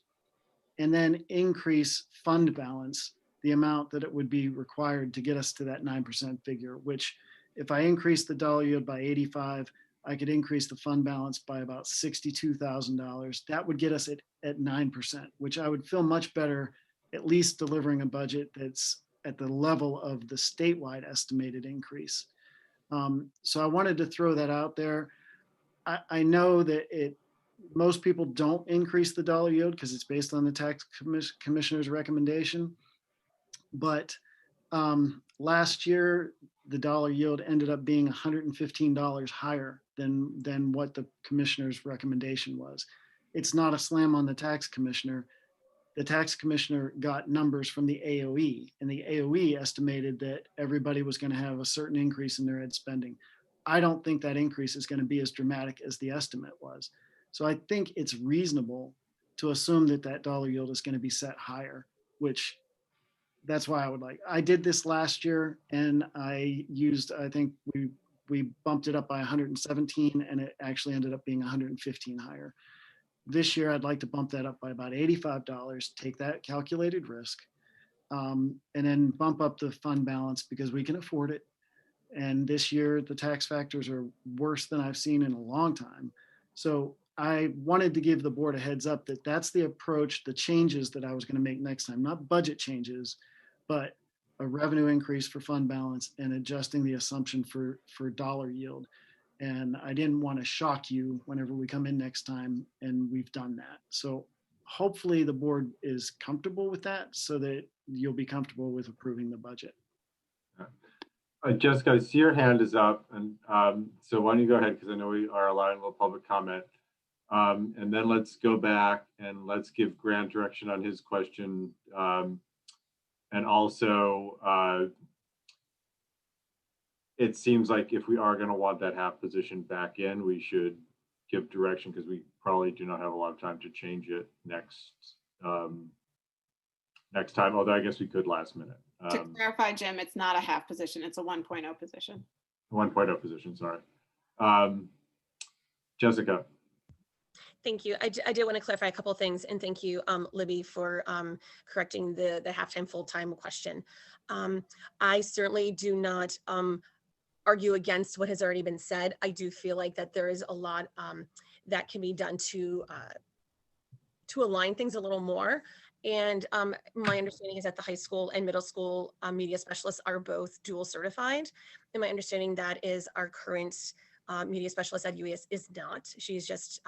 and then increase fund balance, the amount that it would be required to get us to that 9% figure, which if I increase the dollar yield by 85, I could increase the fund balance by about $62,000. That would get us at 9%, which I would feel much better, at least delivering a budget that's at the level of the statewide estimated increase. So I wanted to throw that out there. I know that most people don't increase the dollar yield because it's based on the tax commissioner's recommendation. But last year, the dollar yield ended up being $115 higher than what the commissioner's recommendation was. It's not a slam on the tax commissioner. The tax commissioner got numbers from the AOE, and the AOE estimated that everybody was going to have a certain increase in their ed spending. I don't think that increase is going to be as dramatic as the estimate was. So I think it's reasonable to assume that that dollar yield is going to be set higher, which that's why I did this last year, and I think we bumped it up by 117, and it actually ended up being 115 higher. This year, I'd like to bump that up by about $85, take that calculated risk, and then bump up the fund balance because we can afford it. And this year, the tax factors are worse than I've seen in a long time. So I wanted to give the board a heads up that that's the approach, the changes that I was going to make next time, not budget changes, but a revenue increase for fund balance and adjusting the assumption for dollar yield. And I didn't want to shock you whenever we come in next time, and we've done that. So hopefully the board is comfortable with that so that you'll be comfortable with approving the budget. Jessica, I see your hand is up, and so why don't you go ahead, because I know we are allowing a little public comment. And then let's go back and let's give Grant direction on his question. And also, it seems like if we are going to want that half position back in, we should give direction, because we probably do not have a lot of time to change it next time, although I guess we could last minute. To clarify, Jim, it's not a half position, it's a 1.0 position. 1.0 position, sorry. Jessica. Thank you. I did want to clarify a couple of things, and thank you, Libby, for correcting the halftime full-time question. I certainly do not argue against what has already been said. I do feel like that there is a lot that can be done to align things a little more. And my understanding is that the high school and middle school media specialists are both dual certified. And my understanding that is our current media specialist at UES is not. She's just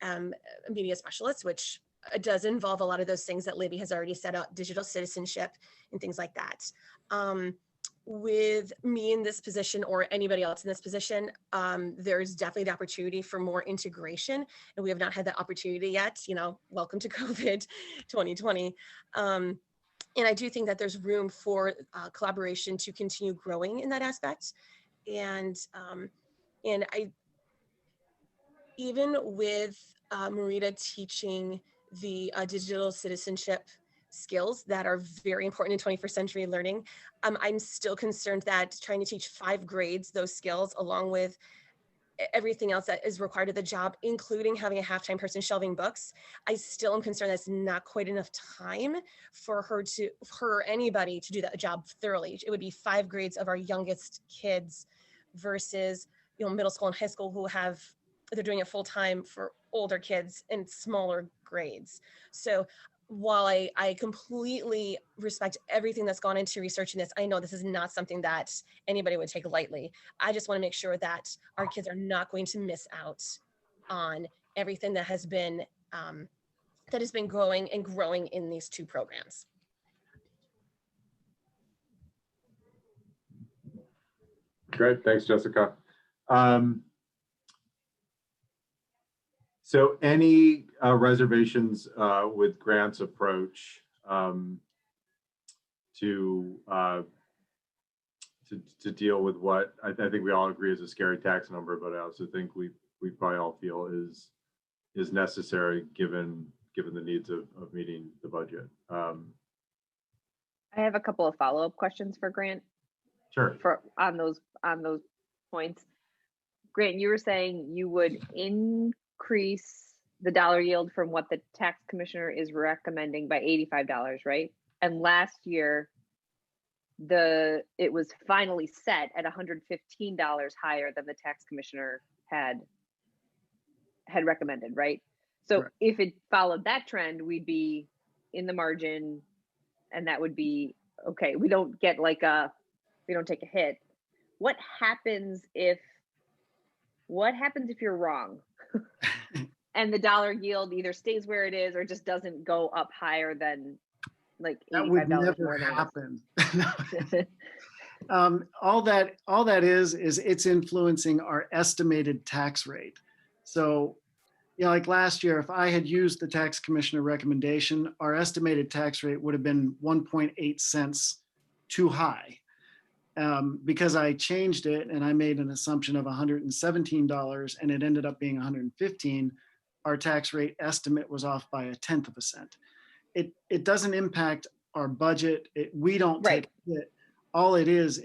a media specialist, which does involve a lot of those things that Libby has already set out, digital citizenship and things like that. With me in this position, or anybody else in this position, there's definitely the opportunity for more integration, and we have not had that opportunity yet. You know, welcome to COVID 2020. And I do think that there's room for collaboration to continue growing in that aspect. And I, even with Marita teaching the digital citizenship skills that are very important in 21st century learning, I'm still concerned that trying to teach 5 grades those skills, along with everything else that is required of the job, including having a halftime person shelving books, I still am concerned that's not quite enough time for her or anybody to do that job thoroughly. It would be 5 grades of our youngest kids versus, you know, middle school and high school who they're doing it full time for older kids in smaller grades. So while I completely respect everything that's gone into researching this, I know this is not something that anybody would take lightly. I just want to make sure that our kids are not going to miss out on everything that has been growing and growing in these 2 programs. Great, thanks, Jessica. So any reservations with Grant's approach to deal with what I think we all agree is a scary tax number, but I also think we probably all feel is necessary given given the needs of meeting the budget. I have a couple of follow-up questions for Grant. Sure. On those points. Grant, you were saying you would increase the dollar yield from what the tax commissioner is recommending by $85, right? And last year, it was finally set at $115 higher than the tax commissioner had recommended, right? So Correct. if it followed that trend, we'd be in the margin, and that would be okay. We don't take a hit. What happens if you're wrong and the dollar yield either stays where it is or just doesn't go up higher than like $85 that would never more than happen. All that is it's influencing our estimated tax rate. So, like last year, if I had used the tax commissioner recommendation, our estimated tax rate would have been 1.8 cents too high. Because I changed it and I made an assumption of $117 and it ended up being $115, our tax rate estimate was off by 1/10 of a cent. It doesn't impact our budget. We don't take it. All it is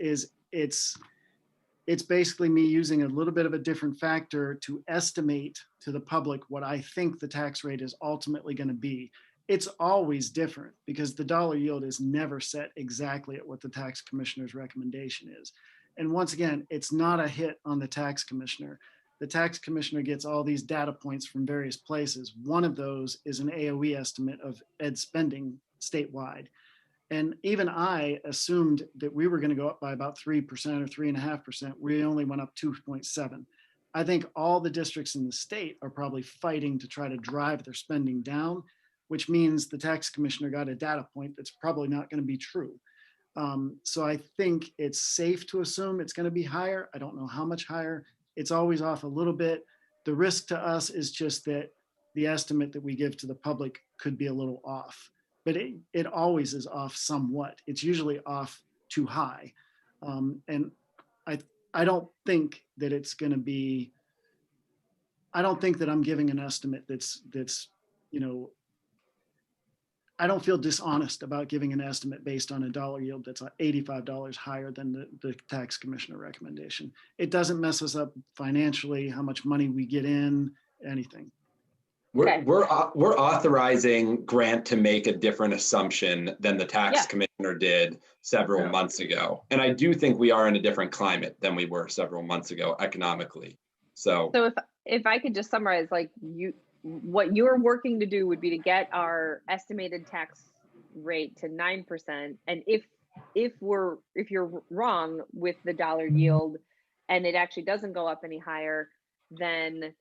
it's basically me using a little bit of a different factor to estimate to the public what I think the tax rate is ultimately going to be. It's always different because the dollar yield is never set exactly at what the tax commissioner's recommendation is. And once again, it's not a hit on the tax commissioner. The tax commissioner gets all these data points from various places. One of those is an AOE estimate of ed spending statewide. And even I assumed that we were going to go up by about 3% or 3.5%. We only went up 2.7. I think all the districts in the state are probably fighting to try to drive their spending down, which means the tax commissioner got a data point that's probably not going to be true. So I think it's safe to assume it's going to be higher. I don't know how much higher. It's always off a little bit. The risk to us is just that the estimate that we give to the public could be a little off, but it always is off somewhat. It's usually off too high. And I don't think that it's going to be, I don't think that I'm giving an estimate that's, I don't feel dishonest about giving an estimate based on a dollar yield that's $85 higher than the tax commissioner recommendation. It doesn't mess us up financially, how much money we get in, anything. We're authorizing Grant to make a different assumption than the tax commissioner did several months ago. And I do think we are in a different climate than we were several months ago economically. So if I could just summarize, like what you're working to do would be to get our estimated tax rate to 9%. And if you're wrong with the dollar yield and it actually doesn't go up any higher, then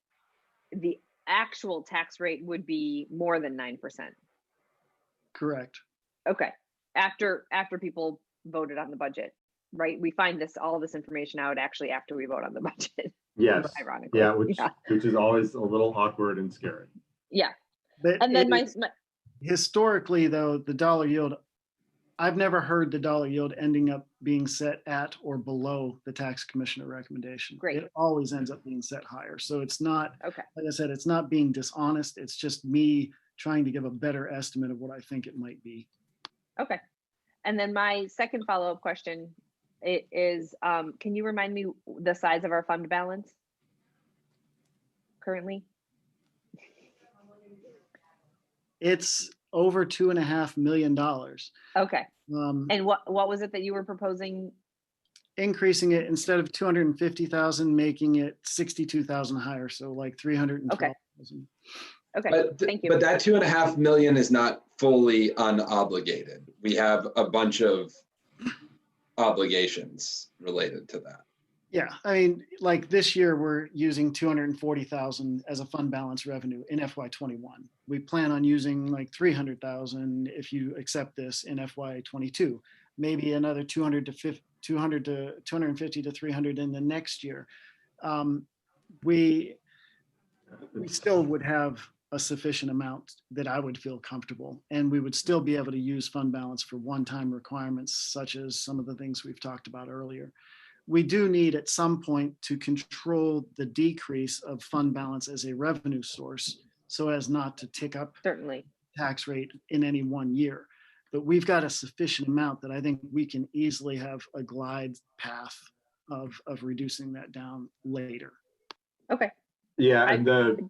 the actual tax rate would be more than 9%. Correct. Okay. After people voted on the budget, right? We find all this information out actually after we vote on the budget. Yes. Ironically. Yeah, which is always a little awkward and scary. Yeah. But and then historically though, the dollar yield, I've never heard the dollar yield ending up being set at or below the tax commissioner recommendation. Great. It always ends up being set higher. So it's not, okay. Like I said, it's not being dishonest. It's just me trying to give a better estimate of what I think it might be. Okay. And then my second follow-up question is, can you remind me the size of our fund balance currently? It's over $2.5 million. Okay. And what was it that you were proposing? Increasing it instead of 250,000, making it 62,000 higher. So like 312,000. Okay. Thank you. But that $2.5 million is not fully unobligated. We have a bunch of obligations related to that. Yeah, I mean, like this year we're using 240,000 as a fund balance revenue in FY21. We plan on using like 300,000 if you accept this in FY22. Maybe another 250 to 300 in the next year. We still would have a sufficient amount that I would feel comfortable, and we would still be able to use fund balance for one-time requirements, such as some of the things we've talked about earlier. We do need at some point to control the decrease of fund balance as a revenue source so as not to tick up Certainly. tax rate in any one year. But we've got a sufficient amount that I think we can easily have a glide path of reducing that down later. Okay. Yeah, I- and the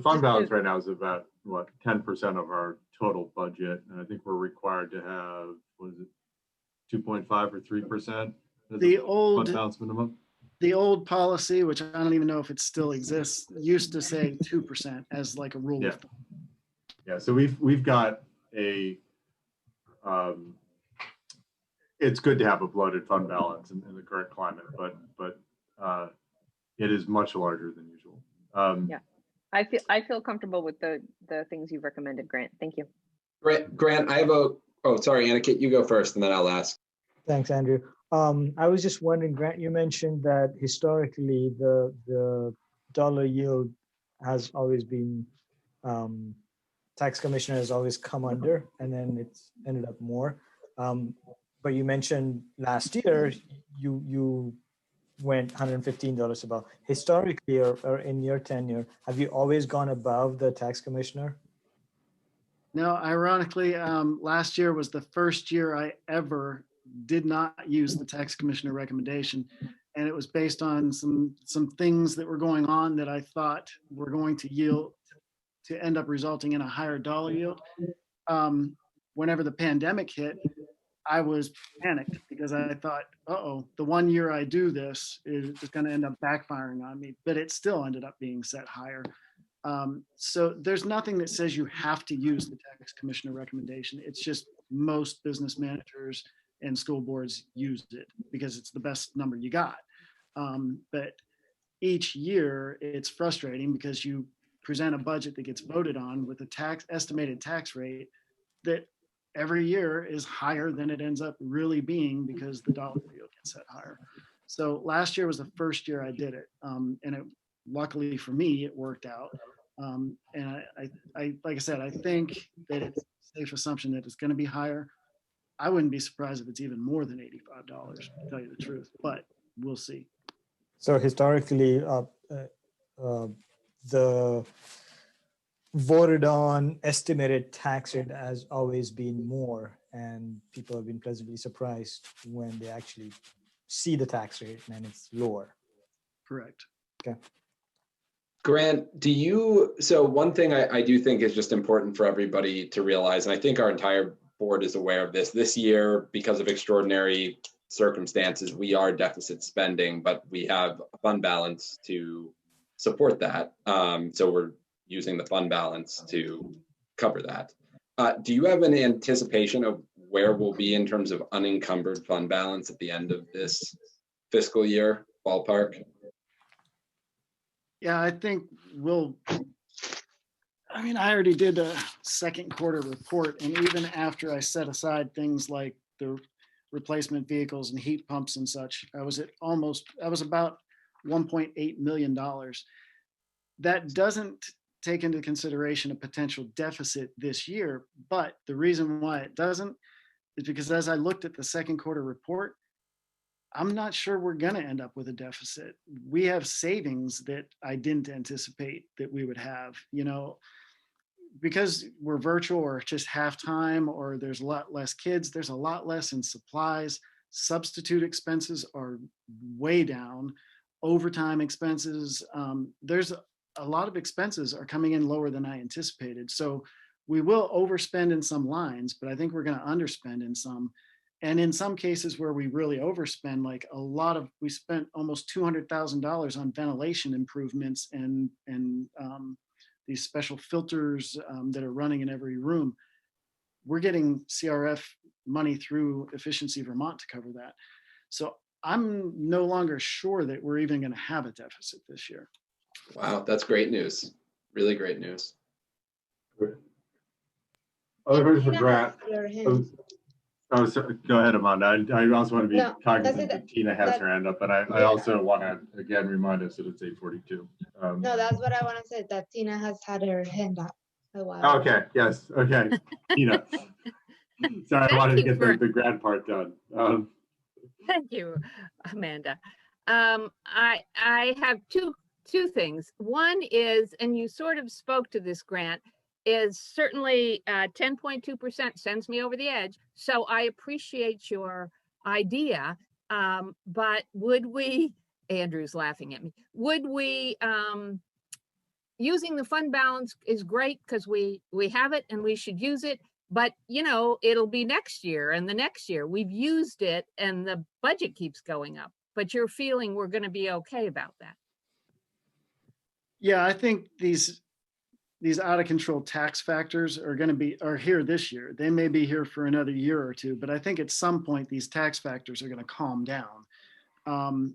fund just balance to- right now is about, what, 10% of our total budget, and I think we're required to have, what is it, 2.5 or 3%? The old fund balance minimum. The old policy, which I don't even know if it still exists, used to say 2% as like a rule of thumb. Yeah, so we've got a, it's good to have a bloated fund balance in the current climate, but it is much larger than usual. Yeah, I feel comfortable with the things you've recommended, Grant. Thank you. Grant, I have oh, sorry, Annika, you go first and then I'll ask. Thanks, Andrew. I was just wondering, Grant, you mentioned that historically the dollar yield has always been, tax commissioner has always come under, and then it's ended up more. But you mentioned last year you went $115 above. Historically, or in your tenure, have you always gone above the tax commissioner? No, ironically, last year was the first year I ever did not use the tax commissioner recommendation. And it was based on some things that were going on that I thought were going to end up resulting in a higher dollar yield. Whenever the pandemic hit, I was panicked because I thought, uh-oh, the one year I do this is going to end up backfiring on me, but it still ended up being set higher. So there's nothing that says you have to use the tax commissioner recommendation. It's just most business managers and school boards use it because it's the best number you got. But each year it's frustrating because you present a budget that gets voted on with a estimated tax rate that every year is higher than it ends up really being because the dollar yield gets set higher. So last year was the first year I did it. And it, luckily for me, it worked out. And I like I said, I think that it's a safe assumption that it's going to be higher. I wouldn't be surprised if it's even more than $85, to tell you the truth, but we'll see. So historically, the voted on estimated tax rate has always been more, and people have been pleasantly surprised when they actually see the tax rate and it's lower. Correct. Okay. Grant, so one thing I do think is just important for everybody to realize, and I think our entire board is aware of this year, because of extraordinary circumstances, we are deficit spending, but we have a fund balance to support that. So we're using the fund balance to cover that. Do you have an anticipation of where we'll be in terms of unencumbered fund balance at the end of this fiscal year, ballpark? Yeah, I think I already did a second quarter report, and even after I set aside things like the replacement vehicles and heat pumps and such, I was about $1.8 million. That doesn't take into consideration a potential deficit this year, but the reason why it doesn't is because as I looked at the second quarter report, I'm not sure we're going to end up with a deficit. We have savings that I didn't anticipate that we would have, because we're virtual or just half-time, or there's a lot less kids, there's a lot less in supplies. Substitute expenses are way down. Overtime expenses, there's a lot of expenses are coming in lower than I anticipated. So we will overspend in some lines, but I think we're going to underspend in some. And in some cases where we really overspend, we spent almost $200,000 on ventilation improvements and these special filters that are running in every room. We're getting CRF money through Efficiency Vermont to cover that. So I'm no longer sure that we're even going to have a deficit this year. Wow, that's great news. Really great news. Other question for Grant. Go ahead, Amanda. I also want to be cognizant that Tina has her hand up, but I also want to again remind us that it's 8:42. No, that's what I want to say, that Tina has had her hand up a while. Okay, yes, okay. Tina. Sorry, I wanted to get the Grant part done. Thank you, Amanda. I have two two things. One is, and you sort of spoke to this, Grant, is certainly 10.2% sends me over the edge. So I appreciate your idea. But would we, Andrew's laughing at me, would we, using the fund balance is great because we have it and we should use it. But, you know, it'll be next year and the next year. We've used it and the budget keeps going up. But you're feeling we're going to be okay about that. Yeah, I think these out of control tax factors are here this year. They may be here for another year or two, but I think at some point these tax factors are going to calm down.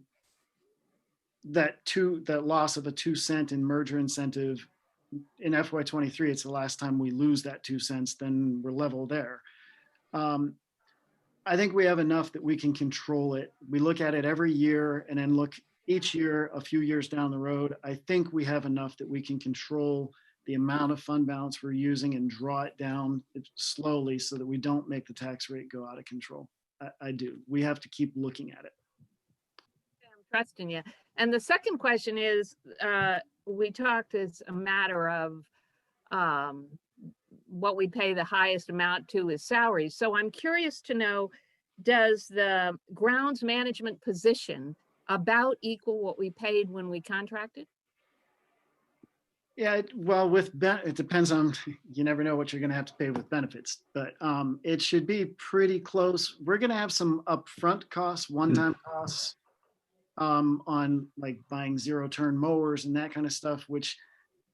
That loss of a 2-cent in merger incentive in FY23, it's the last time we lose that 2 cents, then we're level there. I think we have enough that we can control it. We look at it every year and then look each year, a few years down the road. I think we have enough that we can control the amount of fund balance we're using and draw it down slowly so that we don't make the tax rate go out of control. I do. We have to keep looking at it. I'm trusting you. And the second question is, we talked as a matter of what we pay the highest amount to is salaries. So I'm curious to know, does the grounds management position about equal what we paid when we contracted? Yeah, well, it depends on, you never know what you're going to have to pay with benefits, but it should be pretty close. We're going to have some upfront costs, one-time costs on like buying zero-turn mowers and that kind of stuff, which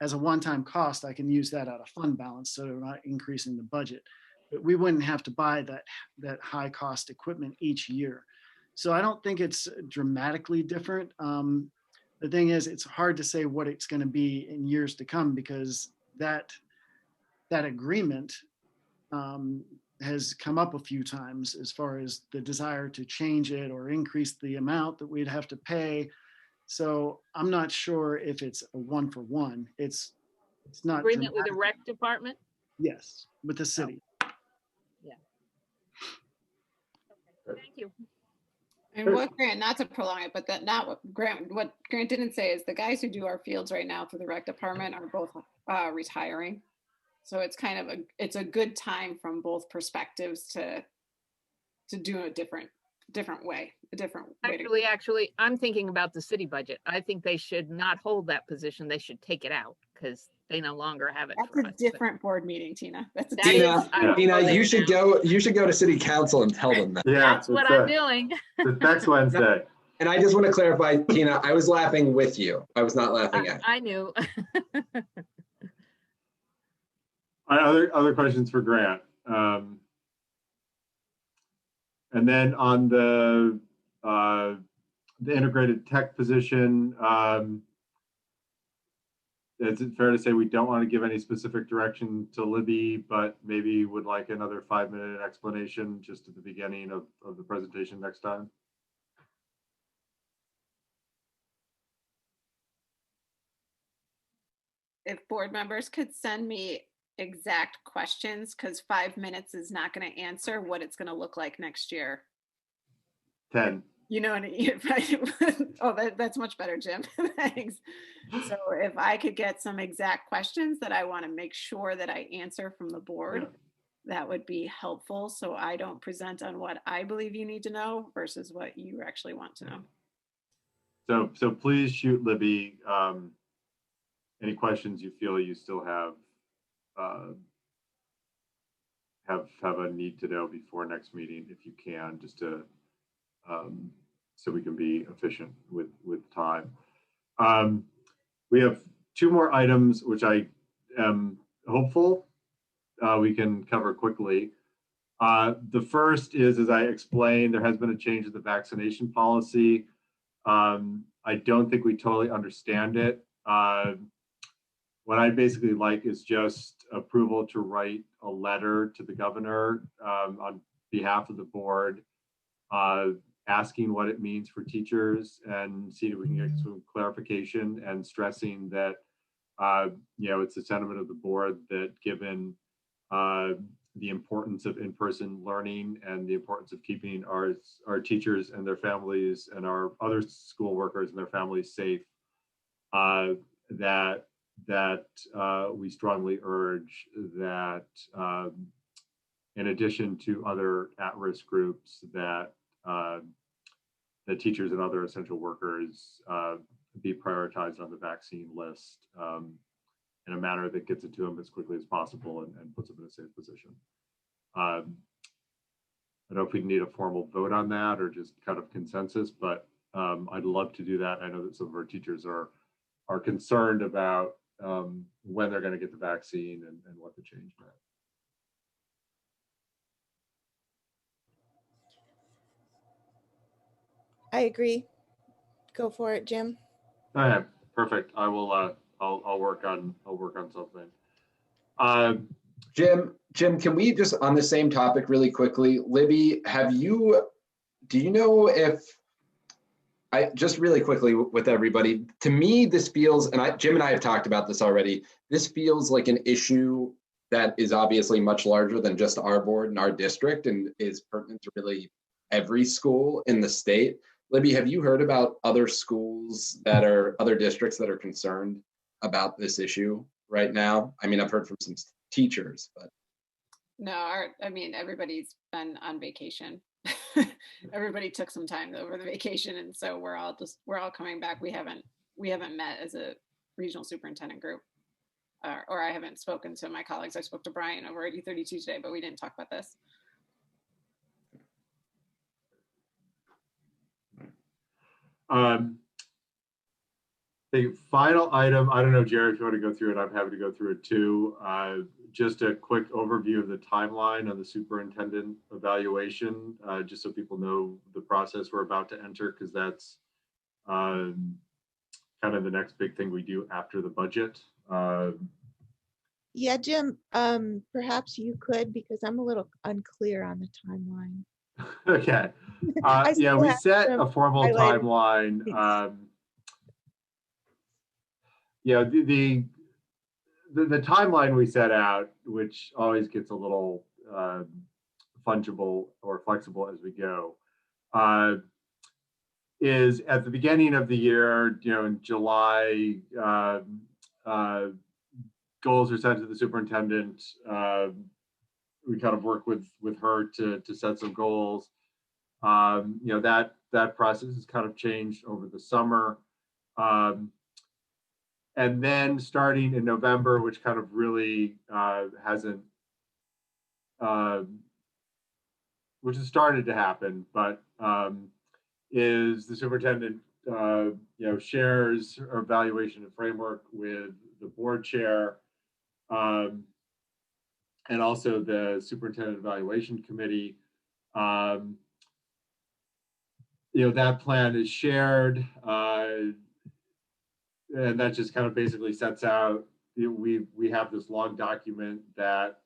as a one-time cost, I can use that out of fund balance, so we're not increasing the budget. But we wouldn't have to buy that high-cost equipment each year. So I don't think it's dramatically different. The thing is, it's hard to say what it's going to be in years to come because that agreement has come up a few times as far as the desire to change it or increase the amount that we'd have to pay. So I'm not sure if it's a 1-for-1. It's not agreement with the rec department. Yes, with the city. Yeah. Okay. Thank you. And what Grant, not to prolong it, but what Grant didn't say is the guys who do our fields right now through the rec department are both retiring. So it's kind of it's a good time from both perspectives to do a different way, Actually, I'm thinking about the city budget. I think they should not hold that position. They should take it out because they no longer have it. That's a different board meeting, Tina. That's Tina, you should go to city council and tell them that. Yeah, that's what I'm doing. It's next Wednesday. And I just want to clarify, Tina, I was laughing with you. I was not laughing at you. I knew. Other questions for Grant. And then on the integrated tech position, is it fair to say we don't want to give any specific direction to Libby, but maybe would like another 5-minute explanation just at the beginning of the presentation next time? If board members could send me exact questions, because 5 minutes is not going to answer what it's going to look like next year. 10. You know what I mean? Oh, that's much better, Jim. Thanks. So if I could get some exact questions that I want to make sure that I answer from the board, that would be helpful. So I don't present on what I believe you need to know versus what you actually want to know. So please shoot Libby any questions you feel you still have a need to know before next meeting, if you can, just to so we can be efficient with time. We have 2 more items, which I am hopeful we can cover quickly. The first is, as I explained, there has been a change in the vaccination policy. I don't think we totally understand it. What I basically like is just approval to write a letter to the governor on behalf of the board, asking what it means for teachers and see if we can get some clarification, and stressing that, it's the sentiment of the board that given the importance of in-person learning and the importance of keeping our teachers and their families and our other school workers and their families safe, that we strongly urge that in addition to other at-risk groups, that the teachers and other essential workers be prioritized on the vaccine list in a manner that gets it to them as quickly as possible and puts them in a safe position. I don't know if we need a formal vote on that or just kind of consensus, but I'd love to do that. I know that some of our teachers are concerned about when they're going to get the vaccine and what the change meant. I agree. Go for it, Jim. All right, perfect. I will. I'll work on something. Jim, can we just on the same topic really quickly? Libby, do you know if just really quickly with everybody, to me, this feels, and Jim and I have talked about this already, this feels like an issue that is obviously much larger than just our board and our district and is pertinent to really every school in the state. Libby, have you heard about other schools other districts that are concerned about this issue right now? I mean, I've heard from some teachers, but. No, everybody's been on vacation. Everybody took some time over the vacation, and so we're all coming back. We haven't met as a regional superintendent group, or I haven't spoken to my colleagues. I spoke to Brian over at E32 today, but we didn't talk about this. The final item, I don't know, Jared, if you want to go through it, I'm happy to go through it too. Just a quick overview of the timeline on the superintendent evaluation, just so people know the process we're about to enter, because that's kind of the next big thing we do after the budget. Yeah, Jim, perhaps you could, because I'm a little unclear on the timeline. Okay. Yeah, we set a formal timeline. Yeah, the timeline we set out, which always gets a little fungible or flexible as we go, is at the beginning of the year, in July, goals are sent to the superintendent. We kind of work with her to set some goals. That process has kind of changed over the summer. And then starting in November, which kind of really which has started to happen, but is the superintendent, shares her evaluation and framework with the board chair and also the superintendent evaluation committee. That plan is shared. And that just kind of basically sets out, we have this long document that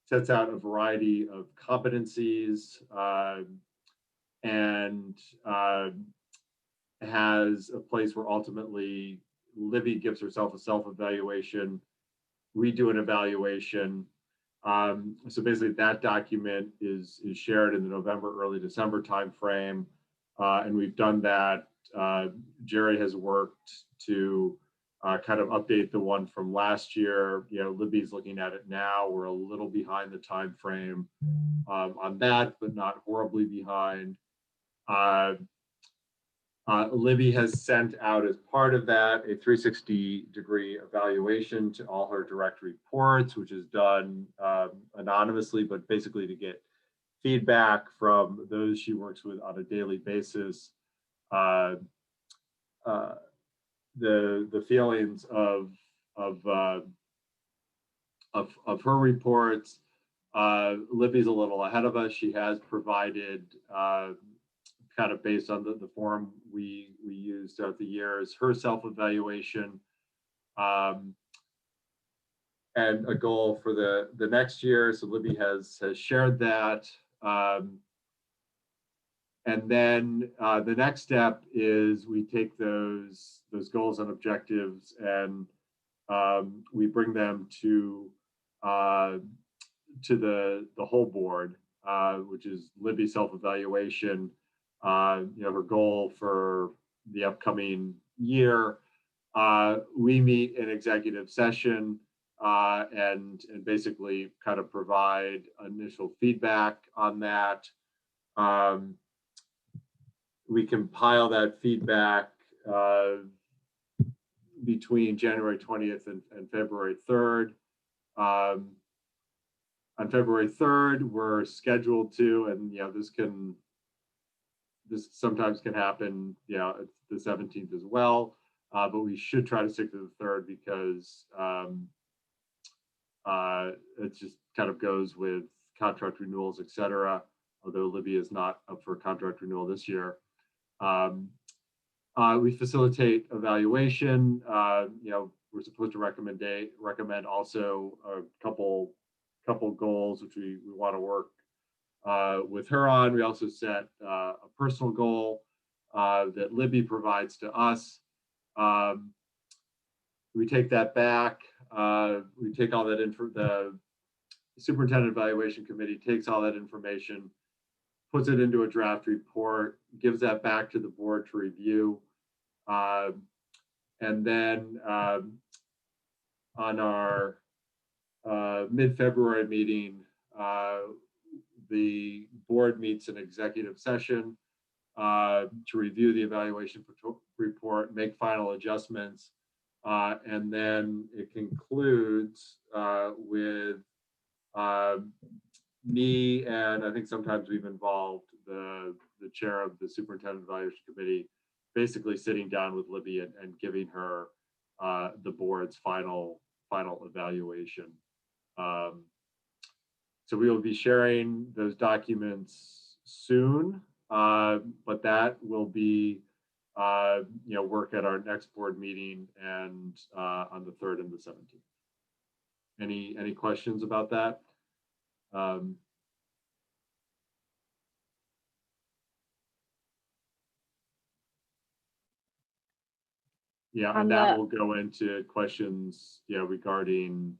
sets out a variety of competencies and has a place where ultimately Libby gives herself a self-evaluation, we do an evaluation. So basically that document is shared in the November, early December timeframe. And we've done that. Jerry has worked to kind of update the one from last year. Libby's looking at it now. We're a little behind the time frame on that, but not horribly behind. Libby has sent out as part of that a 360-degree evaluation to all her direct reports, which is done anonymously, but basically to get feedback from those she works with on a daily basis. The feelings of her reports. Libby's a little ahead of us. She has provided, kind of based on the form we used throughout the years, her self-evaluation and a goal for the next year. So Libby has shared that. And then the next step is we take those goals and objectives and we bring them to the whole board, which is Libby's self-evaluation. Her goal for the upcoming year, we meet in executive session and basically kind of provide initial feedback on that. We compile that feedback between January 20th and February 3rd. On February 3rd, we're scheduled to, and this sometimes can happen, it's the 17th as well, but we should try to stick to the 3rd because it just kind of goes with contract renewals, et cetera, although Libby is not up for contract renewal this year. We facilitate evaluation. We're supposed to recommend also a couple goals which we want to work with her on. We also set a personal goal that Libby provides to us. We take that back. We take all that the Superintendent Evaluation Committee takes all that information, puts it into a draft report, gives that back to the board to review. And then on our mid-February meeting, the board meets an executive session to review the evaluation report, make final adjustments, and then it concludes with me, and I think sometimes we've involved the chair of the Superintendent Evaluation Committee, basically sitting down with Libby and giving her the board's final evaluation. So we will be sharing those documents soon, but that will be work at our next board meeting and on the 3rd and the 17th. Any questions about that? Yeah, and that will go into questions, regarding,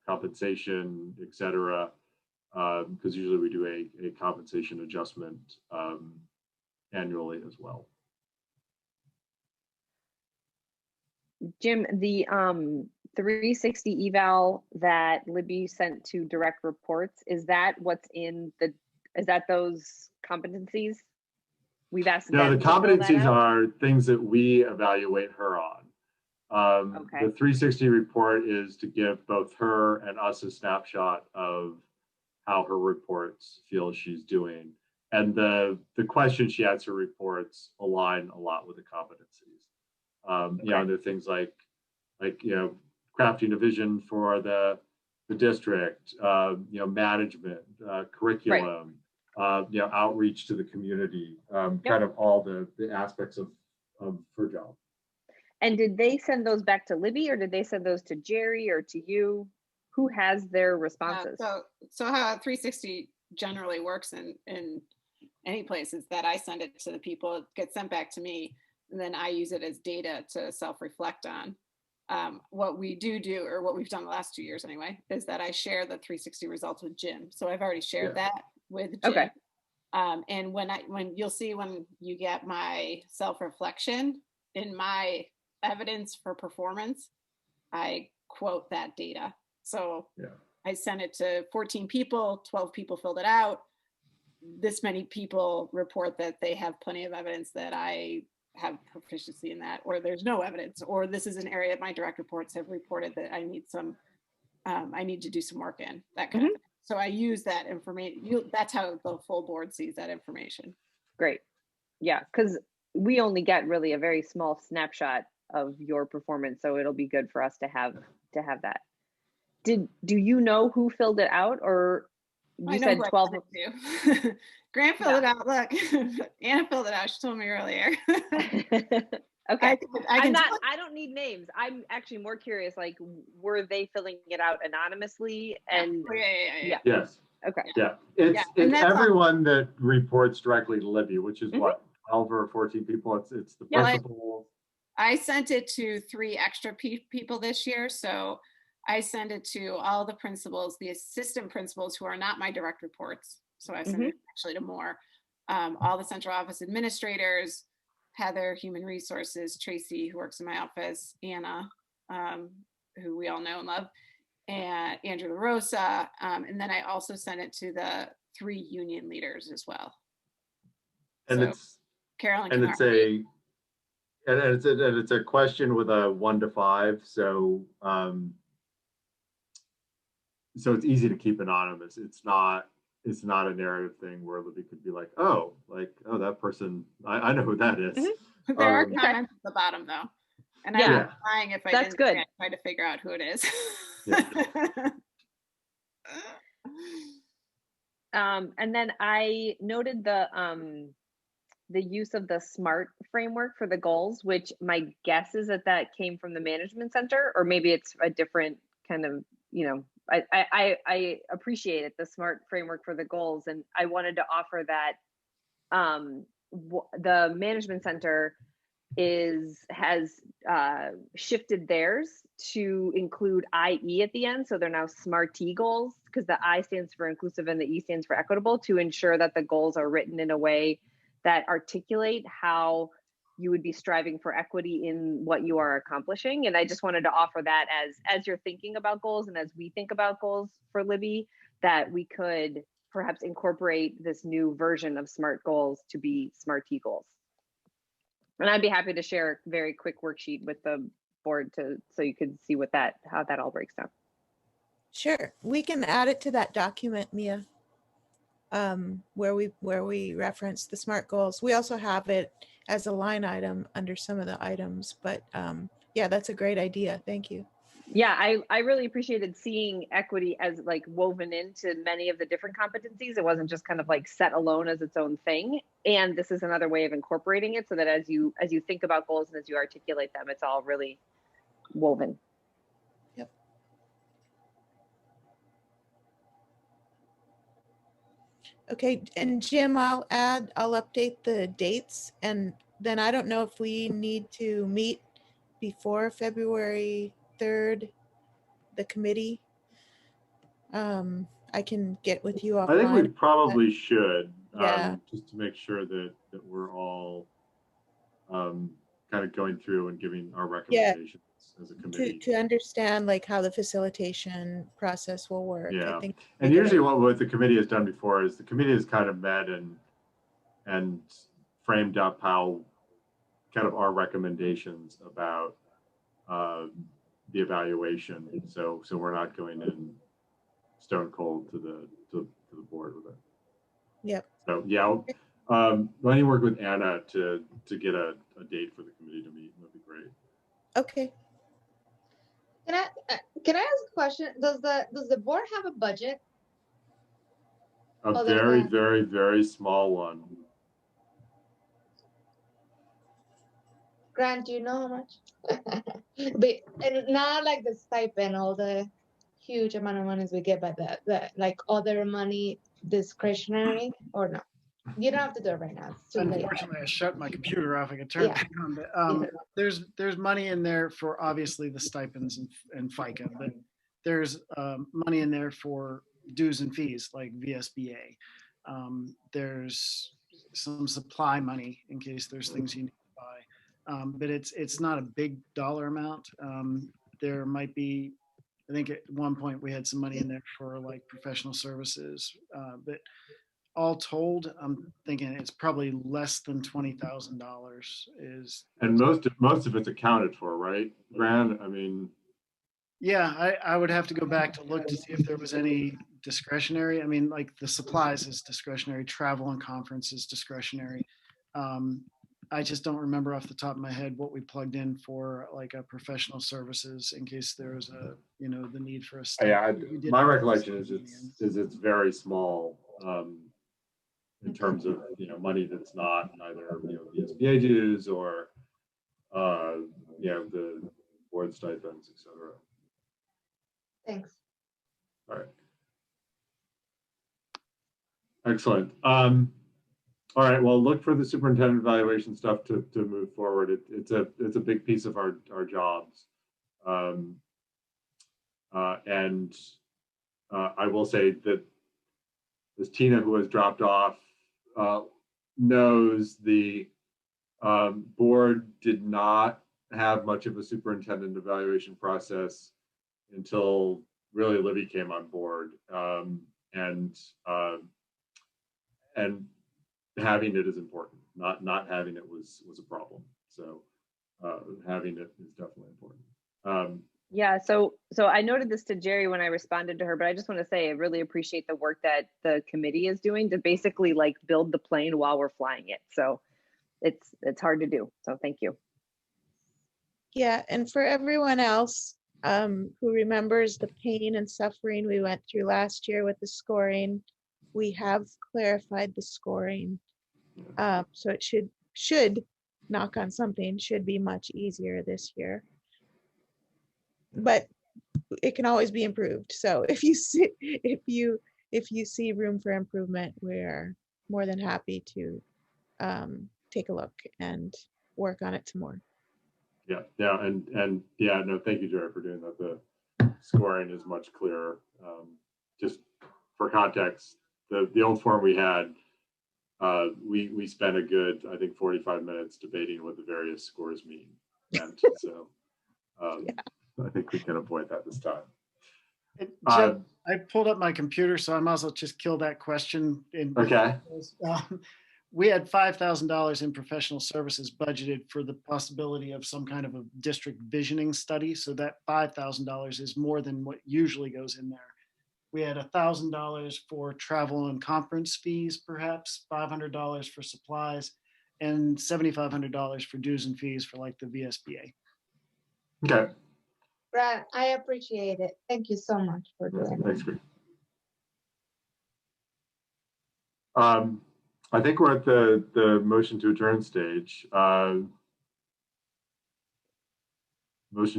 compensation, et cetera, because usually we do a compensation adjustment annually as well. Jim, the 360 eval that Libby sent to direct reports, is that what's in is that those competencies? We've asked. No, the competencies are things that we evaluate her on. Okay. The 360 report is to give both her and us a snapshot of how her reports feel she's doing. And the questions she answers reports align a lot with the competencies. And there are things like crafting a vision for the district, management, curriculum, outreach to the community, kind of all the aspects of her job. And did they send those back to Libby, or did they send those to Jerry or to you? Who has their responses? So how 360 generally works in any place is that I send it to the people, it gets sent back to me, and then I use it as data to self-reflect on. What we do, or what we've done the last 2 years anyway, is that I share the 360 results with Jim. So I've already shared that with Jim. Okay. And when you'll see when you get my self-reflection in my evidence for performance, I quote that data. So I sent it to 14 people, 12 people filled it out. This many people report that they have plenty of evidence that I have proficiency in that, or there's no evidence, or this is an area my direct reports have reported that I need I need to do some work in, that kind of thing. So I use that information. That's how the full board sees that information. Great. Yeah, because we only get really a very small snapshot of your performance, so it'll be good for us to have that. Do you know who filled it out, or you said 12? Grant filled it out. Look, Anna filled it out. She told me earlier. Okay. I don't need names. I'm actually more curious, like, were they filling it out anonymously? And yeah. Yes. Okay. Yeah. It's everyone that reports directly to Libby, which is what, 12 or 14 people. It's the principal. I sent it to 3 extra people this year. So I send it to all the principals, the assistant principals who are not my direct reports. So I send it actually to more, all the central office administrators, Heather, Human Resources, Tracy, who works in my office, Anna, who we all know and love, and Andrew LaRosa. And then I also sent it to the 3 union leaders as well. And So, it's Carolyn, and it's a question with a 1 to 5. So so it's easy to keep anonymous. It's not a narrative thing where Libby could be like, oh, that person, I know who that is. Mm-hmm. There are comments at the bottom though. And yeah, I was lying if I that's didn't good. try to figure out who it is. Yeah. And then I noted the use of the SMART framework for the goals, which my guess is that came from the management center, or maybe it's a different kind of, I appreciate it, the SMART framework for the goals. And I wanted to offer that the management center has shifted theirs to include IE at the end. So they're now SMART-E goals, because the I stands for inclusive and the E stands for equitable, to ensure that the goals are written in a way that articulate how you would be striving for equity in what you are accomplishing. And I just wanted to offer that as you're thinking about goals, and as we think about goals for Libby, that we could perhaps incorporate this new version of SMART goals to be SMART-E goals. And I'd be happy to share a very quick worksheet with the board so you could see how that all breaks down. Sure, we can add it to that document, Mia, where we reference the SMART goals. We also have it as a line item under some of the items, but yeah, that's a great idea. Thank you. Yeah, I really appreciated seeing equity as like woven into many of the different competencies. It wasn't just kind of like set alone as its own thing. And this is another way of incorporating it so that as you think about goals and as you articulate them, it's all really woven. Yep. Okay, and Jim, I'll update the dates, and then I don't know if we need to meet before February 3rd, the committee. I can get with you offline. I think we probably should, yeah, just to make sure that we're all kind of going through and giving our recommendations as a committee. to understand like how the facilitation process will work. Yeah, I think and usually what the committee has done before is the committee has kind of met and framed up how kind of our recommendations about the evaluation. So we're not going in stone cold to the board with it. Yep. So yeah, why don't you work with Anna to get a date for the committee to meet? That'd be great. Okay. Can I ask a question? Does the board have a budget? A very, very, very small one. Grant, do you know how much? But and not like the stipend, all the huge amount of monies we get, but the like other money discretionary, or no? You don't have to do it right now. It's too late. Unfortunately, I shut my computer off. I could turn it on, but there's money in there for obviously the stipends and FICA, but there's money in there for dues and fees like VSBA. There's some supply money in case there's things you need to buy, but it's not a big dollar amount. There might be, I think at one point we had some money in there for like professional services, but all told, I'm thinking it's probably less than $20,000 is. And most of it's accounted for, right, Grant? I mean. Yeah, I would have to go back to look to see if there was any discretionary. I mean, like the supplies is discretionary, travel and conference is discretionary. I just don't remember off the top of my head what we plugged in for like a professional services in case there was a, the need for a study. Yeah, my recollection is it's very small in terms of money that's not either VSBA dues or the board stipends, etc. Thanks. All right. Excellent. All right. Well, look for the superintendent evaluation stuff to move forward. It's a big piece of our jobs. And I will say that this Tina who has dropped off knows the Board did not have much of a superintendent evaluation process until really Libby came on board, and having it is important. Not having it was a problem. So having it is definitely important. Yeah, so I noted this to Jerry when I responded to her, but I just want to say I really appreciate the work that the committee is doing to basically like build the plane while we're flying it. So it's hard to do. So thank you. Yeah, and for everyone else who remembers the pain and suffering we went through last year with the scoring, we have clarified the scoring. So it should knock on something, should be much easier this year. But it can always be improved. So if you see room for improvement, we're more than happy to take a look and work on it some more. Yeah, and yeah, no, thank you, Jerry, for doing that. The scoring is much clearer. Just for context, the old form we had, we spent a good, I think, 45 minutes debating what the various scores mean. And so I think we can avoid that this time. Jim, I pulled up my computer, so I might as well just kill that question. Okay. We had $5,000 in professional services budgeted for the possibility of some kind of a district visioning study. So that $5,000 is more than what usually goes in there. We had $1,000 for travel and conference fees, perhaps $500 for supplies, and $7,500 for dues and fees for like the VSBA. Okay. Brad, I appreciate it. Thank you so much for doing it. Thanks, Greg. I think we're at the motion to adjourn stage. Motion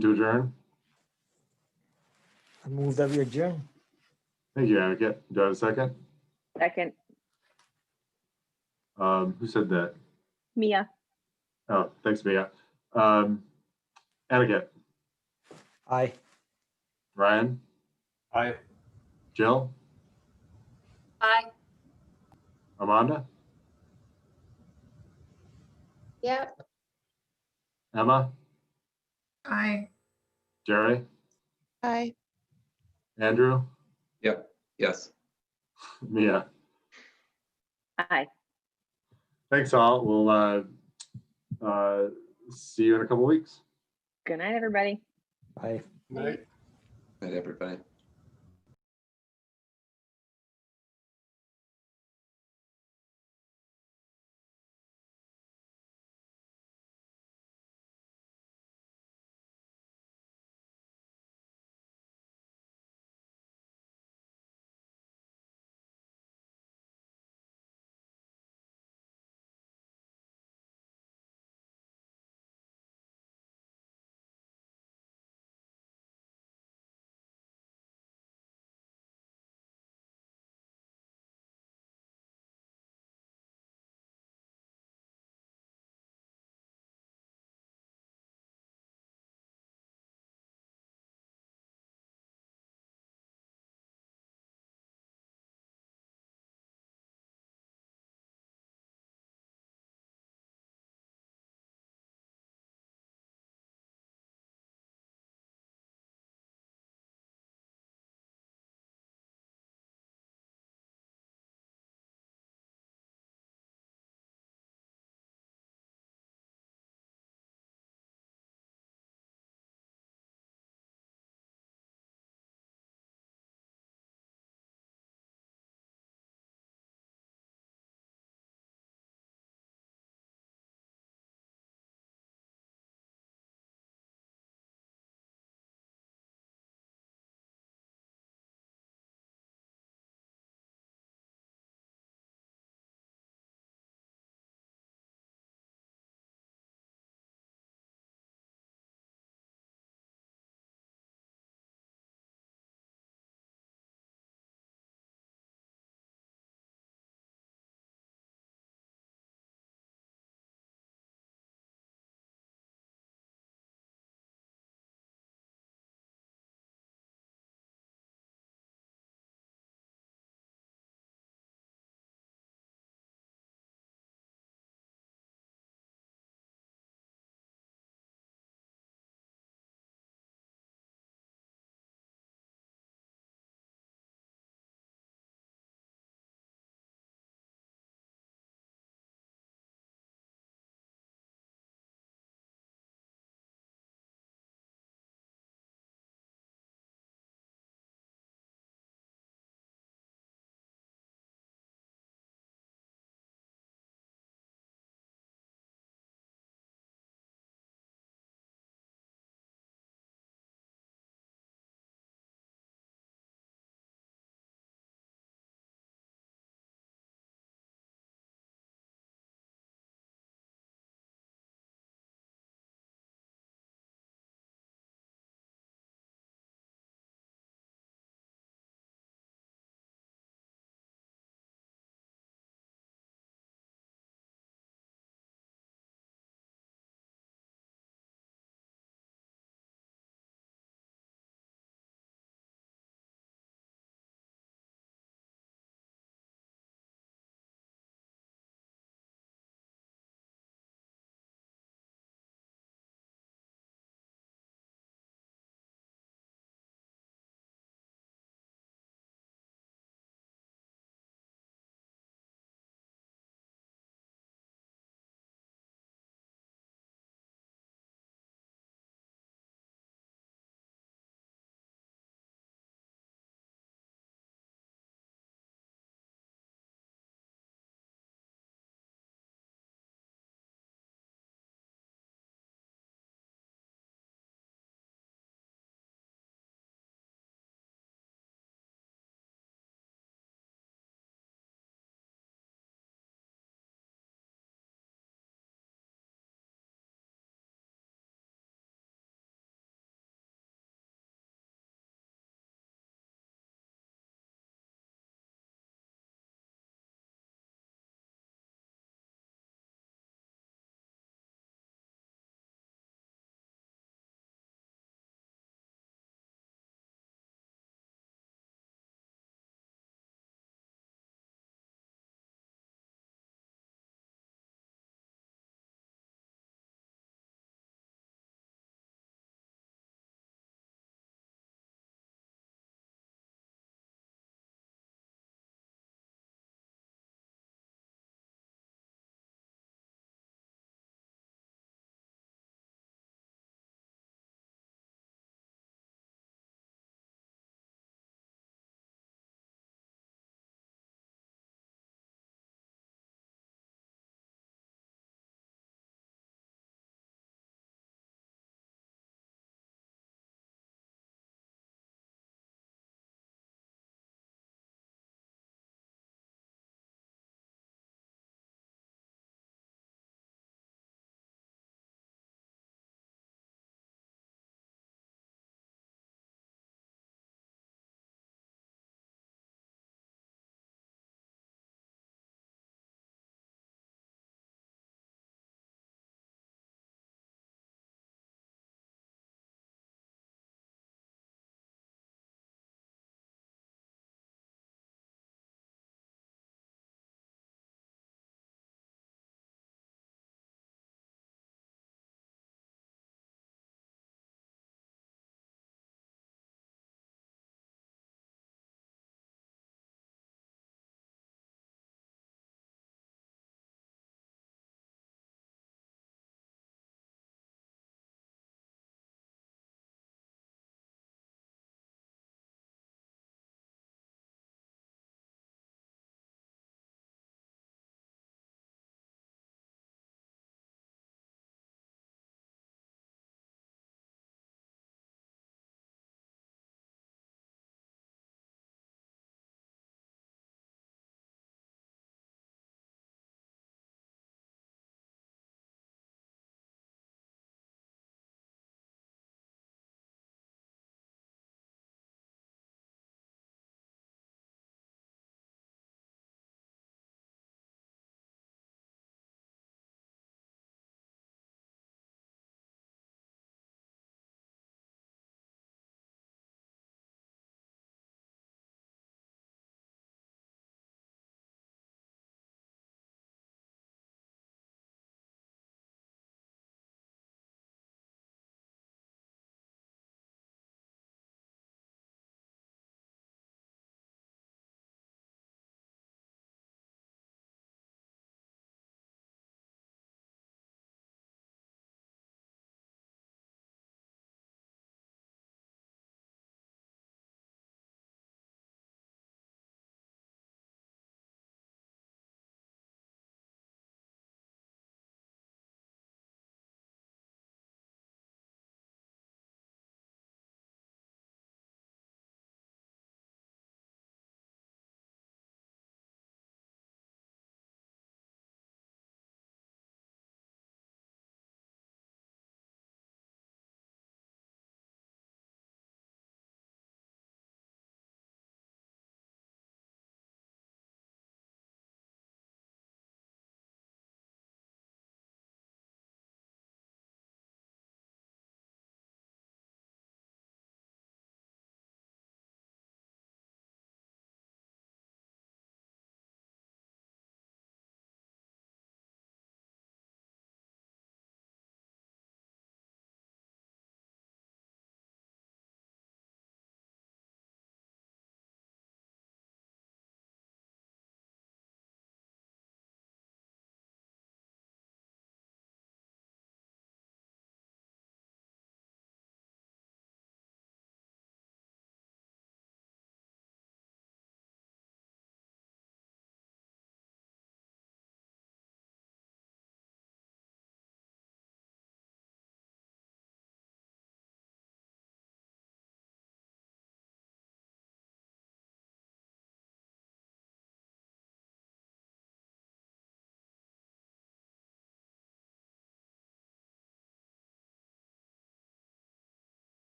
to adjourn. I move that we adjourn. Thank you, Annika. Do I have a second? Second. Who said that? Mia. Oh, thanks, Mia. Annika. Aye. Ryan. Aye. Jill. Aye. Amanda. Yep. Emma. Aye. Jerry. Aye. Andrew. Yep. Yes. Mia. Aye. Thanks all. We'll see you in a couple weeks. Good night, everybody. Aye. Night. Night, everybody.